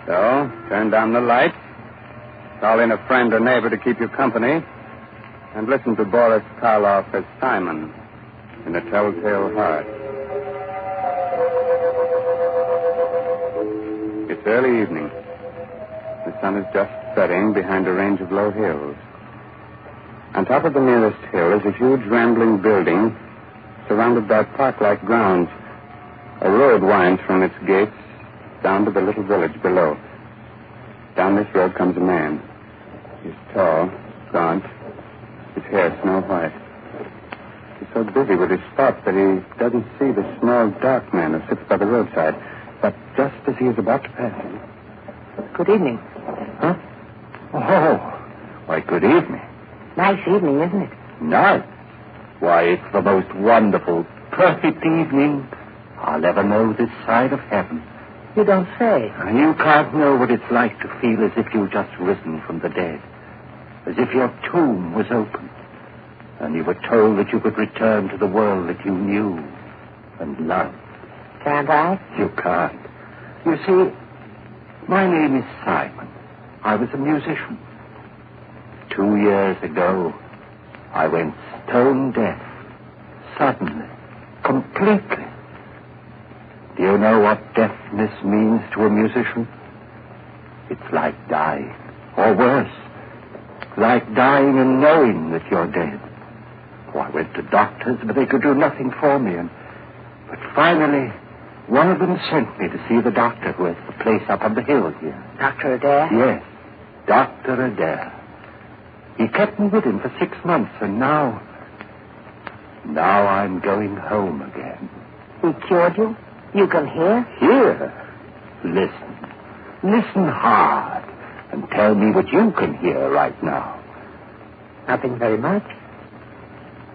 So, turn down the lights, call in a friend or neighbor to keep you company, and listen to Boris Karloff as Simon in The Telltale Heart. It's early evening. The sun is just setting behind a range of low hills. On top of the nearest hill is a huge rambling building surrounded by park-like grounds. A road winds from its gates down to the little village below. Down this road comes a man. He's tall, gaunt, his hair snow white. He's so busy with his thoughts that he doesn't see the small, dark man who sits by the roadside. But just as he is about to pass him... Good evening. Huh? Oh, why, good evening. Nice evening, isn't it? Nice? Why, it's the most wonderful, perfect evening I'll ever know this side of heaven. You don't say. And you can't know what it's like to feel as if you've just risen from the dead. As if your tomb was open. And you were told that you could return to the world that you knew and loved. Can't I? You can't. You see, my name is Simon. I was a musician. 2 years ago, I went stone deaf. Suddenly. Completely. Do you know what deafness means to a musician? It's like dying. Or worse. Like dying and knowing that you're dead. Oh, I went to doctors, but they could do nothing for me. But finally, one of them sent me to see the doctor who has the place up on the hill here. Dr. Adair? Yes, Dr. Adair. He kept me with him for 6 months, and now I'm going home again. He cured you? You can hear? Hear? Listen. Listen hard, and tell me what you can hear right now. Nothing very much.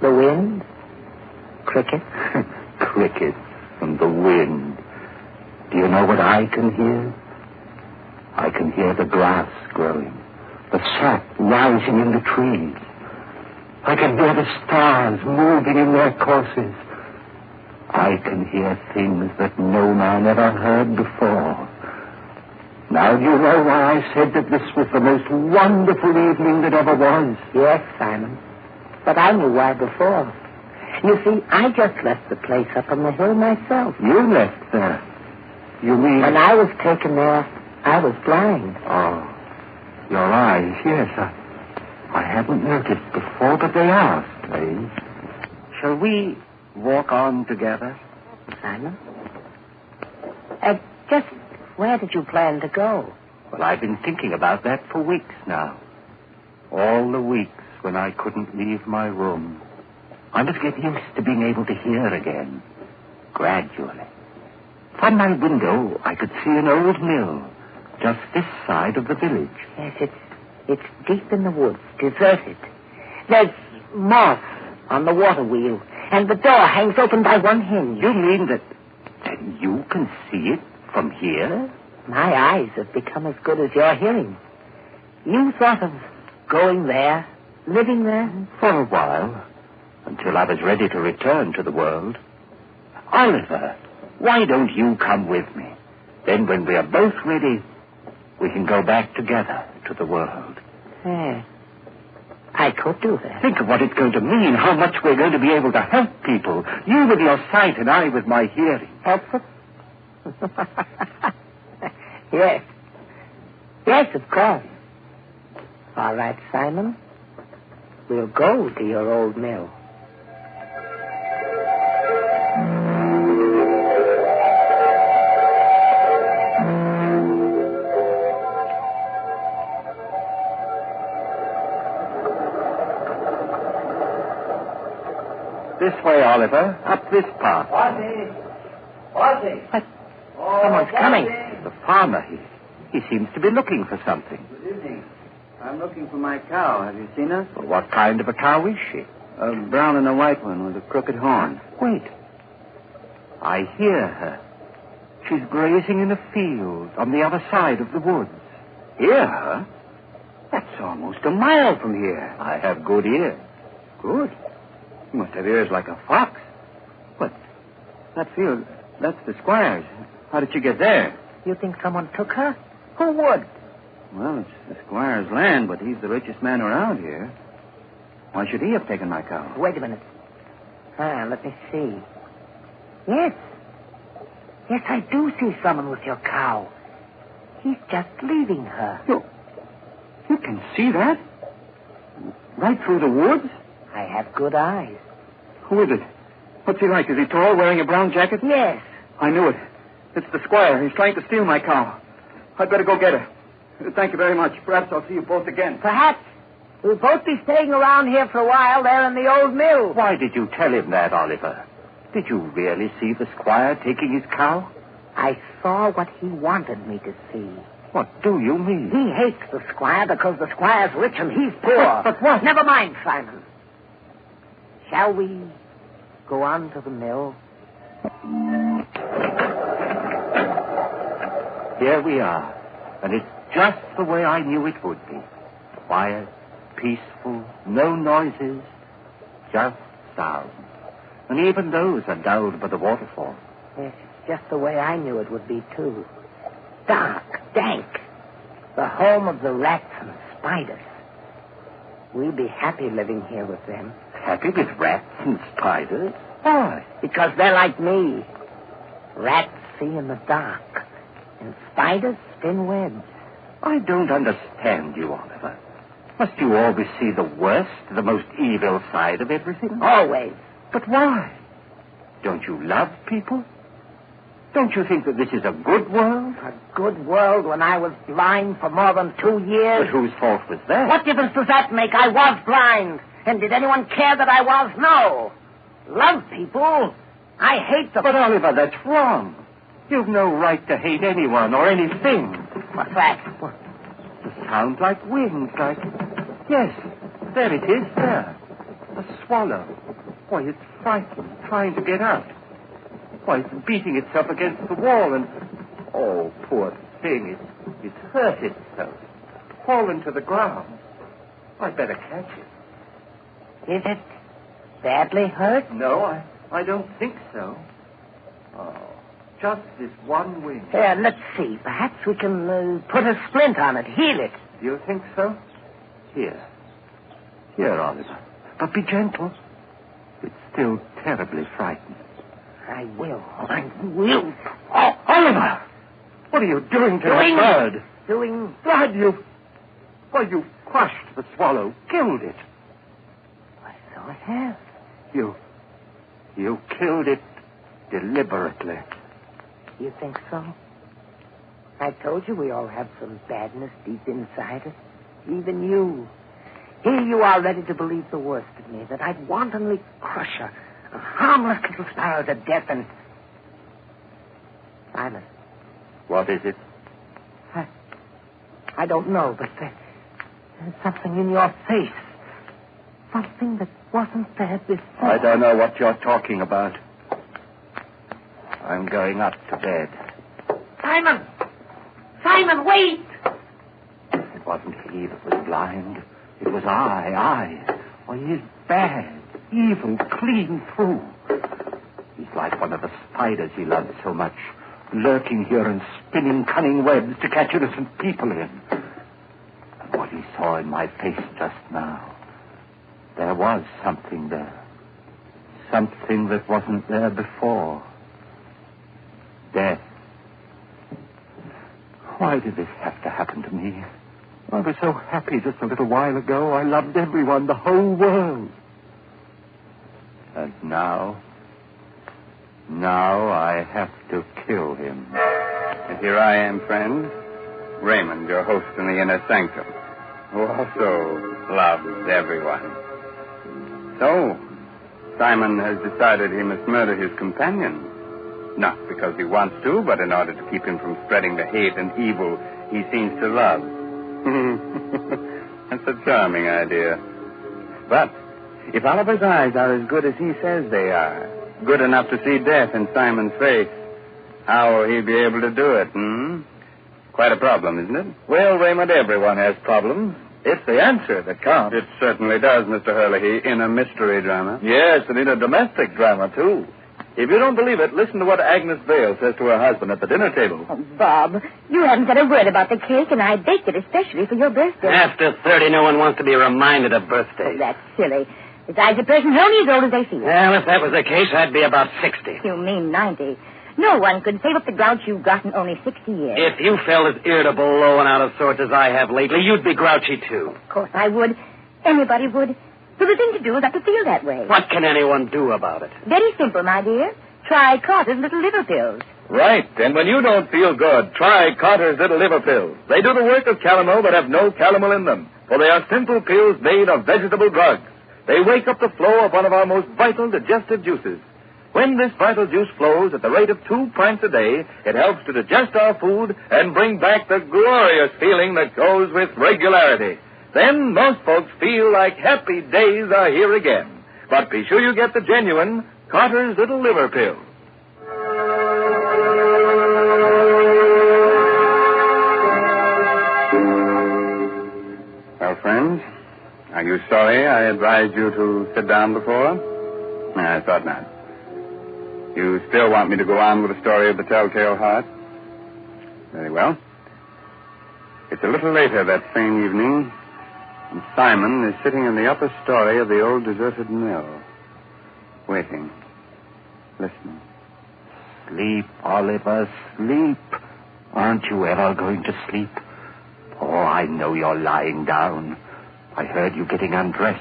The wind? Cricket? Cricket and the wind. Do you know what I can hear? I can hear the grass growing, the sap rising in the trees. I can hear the stars moving in their courses. I can hear things that no man ever heard before. Now do you know why I said that this was the most wonderful evening that ever was? Yes, Simon. But I knew why before. You see, I just left the place up on the hill myself. You left there? You mean... When I was taken there, I was blind. Oh, your eyes, yes. I hadn't noticed before, but they are strange. Shall we walk on together? Simon? Just where did you plan to go? Well, I've been thinking about that for weeks now. All the weeks when I couldn't leave my room. I must get used to being able to hear again. Gradually. From my window, I could see an old mill just this side of the village. Yes, it's deep in the woods, deserted. There's moss on the water wheel, and the door hangs open by one hinge. You mean that you can see it from here? My eyes have become as good as your hearing. You thought of going there, living there? For a while, until I was ready to return to the world. Oliver, why don't you come with me? Then when we are both ready, we can go back together to the world. Yeah. I could do that. Think of what it's going to mean, how much we're going to be able to help people. You with your sight and I with my hearing. Help them? Yes. Yes, of course. All right, Simon. We'll go to your old mill. This way, Oliver. Up this path. What? Someone's coming. The farmer, he seems to be looking for something. Good evening. I'm looking for my cow. Have you seen her? Well, what kind of a cow is she? A brown and a white one with a crooked horn. Wait. I hear her. She's grazing in a field on the other side of the woods. Hear her? That's almost a mile from here. I have good ears. Good? You must have ears like a fox. But that field, that's the squire's. How did you get there? You think someone took her? Who would? Well, it's the squire's land, but he's the richest man around here. Why should he have taken my cow? Wait a minute. Let me see. Yes, I do see someone with your cow. He's just leaving her. You can see that? Right through the woods? I have good eyes. Who is it? What's he like? Is he tall, wearing a brown jacket? Yes. I knew it. It's the squire. He's trying to steal my cow. I'd better go get her. Thank you very much. Perhaps I'll see you both again. Perhaps. We'll both be staying around here for a while there in the old mill. Why did you tell him that, Oliver? Did you really see the squire taking his cow? I saw what he wanted me to see. What do you mean? He hates the squire because the squire's rich and he's poor. But what? Never mind, Simon. Shall we go on to the mill? Here we are. And it's just the way I knew it would be. Quiet, peaceful, no noises, just sound. And even those are dulled by the waterfall. Yes, it's just the way I knew it would be, too. Dark, dank. The home of the rats and spiders. We'll be happy living here with them. Happy with rats and spiders? Why? Because they're like me. Rats see in the dark, and spiders spin webs. I don't understand you, Oliver. Must you always see the worst, the most evil side of everything? Always. But why? Don't you love people? Don't you think that this is a good world? A good world when I was blind for more than 2 years? But whose fault was that? What difference does that make? I was blind. And did anyone care that I was? No. Love people. I hate them. But, Oliver, that's wrong. You've no right to hate anyone or anything. What's that? What? It sounds like wings, like... Yes, there it is, there. A swallow. Why, it's frightened, trying to get out. Why, it's beating itself against the wall and... Oh, poor thing, it's hurt itself. Fallen to the ground. I'd better catch it. Is it badly hurt? No, I don't think so. Oh, just this one wing. Here, let's see. Perhaps we can put a splint on it, heal it. Do you think so? Here, Oliver. But be gentle. It's still terribly frightened. I will. Oh, Oliver! What are you doing to the bird? Blood, you've crushed the swallow, killed it. So it has. You killed it deliberately. You think so? I told you we all have some badness deep inside us. Even you. Here you are ready to believe the worst of me, that I'd wantonly crush a harmless little sparrow to death and... Simon. What is it? I don't know, but there's something in your face. Something that wasn't there before. I don't know what you're talking about. I'm going up to bed. Simon! Simon, wait! It wasn't he that was blind. It was I. Why, he's bad, evil, clean through. He's like one of the spiders he loves so much, lurking here and spinning cunning webs to catch innocent people in. And what he saw in my face just now, there was something there. Something that wasn't there before. Death. Why did this have to happen to me? I was so happy just a little while ago. I loved everyone, the whole world. And now I have to kill him. And here I am, friend, Raymond, your host in the inner sanctum, who also loves everyone. So, Simon has decided he must murder his companion. Not because he wants to, but in order to keep him from spreading the hate and evil he seems to love. That's a charming idea. But if Oliver's eyes are as good as he says they are, good enough to see death in Simon's face, how will he be able to do it, Quite a problem, isn't it? Well, Raymond, everyone has problems. It's the answer that counts. It certainly does, Mr. Hurley, in a mystery drama. Yes, and in a domestic drama, too. If you don't believe it, listen to what Agnes Vale says to her husband at the dinner table. Oh, Bob, you haven't said a word about the cake, and I baked it especially for your birthday. After 30, no one wants to be reminded of birthdays. Oh, that's silly. Besides, a person's only as old as they feel. Well, if that was the case, I'd be about 60. You mean 90. No one could save up the grouch you've got in only 60 years. If you felt as irritable, low, and out of sorts as I have lately, you'd be grouchy, too. Of course I would. Anybody would. So the thing to do is not to feel that way. What can anyone do about it? Very simple, my dear. Try Carter's Little Liver Pills. Right. And when you don't feel good, try Carter's Little Liver Pills. They do the work of calomel but have no calomel in them, for they are simple pills made of vegetable drugs. They wake up the flow of one of our most vital digestive juices. When this vital juice flows at the rate of 2 pints a day, it helps to digest our food and bring back the glorious feeling that goes with regularity. Then most folks feel like happy days are here again. But be sure you get the genuine Carter's Little Liver Pill. Well, friends, are you sorry I advised you to sit down before? I thought not. You still want me to go on with the story of the Telltale Heart? Very well. It's a little later that same evening, and Simon is sitting in the upper story of the old deserted mill, waiting, listening. Sleep, Oliver, sleep. Aren't you ever going to sleep? Oh, I know you're lying down. I heard you getting undressed.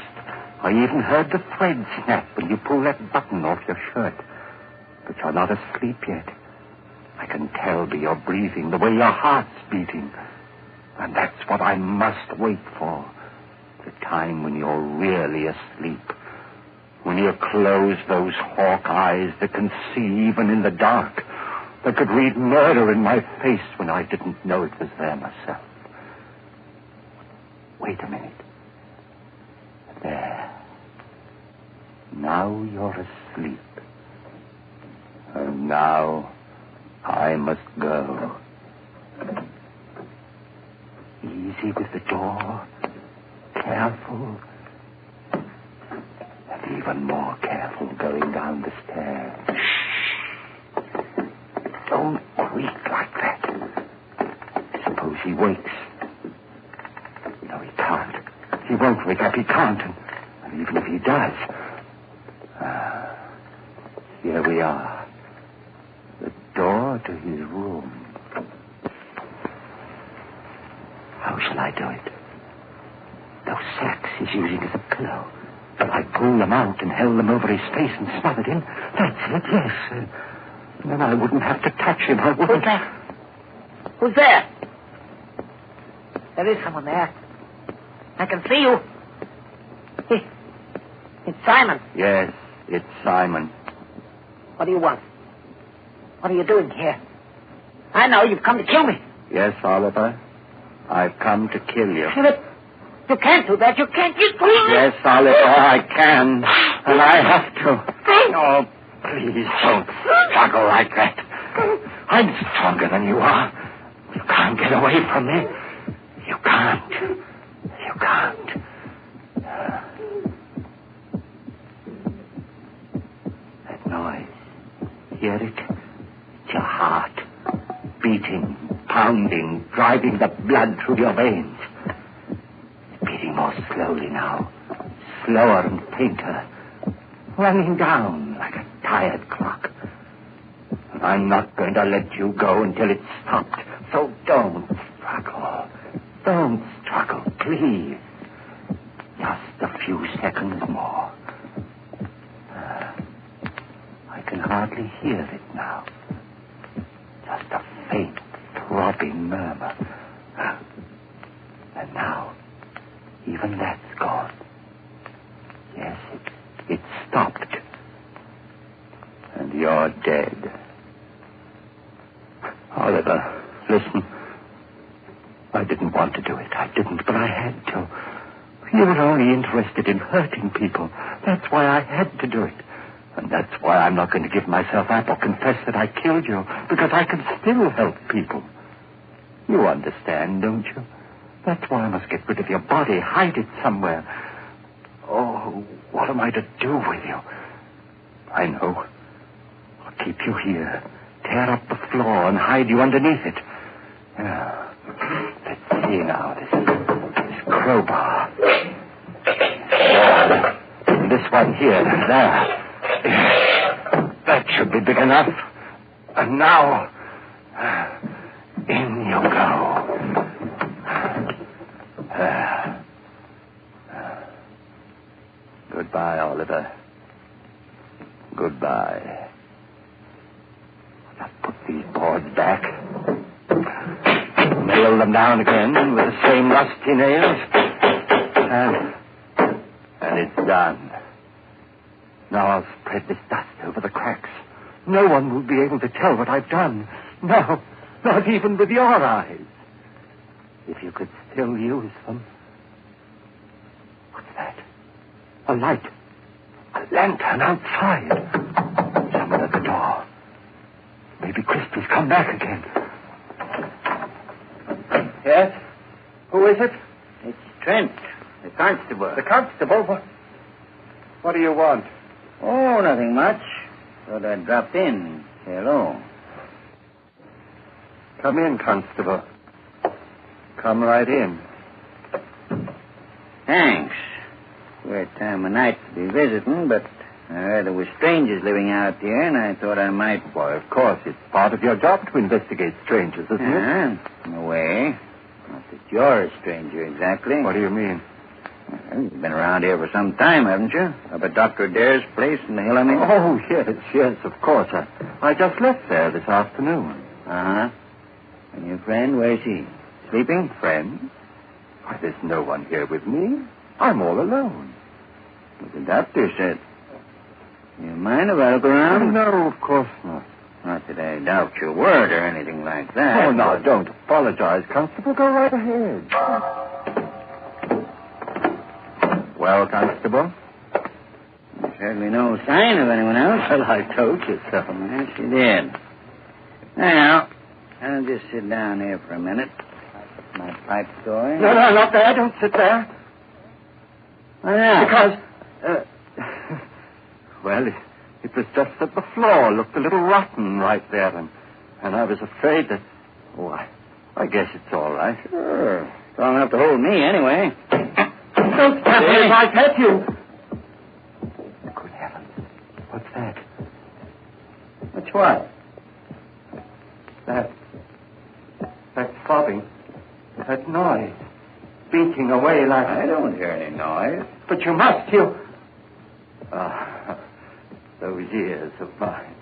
I even heard the thread snap when you pulled that button off your shirt. But you're not asleep yet. I can tell by your breathing, the way your heart's beating. And that's what I must wait for. The time when you're really asleep. When you close those hawk eyes that can see even in the dark. That could read murder in my face when I didn't know it was there myself. Wait a minute. There. Now you're asleep. And now I must go. Easy with the door. Careful. And even more careful going down the stairs. Shh. Don't creak like that. Suppose he wakes. No, he can't. He won't wake up. He can't. And even if he does... here we are. The door to his room. How shall I do it? Those sacks he's using as a pillow. If I pulled them out and held them over his face and smothered him, that's it, yes. Then I wouldn't have to touch him. I wouldn't. Who's there? Who's there? There is someone there. I can see you. It's Simon. Yes, it's Simon. What do you want? What are you doing here? I know you've come to kill me. Yes, Oliver. I've come to kill you. But you can't do that. You can't. Yes, Oliver, I can. And I have to. Oh, please don't struggle like that. I'm stronger than you are. You can't get away from me. You can't. You can't. That noise. Hear it? It's your heart. Beating, pounding, driving the blood through your veins. It's beating more slowly now. Slower and fainter. Running down like a tired clock. And I'm not going to let you go until it's stopped. So don't struggle. Don't struggle, please. Just a few seconds more. I can hardly hear it now. Just a faint, throbbing murmur. And now, even that's gone. Yes, it stopped. And you're dead. Oliver, listen. I didn't want to do it. I didn't, but I had to. You were only interested in hurting people. That's why I had to do it. And that's why I'm not going to give myself up or confess that I killed you, because I can still help people. You understand, don't you? That's why I must get rid of your body, hide it somewhere. Oh, what am I to do with you? I know. I'll keep you here, tear up the floor and hide you underneath it. Let's see now, this crowbar. And this one here, there. That should be big enough. And now, in you go. Goodbye, Oliver. Goodbye. nail them down again with the same rusty nails. And it's done. Now I'll spread this dust over the cracks. No one will be able to tell what I've done. No, not even with your eyes. If you could still use them. What's that? A light. A lantern outside. Someone at the door. Maybe Christie's come back again. Yes? Who is it? It's Trent, the constable. The constable? What do you want? Oh, nothing much. Thought I'd drop in. Say hello. Come in, constable. Come right in. Thanks. Weird time of night to be visiting, but I heard there were strangers living out here, and I thought I might... Why, of course, it's part of your job to investigate strangers, isn't it? In a way. Not that you're a stranger, exactly. What do you mean? Well, you've been around here for some time, haven't you? Up at Dr. Adair's place in the hill, I mean? Oh, yes, of course. I just left there this afternoon. Uh-huh. And your friend, where's he? Sleeping? Friend? Why, there's no one here with me. I'm all alone. What the doctor said. You mind if I look around? No, of course not. Not that I doubt your word or anything like that. Oh, no, don't apologize, Constable. Go right ahead. Well, Constable? There's certainly no sign of anyone else. Well, I told you so. Yes, you did. Now, I'll just sit down here for a minute. My pipe going. No, not there. Don't sit there. Why not? Because, well, it was just that the floor looked a little rotten right there, and I was afraid that... Oh, I guess it's all right. Sure. Strong enough to hold me, anyway. Don't step me if I pet you. Good heavens. What's that? What's what? That sobbing. That noise. Beating away like... I don't hear any noise. But you must, those ears of mine.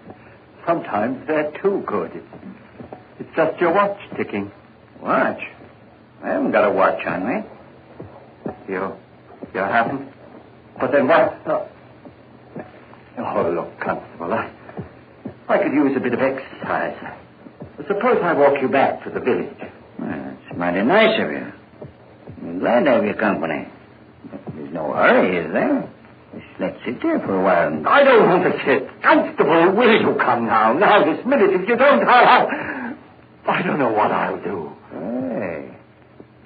Sometimes they're too good. It's just your watch ticking. Watch? I haven't got a watch on me. You haven't? But then what? Oh, look, Constable, I could use a bit of exercise. Suppose I walk you back to the village. Well, that's mighty nice of you. I'm glad to have your company. There's no hurry, is there? Just let's sit here for a while. I don't want to sit. Constable, will you come now? Now, this minute. If you don't, I don't know what I'll do. Hey,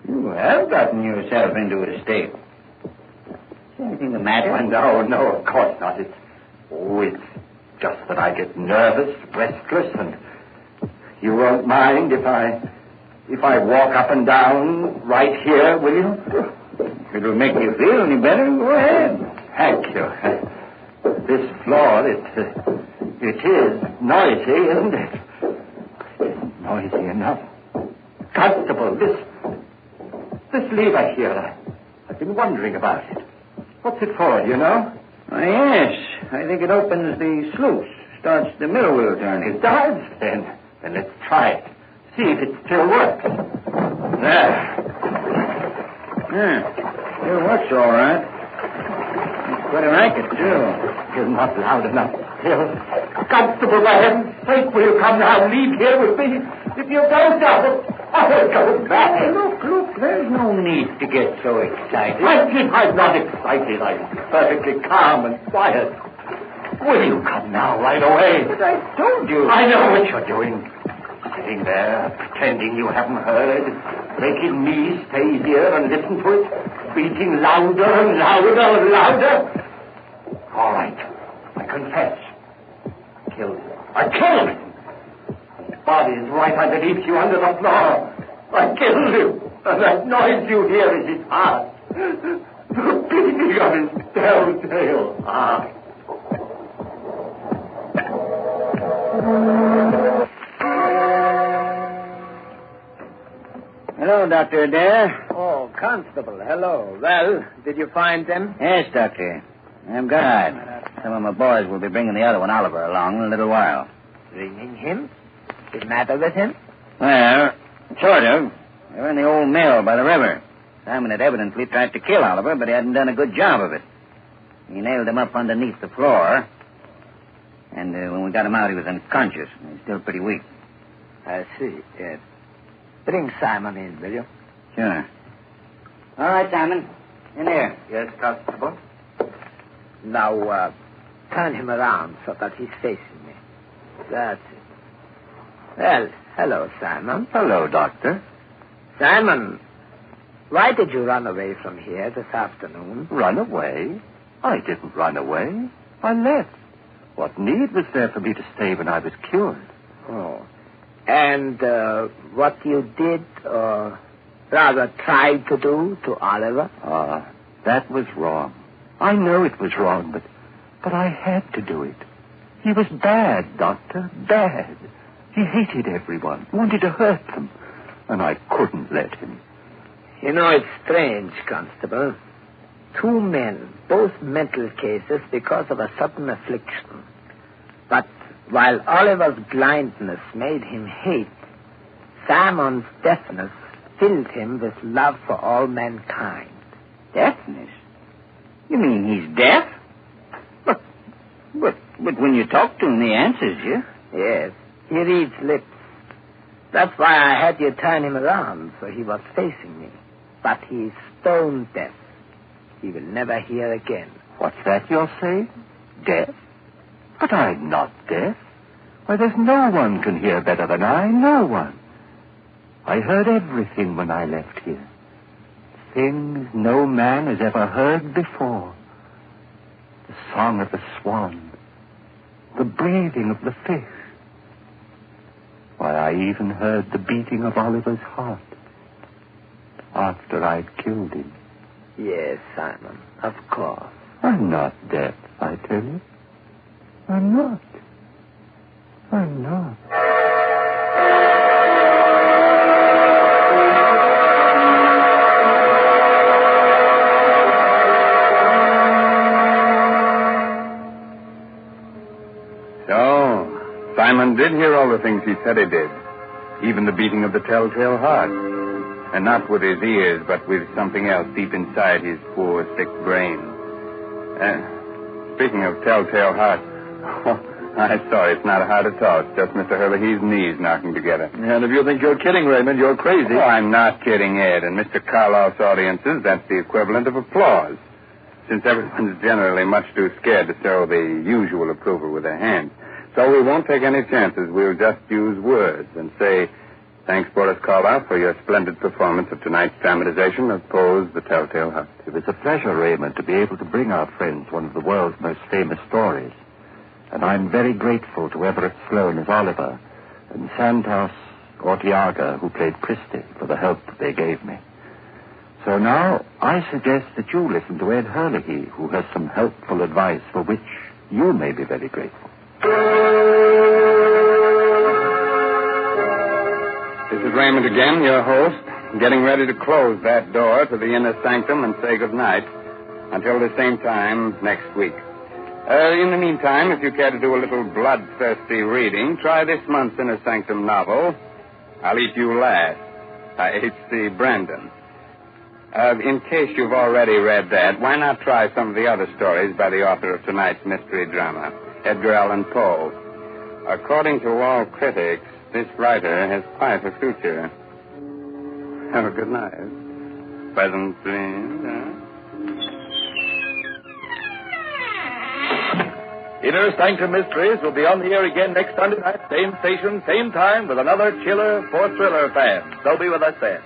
you have gotten yourself into a state. Is anything the matter? No, of course not. It's just that I get nervous, restless, and you won't mind if I walk up and down right here, will you? If it'll make you feel any better, go ahead. Thank you. This floor, it is noisy, isn't it? It isn't noisy enough. Constable, this lever here, I've been wondering about it. What's it for, you know? Oh, yes. I think it opens the sluice, starts the middle wheel turning. It does? Then let's try it. See if it still works. There. Yeah, it works all right. It's quite a racket, too. You're not loud enough still. Constable, for heaven's sake, will you come now and leave here with me? If you don't, I'll go back. Look, there's no need to get so excited. I'm not excited. I'm perfectly calm and quiet. Will you come now, right away? But I told you. I know what you're doing. Sitting there, pretending you haven't heard, making me stay here and listen to it, beating louder and louder and louder. All right, I confess. I killed him. His body is right underneath you under the floor. I killed him, and that noise you hear is his heart. The beating of his telltale heart. Hello, Dr. Adair. Oh, Constable, hello. Well, did you find them? Yes, Doctor. I'm glad. Some of my boys will be bringing the other one, Oliver, along in a little while. Bringing him? The matter with him? Well, sort of. They were in the old mill by the river. Simon had evidently tried to kill Oliver, but he hadn't done a good job of it. He nailed him up underneath the floor. And when we got him out, he was unconscious. He's still pretty weak. I see, yes. Bring Simon in, will you? Sure. All right, Simon. In here. Yes, Constable. Now, turn him around so that he's facing me. That's it. Well, hello, Simon. Hello, Doctor. Simon, why did you run away from here this afternoon? Run away? I didn't run away. I left. What need was there for me to stay when I was cured? Oh. And what you did, or rather tried to do to Oliver? That was wrong. I know it was wrong, but I had to do it. He was bad, Doctor, bad. He hated everyone, wanted to hurt them, and I couldn't let him. You know, it's strange, Constable. 2 men, both mental cases because of a sudden affliction. But while Oliver's blindness made him hate, Simon's deafness filled him with love for all mankind. Deafness? You mean he's deaf? But when you talk to him, he answers you. Yes, he reads lips. That's why I had you turn him around, so he was facing me. But he's stone deaf. He will never hear again. What's that you're saying? Deaf? But I'm not deaf. Why, there's no one can hear better than I. No one. I heard everything when I left here. Things no man has ever heard before. The song of the swan. The breathing of the fish. Why, I even heard the beating of Oliver's heart. After I'd killed him. Yes, Simon, of course. I'm not deaf, I tell you. I'm not. I'm not. So, Simon did hear all the things he said he did. Even the beating of the telltale heart. And not with his ears, but with something else deep inside his poor, sick brain. Speaking of telltale heart, I'm sorry, it's not a heart at all. It's just Mr. Hurley's knees knocking together. And if you think you're kidding, Raymond, you're crazy. Oh, I'm not kidding, Ed. In Mr. Karloff's audiences, that's the equivalent of applause. Since everyone's generally much too scared to show the usual approval with their hands. So we won't take any chances. We'll just use words and say, thanks, Boris Karloff, for your splendid performance of tonight's dramatization of Poe's The Telltale Heart. It was a pleasure, Raymond, to be able to bring our friends one of the world's most famous stories. And I'm very grateful to Everett Sloane as Oliver and Santos Ortiaga, who played Christie, for the help they gave me. So now I suggest that you listen to Ed Hurley, who has some helpful advice for which you may be very grateful. This is Raymond again, your host, getting ready to close that door to the inner sanctum and say goodnight until the same time next week. In the meantime, if you care to do a little bloodthirsty reading, try this month's Inner Sanctum novel, I'll Eat You Last, by H.C. Brandon. In case you've already read that, why not try some of the other stories by the author of tonight's mystery drama, Edgar Allan Poe? According to all critics, this writer has quite a future. Have a good night. Pleasant dreams, huh? Inner Sanctum Mysteries will be on the air again next Sunday night, same station, same time, with another chiller for thriller fans. So be with us then.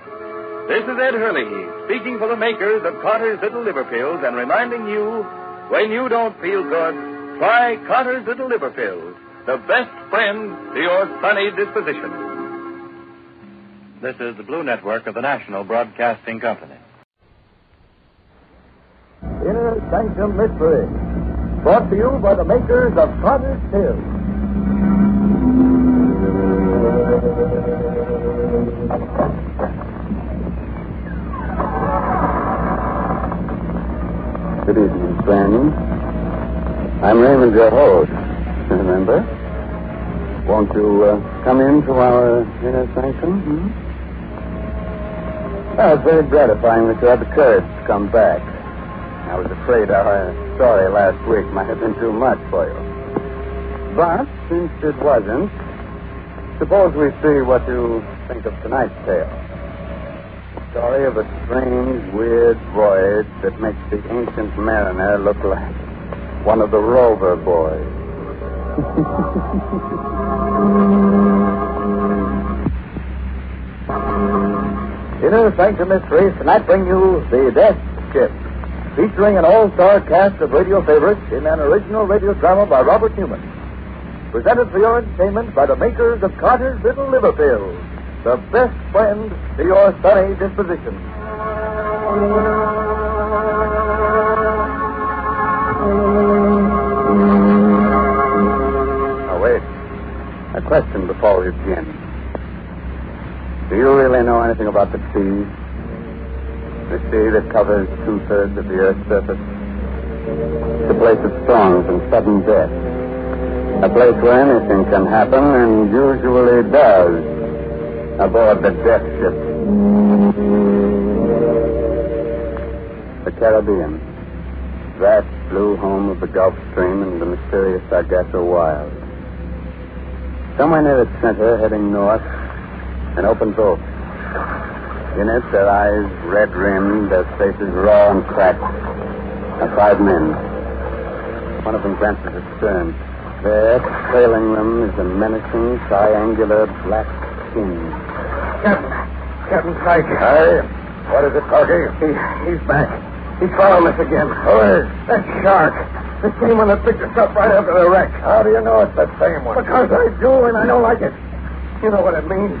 This is Ed Hurley, speaking for the makers of Carter's Little Liver Pills and reminding you, when you don't feel good, try Carter's Little Liver Pills, the best friend to your sunny disposition. This is the Blue Network of the National Broadcasting Company. Inner Sanctum Mystery, brought to you by the makers of Carter's Pills. Good evening, friends. I'm Raymond, your host. Remember? Won't you come into our inner sanctum? Well, it's very gratifying that you had the courage to come back. I was afraid our story last week might have been too much for you. But since it wasn't, suppose we see what you think of tonight's tale. The story of a strange, weird voyage that makes the ancient mariner look like one of the rover boys. Inner Sanctum Mysteries tonight bring you The Death Ship, featuring an all-star cast of radio favorites in an original radio drama by Robert Newman. Presented for your entertainment by the makers of Carter's Little Liver Pills, the best friend to your sunny disposition. Now, wait. A question before we begin. Do you really know anything about the sea? The sea that covers 2/3 of the Earth's surface? It's a place of storms and sudden death. A place where anything can happen, and usually does, aboard the Death Ship. The Caribbean. Vast blue home of the Gulf Stream and the mysterious Sargasso Wild. Somewhere near its center, heading north, an open boat. In it, their eyes red-rimmed, their faces raw and cracked, are 5 men. One of them glances astern. There, trailing them, is a menacing, triangular black skin. Captain Pike. Aye? What is it, Corky? He's back. He's following us again. Who is? That shark. The same one that picked us up right after the wreck. How do you know it's that same one? Because I do, and I don't like it. You know what it means.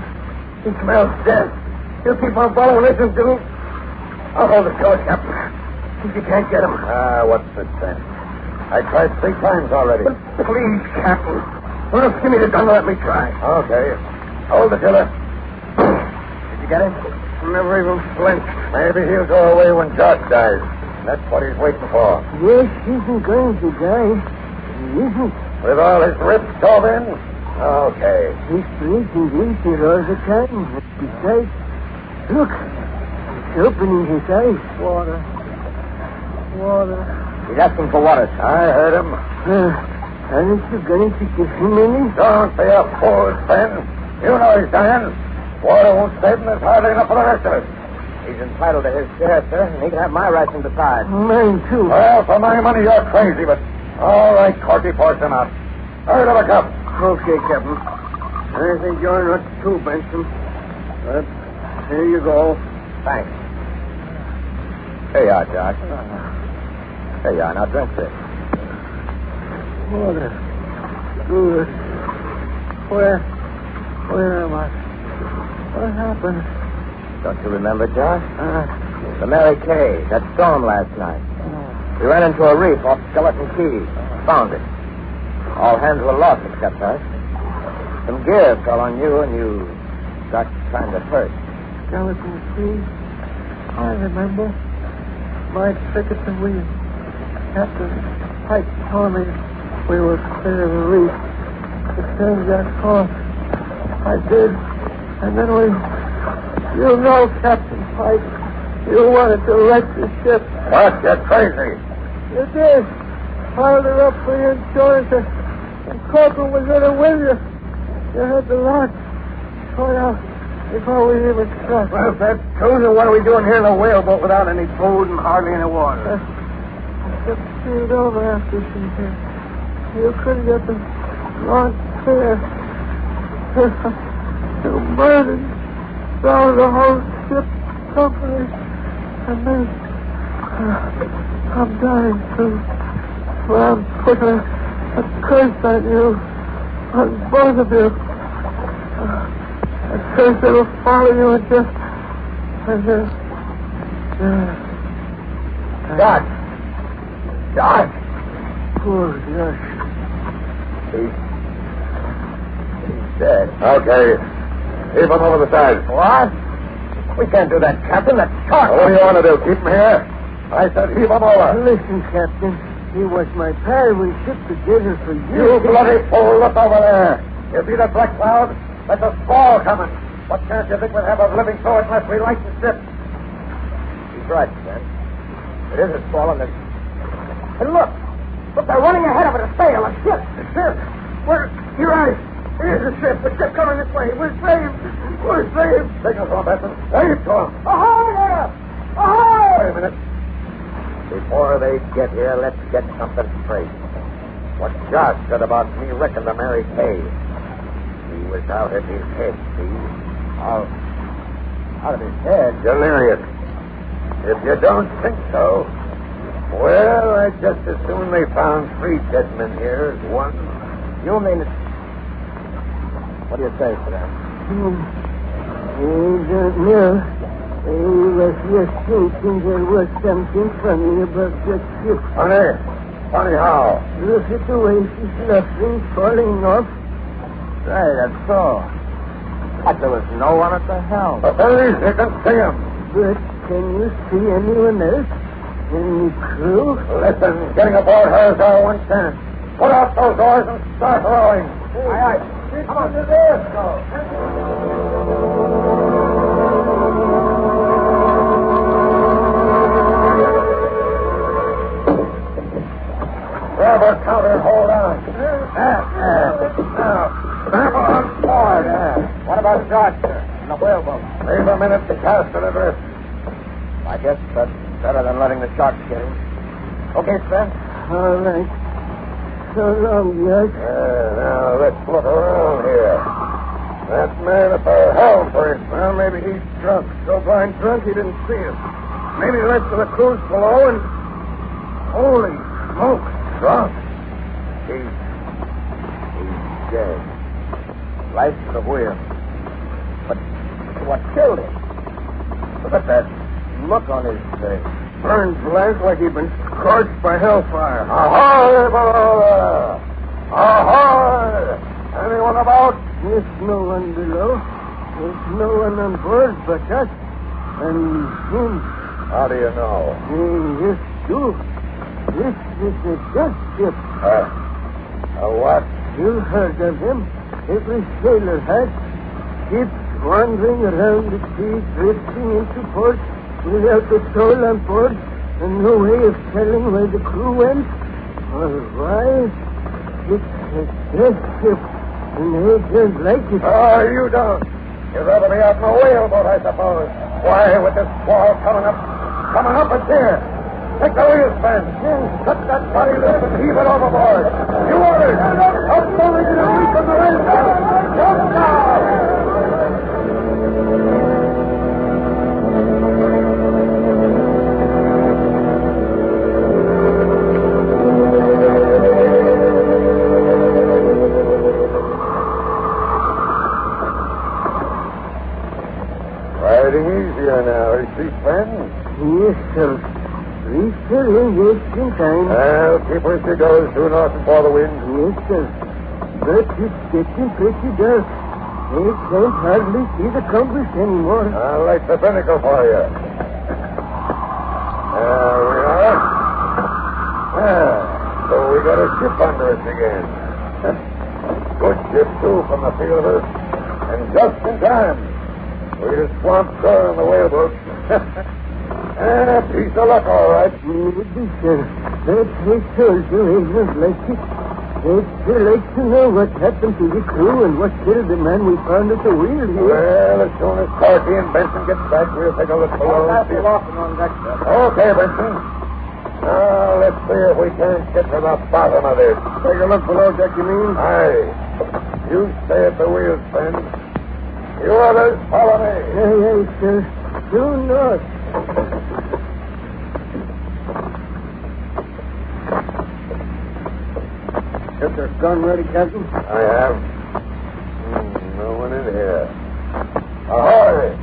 He smells death. He'll keep on following us until... I'll hold the shore, Captain. If you can't get him. What's the sense? I tried 3 times already. But please, Captain. Well, give me the gun and let me try. Okay. Hold the tiller. Did you get him? Never even flinched. Maybe he'll go away when Josh dies. That's what he's waiting for. Yes, he isn't going to die. He isn't. With all his ribs stove in? Okay. He's breathing easy all the time. Besides, look. He's opening his eyes. Water. He's asking for water. I heard him. Aren't you going to give him any? Don't be a fool, Ben. You know he's dying. Water won't save him. There's hardly enough for the rest of us. He's entitled to his share, sir, and he can have my ration besides. Mine, too. Well, for my money, you're crazy, but... All right, Corky, force him out. Hurry to the cup. Okay, Captain. I think you're not too, Benson. But here you go. Thanks. Here you are, Josh. Here you are. Now drink this. Water. Good. Where am I? What happened? Don't you remember, Josh? The Mary Kay, that storm last night. We ran into a reef off Skeleton Key. Found it. All hands were lost except us. Some gear fell on you, and you got kind of hurt. Skeleton Key? I remember. My trick at the wheel. Captain Pike told me we were clear of the reef. To change that course. I did. And then You know, Captain Pike, you wanted to wreck the ship. What? You're crazy. You did. Piled her up for your insurance, and Corporal was in it with you. You had the lot caught out before we even struck. Well, if that's true, then what are we doing here in a whaleboat without any food and hardly any water? I kept sealed over after some here. You couldn't get the launch clear. You murdered down the whole ship company. And then I'm dying too. Well, I'm putting a curse on you, on both of you. A curse that'll follow you until... Josh! Josh! Poor Josh. He's dead. Okay. Heave him over the side. What? We can't do that, Captain. That's short. What do you want to do? Keep him here? I said heave him over. Listen, Captain. He was my pal. We shipped together for years. You bloody fool. Look over there. You see that black cloud? That's a squall coming. What chance do you think we'll have of living through it unless we light the ship? He's right, Spence. It isn't falling. And look! Look, they're running ahead of it, a sail, a ship. A ship? Where? You're right. It is a ship. A ship coming this way. We're saved. We're saved. Signal from Benson. Save to him. Ahoy there! Ahoy! Wait a minute. Before they get here, let's get something straight. What Josh said about me wrecking the Mary Kay. He was out of his head, see? Out of his head? Delirious. If you don't think so, well, I'd just as soon they found 3 dead men here as 1. You mean it? What do you say to that? I don't know. I was just thinking there was something funny about that ship. Funny? Funny how? Look at the way she's luffing, falling off. Right, that's so. But there was no one at the helm. But there is. You can see him. But can you see anyone else? Any crew? Listen, getting aboard her is our one chance. Put out those oars and start rowing. Aye, aye. Come on. Let's go. Rubber counter, hold on. Now, scramble on board. What about George, sir? In the whaleboat? Leave a minute to cast it adrift. I guess that's better than letting the sharks get him. Okay, Spence? All right. So long, Josh. Now, let's look around here. That man at the helm first. Well, maybe he's drunk. So blind drunk he didn't see us. Maybe the rest of the crew's below and... Holy smoke. Drunk. He's dead. Life to the wheel. But what killed him? Look at that look on his face. Burned black like he'd been scorched by hellfire. Ahoy, below there! Ahoy! Anyone about? There's no one below. There's no one on board but us and him. How do you know? Yes, too. This is a Dutch ship. A what? You heard of him. Every sailor has. Ships wandering around the sea, drifting into port without a soul on board and no way of telling where the crew went or why. It's a death ship, and they don't like it. Oh, you don't. You'd rather be out in a whaleboat, I suppose. Why, with this squall coming up it's here. Take the wheel, Spence. Cut that body loose and heave it overboard. You orders. Up moving to the weak on the right side. Jump down. Riding easier now, is she, Spence? Yes, sir. We're still engaged in time. Well, keep her as she goes, due north and for the wind. Yes, sir. But it's getting pretty dark. I can't hardly see the compass anymore. I'll light the binnacle for you. There we are. So we got a ship under us again. Good ship, too, from the feel of her. And just in time. We just swamped her on the whaleboat. A piece of luck, all right. Maybe, sir. But I told you I don't like it. I'd still like to know what happened to the crew and what killed the man we found at the wheel here. Well, as soon as Corky and Benson get back, we'll take a look below. I'll pass you off and on deck, sir. Okay, Benson. Now, let's see if we can't get to the bottom of this. Take a look below deck, you mean? Aye. You stay at the wheel, Spence. You others, follow me. Aye, sir. Due north. Get your gun ready, Captain? I have. No one in here. Ahoy!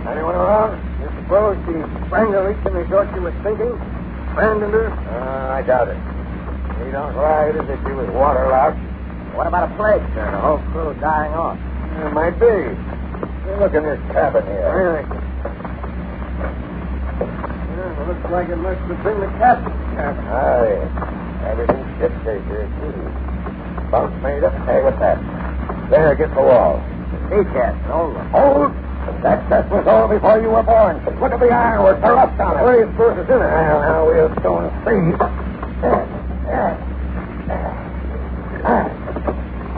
Anyone around? You suppose she sprang the leak and they thought she was sinking? Abandoned her? I doubt it. She don't ride as if she was waterlogged. What about a plague, sir? The whole crew dying off. It might be. Look in this cabin here. Really? Yeah, looks like it must have been the captain. Aye. Everything's shipshape here, too. Bunk made up. Hey, what's that? There, get the wall. Sea chest. Hold them. Hold? That chest was old before you were born. Look at the ironwork, the rust on it. Where are you supposed to do that? Well, now we'll soon see.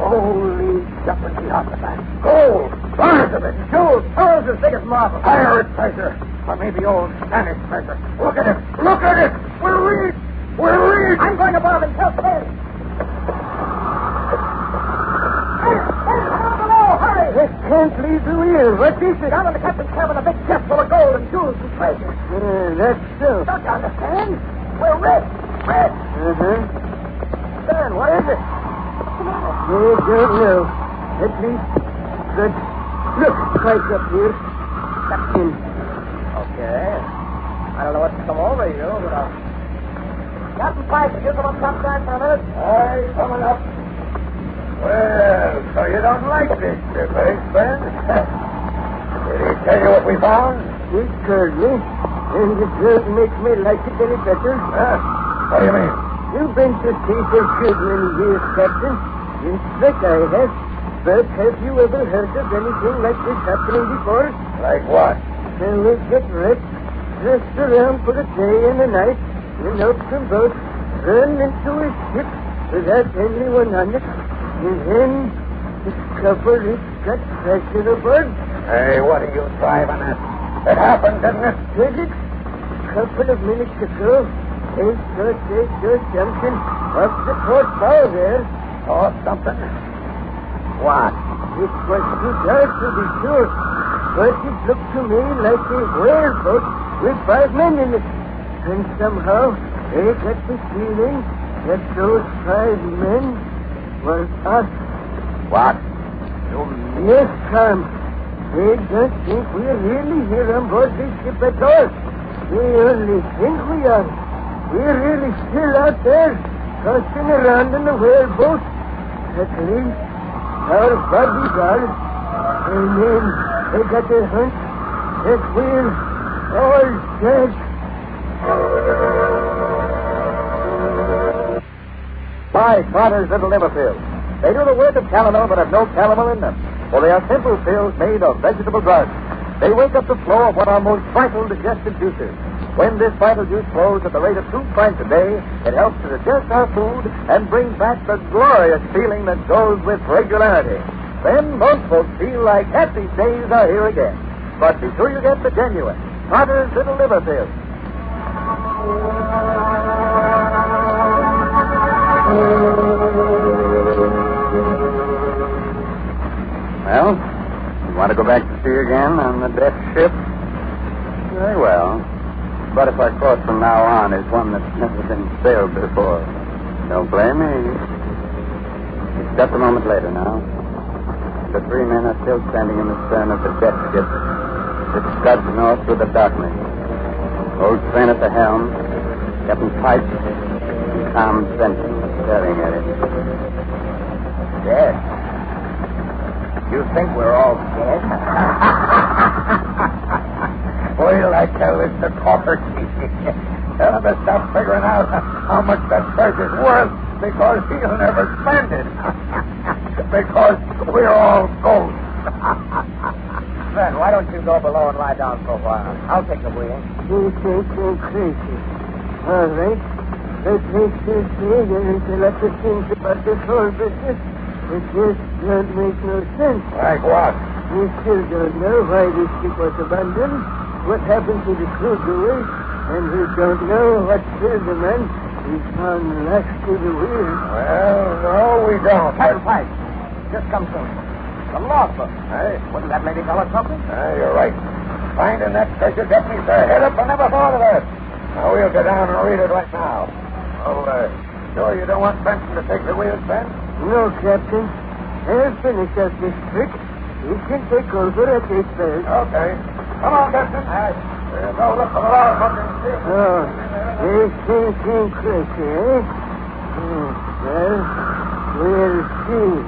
Holy jumping off the back. Gold! Bars of it, jewels, pearls as big as marble. Pirate treasure. Or maybe old Spanish treasure. Look at it! Look at it! We're rich! We're rich! I'm going to Bob and tell Ted. This can't leave the wheel. What is it? Down in the captain's cabin, a big chest full of gold and jewels and treasure. That's so. Don't you understand? We're rich. Rich. Son, what is it? I don't know. At least, good. Look, Price up here. Captain. Okay. I don't know what's come over you, but Captain Price, will you come up topside for a minute? Aye, coming up. Well, so you don't like this ship, eh, Ben? Did he tell you what we found? He told me, and it doesn't make me like it any better. What do you mean? You've been to sea for a good many years, Captain. Yes, like I have. But have you ever heard of anything like this happening before? Like what? Then we get wrecked, dressed around for a day and a night, and out from boat, run into a ship without anyone on it. And then discover it's got treasure aboard. Hey, what are you driving at? It happened, didn't it? Did it? A couple of minutes ago, they saw something off the port bow there. Saw something? What? It was too dark to be sure, but it looked to me like a whaleboat with 5 men in it. And somehow, I got the feeling that those 5 men were us. What? Yes, Tom. They don't think we're really here on board this ship at all. They only think we are. We're really still out there, tossing around in the whaleboat. At least, our bodies are. And then they got a hunch that we're all dead. Buy Carter's Little Liver Pills. They do the work of calomel but have no calomel in them, for they are simple pills made of vegetable drugs. They wake up the flow of what are most vital digestive juices. When this vital juice flows at the rate of 2 pints a day, it helps to digest our food and bring back the glorious feeling that goes with regularity. Then most folks feel like happy days are here again. But be sure you get the genuine Carter's Little Liver Pills. Well, you want to go back to sea again on the death ship? Very well. But if our course from now on is one that's never been sailed before, don't blame me. It's just a moment later now. The 3 men are still standing in the stern of the death ship. It scuds north through the darkness. Old Sven at the helm, Captain Pike, and Tom Sanctum staring at it. Dead? You think we're all dead? Wait till I tell this to Corker. Tell him to stop figuring out how much that treasure's worth because he'll never spend it. Because we're all ghosts. Fred, why don't you go below and lie down for a while? I'll take the wheel. You think you're crazy. All right. That makes you see there's a lot of things about this whole business that just don't make no sense. Like what? We still don't know why this ship was abandoned, what happened to the crew doers, and we don't know what killed the man we found lashed to the wheel. Well, no, we don't. Captain Pike, just come soon. The logbook. Hey, wouldn't that maybe tell us something? You're right. Finding that treasure got me so head up I never thought of that. Now, we'll go down and read it right now. Oh, sure you don't want Benson to take the wheel, Ben? No, Captain. I'll finish up this trick. You can take over at 8:30. Okay. Come on, Benson. We'll go look for the logbook and see. Oh, they seem crazy, eh? Well, we'll see.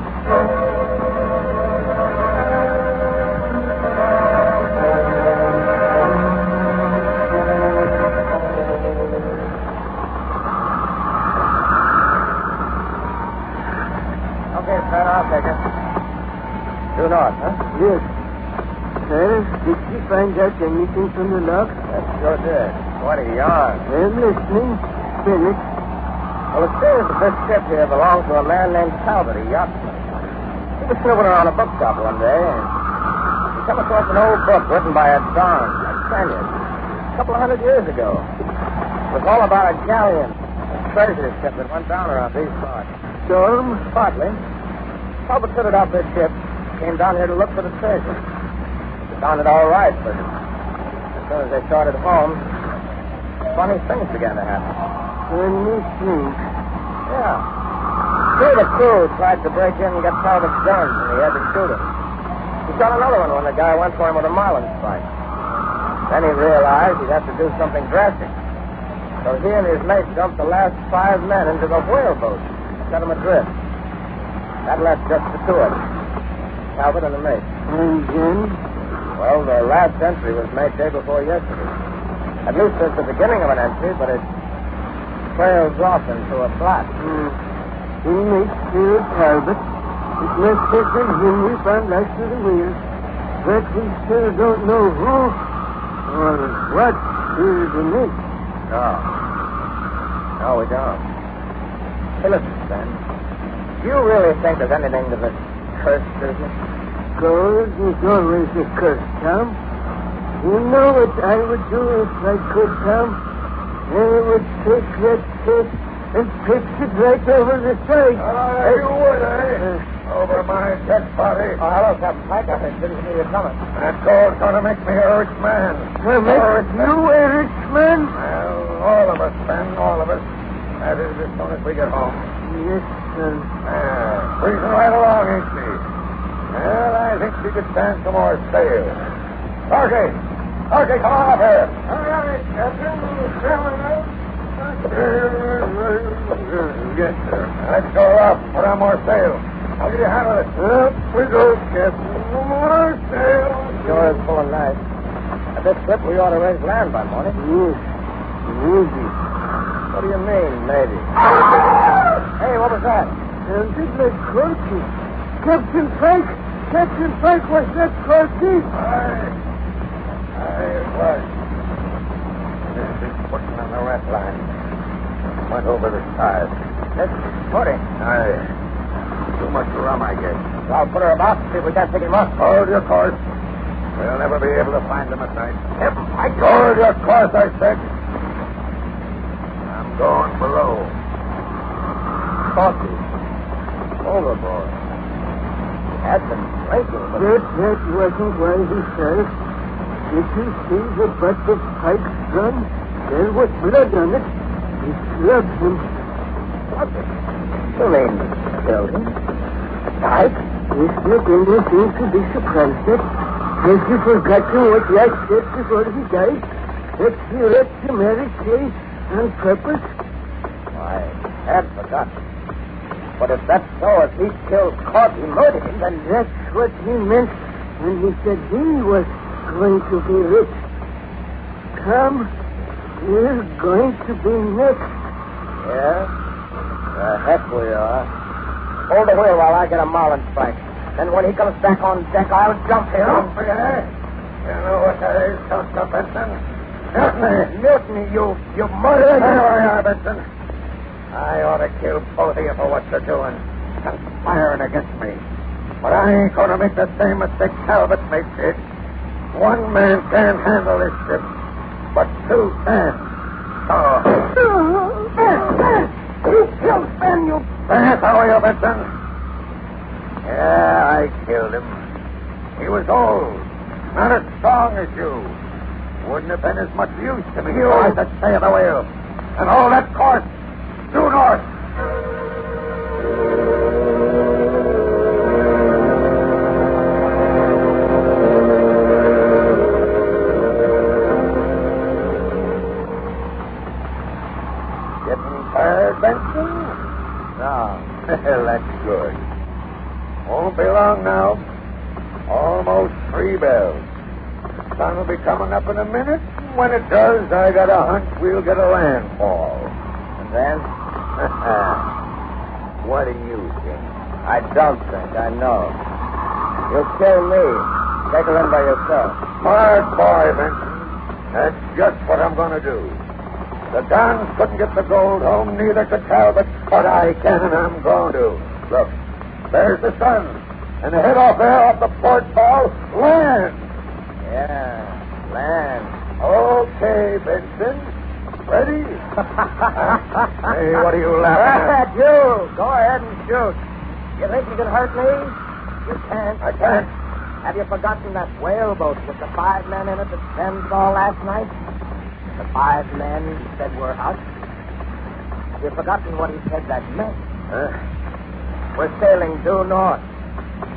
I'll take it. Due north, huh? Yes. Well, catch anything from the lock? That sure did. 20 yards. I'm listening. Finish. Well, it seems that this ship here belongs to a man named Talbot, a yachtsman. He was snooping around a bookshop one day, and he came across an old book written by a Don, a Spaniard, a couple of 100 years ago. It was all about a galleon, a treasure ship that went down around these parts. Storm? Partly. Talbot fitted out this ship, came down here to look for the treasure. He found it all right, but as soon as they started home, funny things began to happen. Funny things? Yeah. Two of the crew tried to break in and get Talbot's guns, and he had to shoot him. He shot another one when the guy went for him with a marlin spike. Then he realized he'd have to do something drastic. So he and his mate dumped the last 5 men into the whaleboat and set them adrift. That left just the two of them, Talbot and the mate. And then? Well, the last entry was made day before yesterday. At least it's the beginning of an entry, but it trails off into a blot. He makes Phil Talbot. It must have been him we found last to the wheel. But we still don't know who or what is the mate. No, we don't. Hey, listen, Ben. Do you really think there's anything to this curse business? Gold is always a curse, Tom. You know what I would do if I could, Tom? I would take that ship and pitch it right over the side. You would, eh? Over my dead body. Oh, hello, Captain Pike. I didn't see you coming. That gold's going to make me a rich man. Make you a rich man? Well, all of us, Ben, all of us. That is, as soon as we get home. Yes, sir. Breezing right along, ain't she? Well, I think she could stand some more sail. Corky, come on up here. All right, Captain. Yes, sir. Let's go up. Put on more sail. How can you handle it? Up we go, Captain. More sail. Sure is full of night. At this trip, we ought to raise land by morning. Yes. Maybe. What do you mean, maybe? Hey, what was that? Sounded like Corky. Captain Pike, was that Corky? Aye, it was. This is putting on the rat line. Went over the side. That's footing. Aye. Too much rum, I guess. I'll put her about, see if we can't pick him up. Hold your course. We'll never be able to find them at night. Hold your course, I said. I'm going below. Corky. Overboard. Had been drinking, but... That wasn't why he fell. Did you see the butt of Pike's gun? There was blood on it. He clubbed him. Clubbed him? You mean killed him? Pike? Is there anything to be surprised at? Has he forgotten what Jack said before he died? That he left to marry Kay on purpose? I had forgotten. But if that's so, if he killed Corky, murdered him, then that's what he meant when he said he was going to be rich. Come, we're going to be next. Yeah? The heck we are. Hold the wheel while I get a marlin strike. Then when he comes back on deck, I'll jump him. Jump, yeah? You know what that is, Dr. Benson? Mutiny, you murderer. There we are, Benson. I ought to kill both of you for what you're doing. Conspiring against me. But I ain't going to make the same mistake Talbot made, kid. One man can't handle this ship, but two can. You killed Ben, you... That's how you, Benson. Yeah, I killed him. He was old, not as strong as you. Wouldn't have been as much use to me. You had to stay at the wheel. And hold that course due north. Getting tired, Benson? No. Well, that's good. Won't be long now. Almost 3 bells. Sun will be coming up in a minute. When it does, I got a hunch we'll get a landfall. And then? What do you think? I don't think. I know. You'll kill me. Take her in by yourself. Smart boy, Vincent. That's just what I'm going to do. The Dons couldn't get the gold home, neither could Talbot, but I can, and I'm going to. Look, there's the sun, and ahead off there, off the port bow, land. Yeah, land. Okay, Vincent. Ready? Hey, what are you laughing at? You, go ahead and shoot. You think you can hurt me? You can't. I can't. Have you forgotten that whaleboat with the 5 men in it that Sven saw last night? The 5 men he said were us? Have you forgotten what he said that meant? We're sailing due north.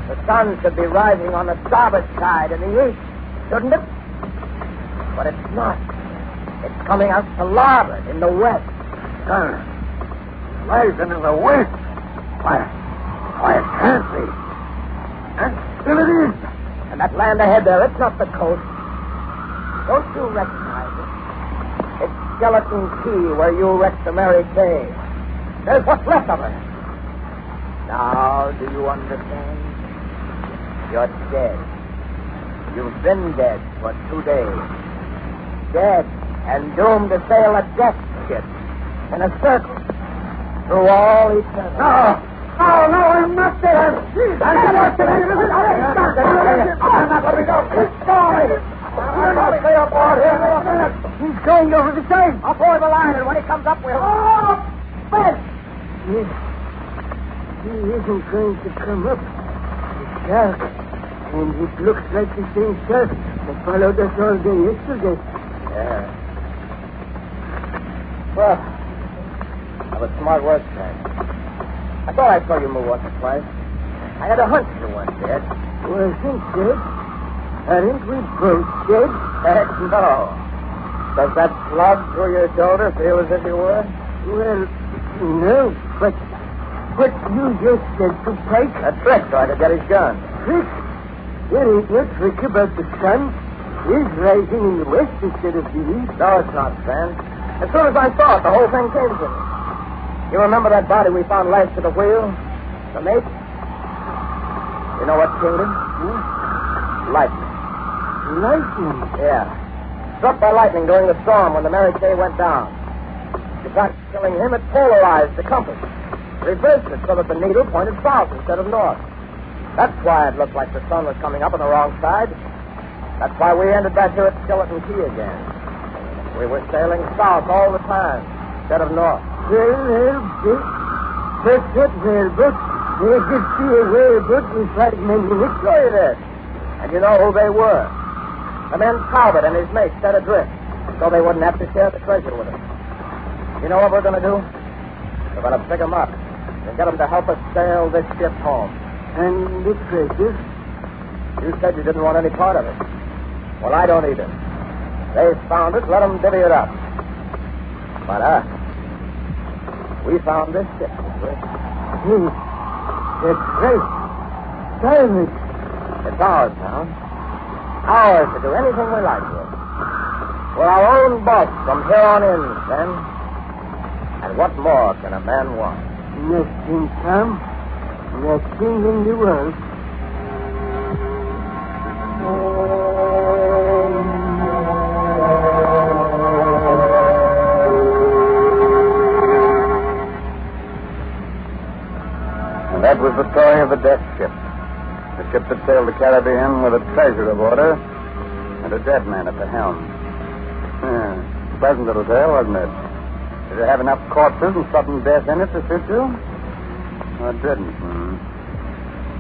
The sun should be rising on the starboard side in the east, shouldn't it? But it's not. It's coming out to larboard in the west. Sun rising in the west? Why, it can't be. And still it is. And that land ahead there, it's not the coast. Don't you recognize it? It's Skeleton Key where you wrecked the Mary Kay. There's what's left of her. Now, do you understand? You're dead. You've been dead for 2 days. Dead and doomed to sail a death ship in a circle through all eternity. No, I'm not dead. I'm not dead. I'm not letting go. It's going. I'm not stay aboard here for a minute. He's going over the same. I'll board the line, and when he comes up, we'll... Oh, Ben! He isn't going to come up. The shark. And it looks like the same shark that followed us all day yesterday. Yeah. Well, that was smart work, Frank. I thought I saw you move once or twice. I had a hunch you weren't dead. Wasn't dead? Aren't we both dead? Heck no. Does that slug through your shoulder feel as if you were? Well, no, but you just said to Pike. A trick tried to get his gun. Trick? There ain't no trick about the sun. It's rising in the west instead of the east. No, it's not, Sven. As soon as I saw it, the whole thing came to me. You remember that body we found lashed to the wheel? The mate? You know what killed him? Lightning. Lightning? Yeah. Struck by lightning during the storm when the Mary Kay went down. Besides killing him, it polarized the compass. Reversed it so that the needle pointed south instead of north. That's why it looked like the sun was coming up on the wrong side. That's why we ended back here at Skeleton Key again. We were sailing south all the time instead of north. That's what whaleboat. They could see a whaleboat in 5 minutes. Sure you did. And you know who they were. The men Talbot and his mate set adrift so they wouldn't have to share the treasure with us. You know what we're going to do? We're going to pick them up and get them to help us sail this ship home. And the treasure? You said you didn't want any part of it. Well, I don't either. They found it, let them divvy it up. But us, we found this ship. That's right. Silent. It's ours now. Ours to do anything we like with. We're our own boss from here on in, then. And what more can a man want? Nothing, Tom. Nothing in the world. And that was the story of the death ship. The ship that sailed the Caribbean with a treasure aboard her and a dead man at the helm. Pleasant little tale, wasn't it? Did it have enough corpses and sudden death in it to suit you? No, it didn't.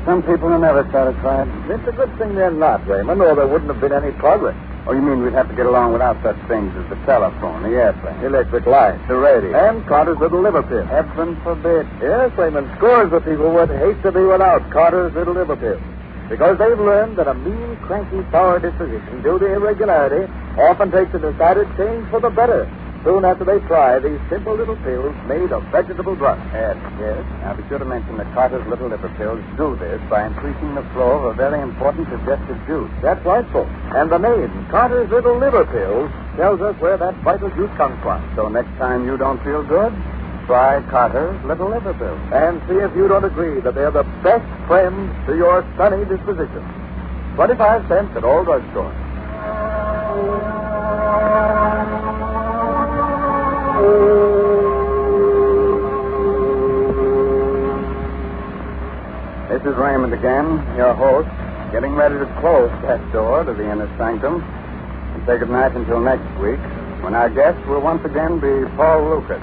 Some people are never satisfied. It's a good thing they're not, Raymond, or there wouldn't have been any progress. Oh, you mean we'd have to get along without such things as the telephone, the airplane, Electric light, the radio, and Carter's little liver pill. Heaven forbid. Yes, Raymond, scores of people would hate to be without Carter's little liver pill. Because they've learned that a mean, cranky, sour disposition due to irregularity often takes a decided change for the better soon after they try these simple little pills made of vegetable drugs. Yes. Now, be sure to mention that Carter's little liver pills do this by increasing the flow of a very important digestive juice. That's right, folks. And the name, Carter's little liver pills, tells us where that vital juice comes from. So next time you don't feel good, try Carter's little liver pills. And see if you don't agree that they're the best friends to your sunny disposition. 25 cents at all drugstores. Raymond again, your host, getting ready to close that door to the inner sanctum and say goodnight until next week, when our guest will once again be Paul Lucas.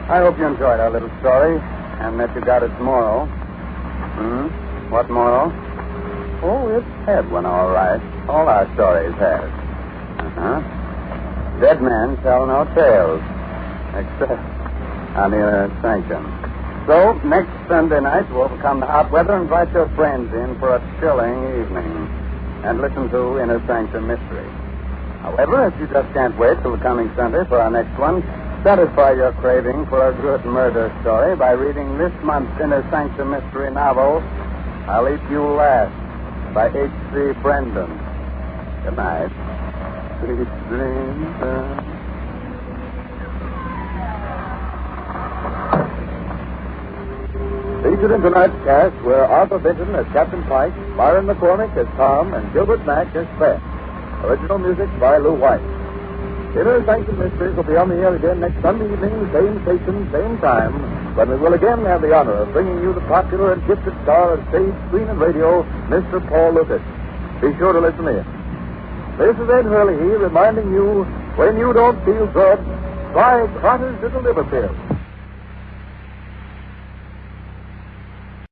I hope you enjoyed our little story and that you got its moral. What moral? Oh, it had one, all right. All our stories have. Dead men tell no tales, except on the inner sanctum. So, next Sunday night, to overcome the hot weather, invite your friends in for a chilling evening and listen to Inner Sanctum Mystery. However, if you just can't wait till the coming Sunday for our next one, satisfy your craving for a good murder story by reading this month's Inner Sanctum Mystery novel, I'll Eat You Last, by H.C. Brendan. Good night. Sweet dreams. Featured in tonight's cast were Arthur Vinton as Captain Pike, Byron McCormick as Tom, and Gilbert Mack as Ben. Original music by Lou White. Inner Sanctum Mysteries will be on the air again next Sunday evening, same station, same time, when we will again have the honor of bringing you the popular and gifted star of stage, screen, and radio, Mr. Paul Lucas. Be sure to listen in. This is Ed Hurley reminding you, when you don't feel good, try Carter's Little Liver Pill.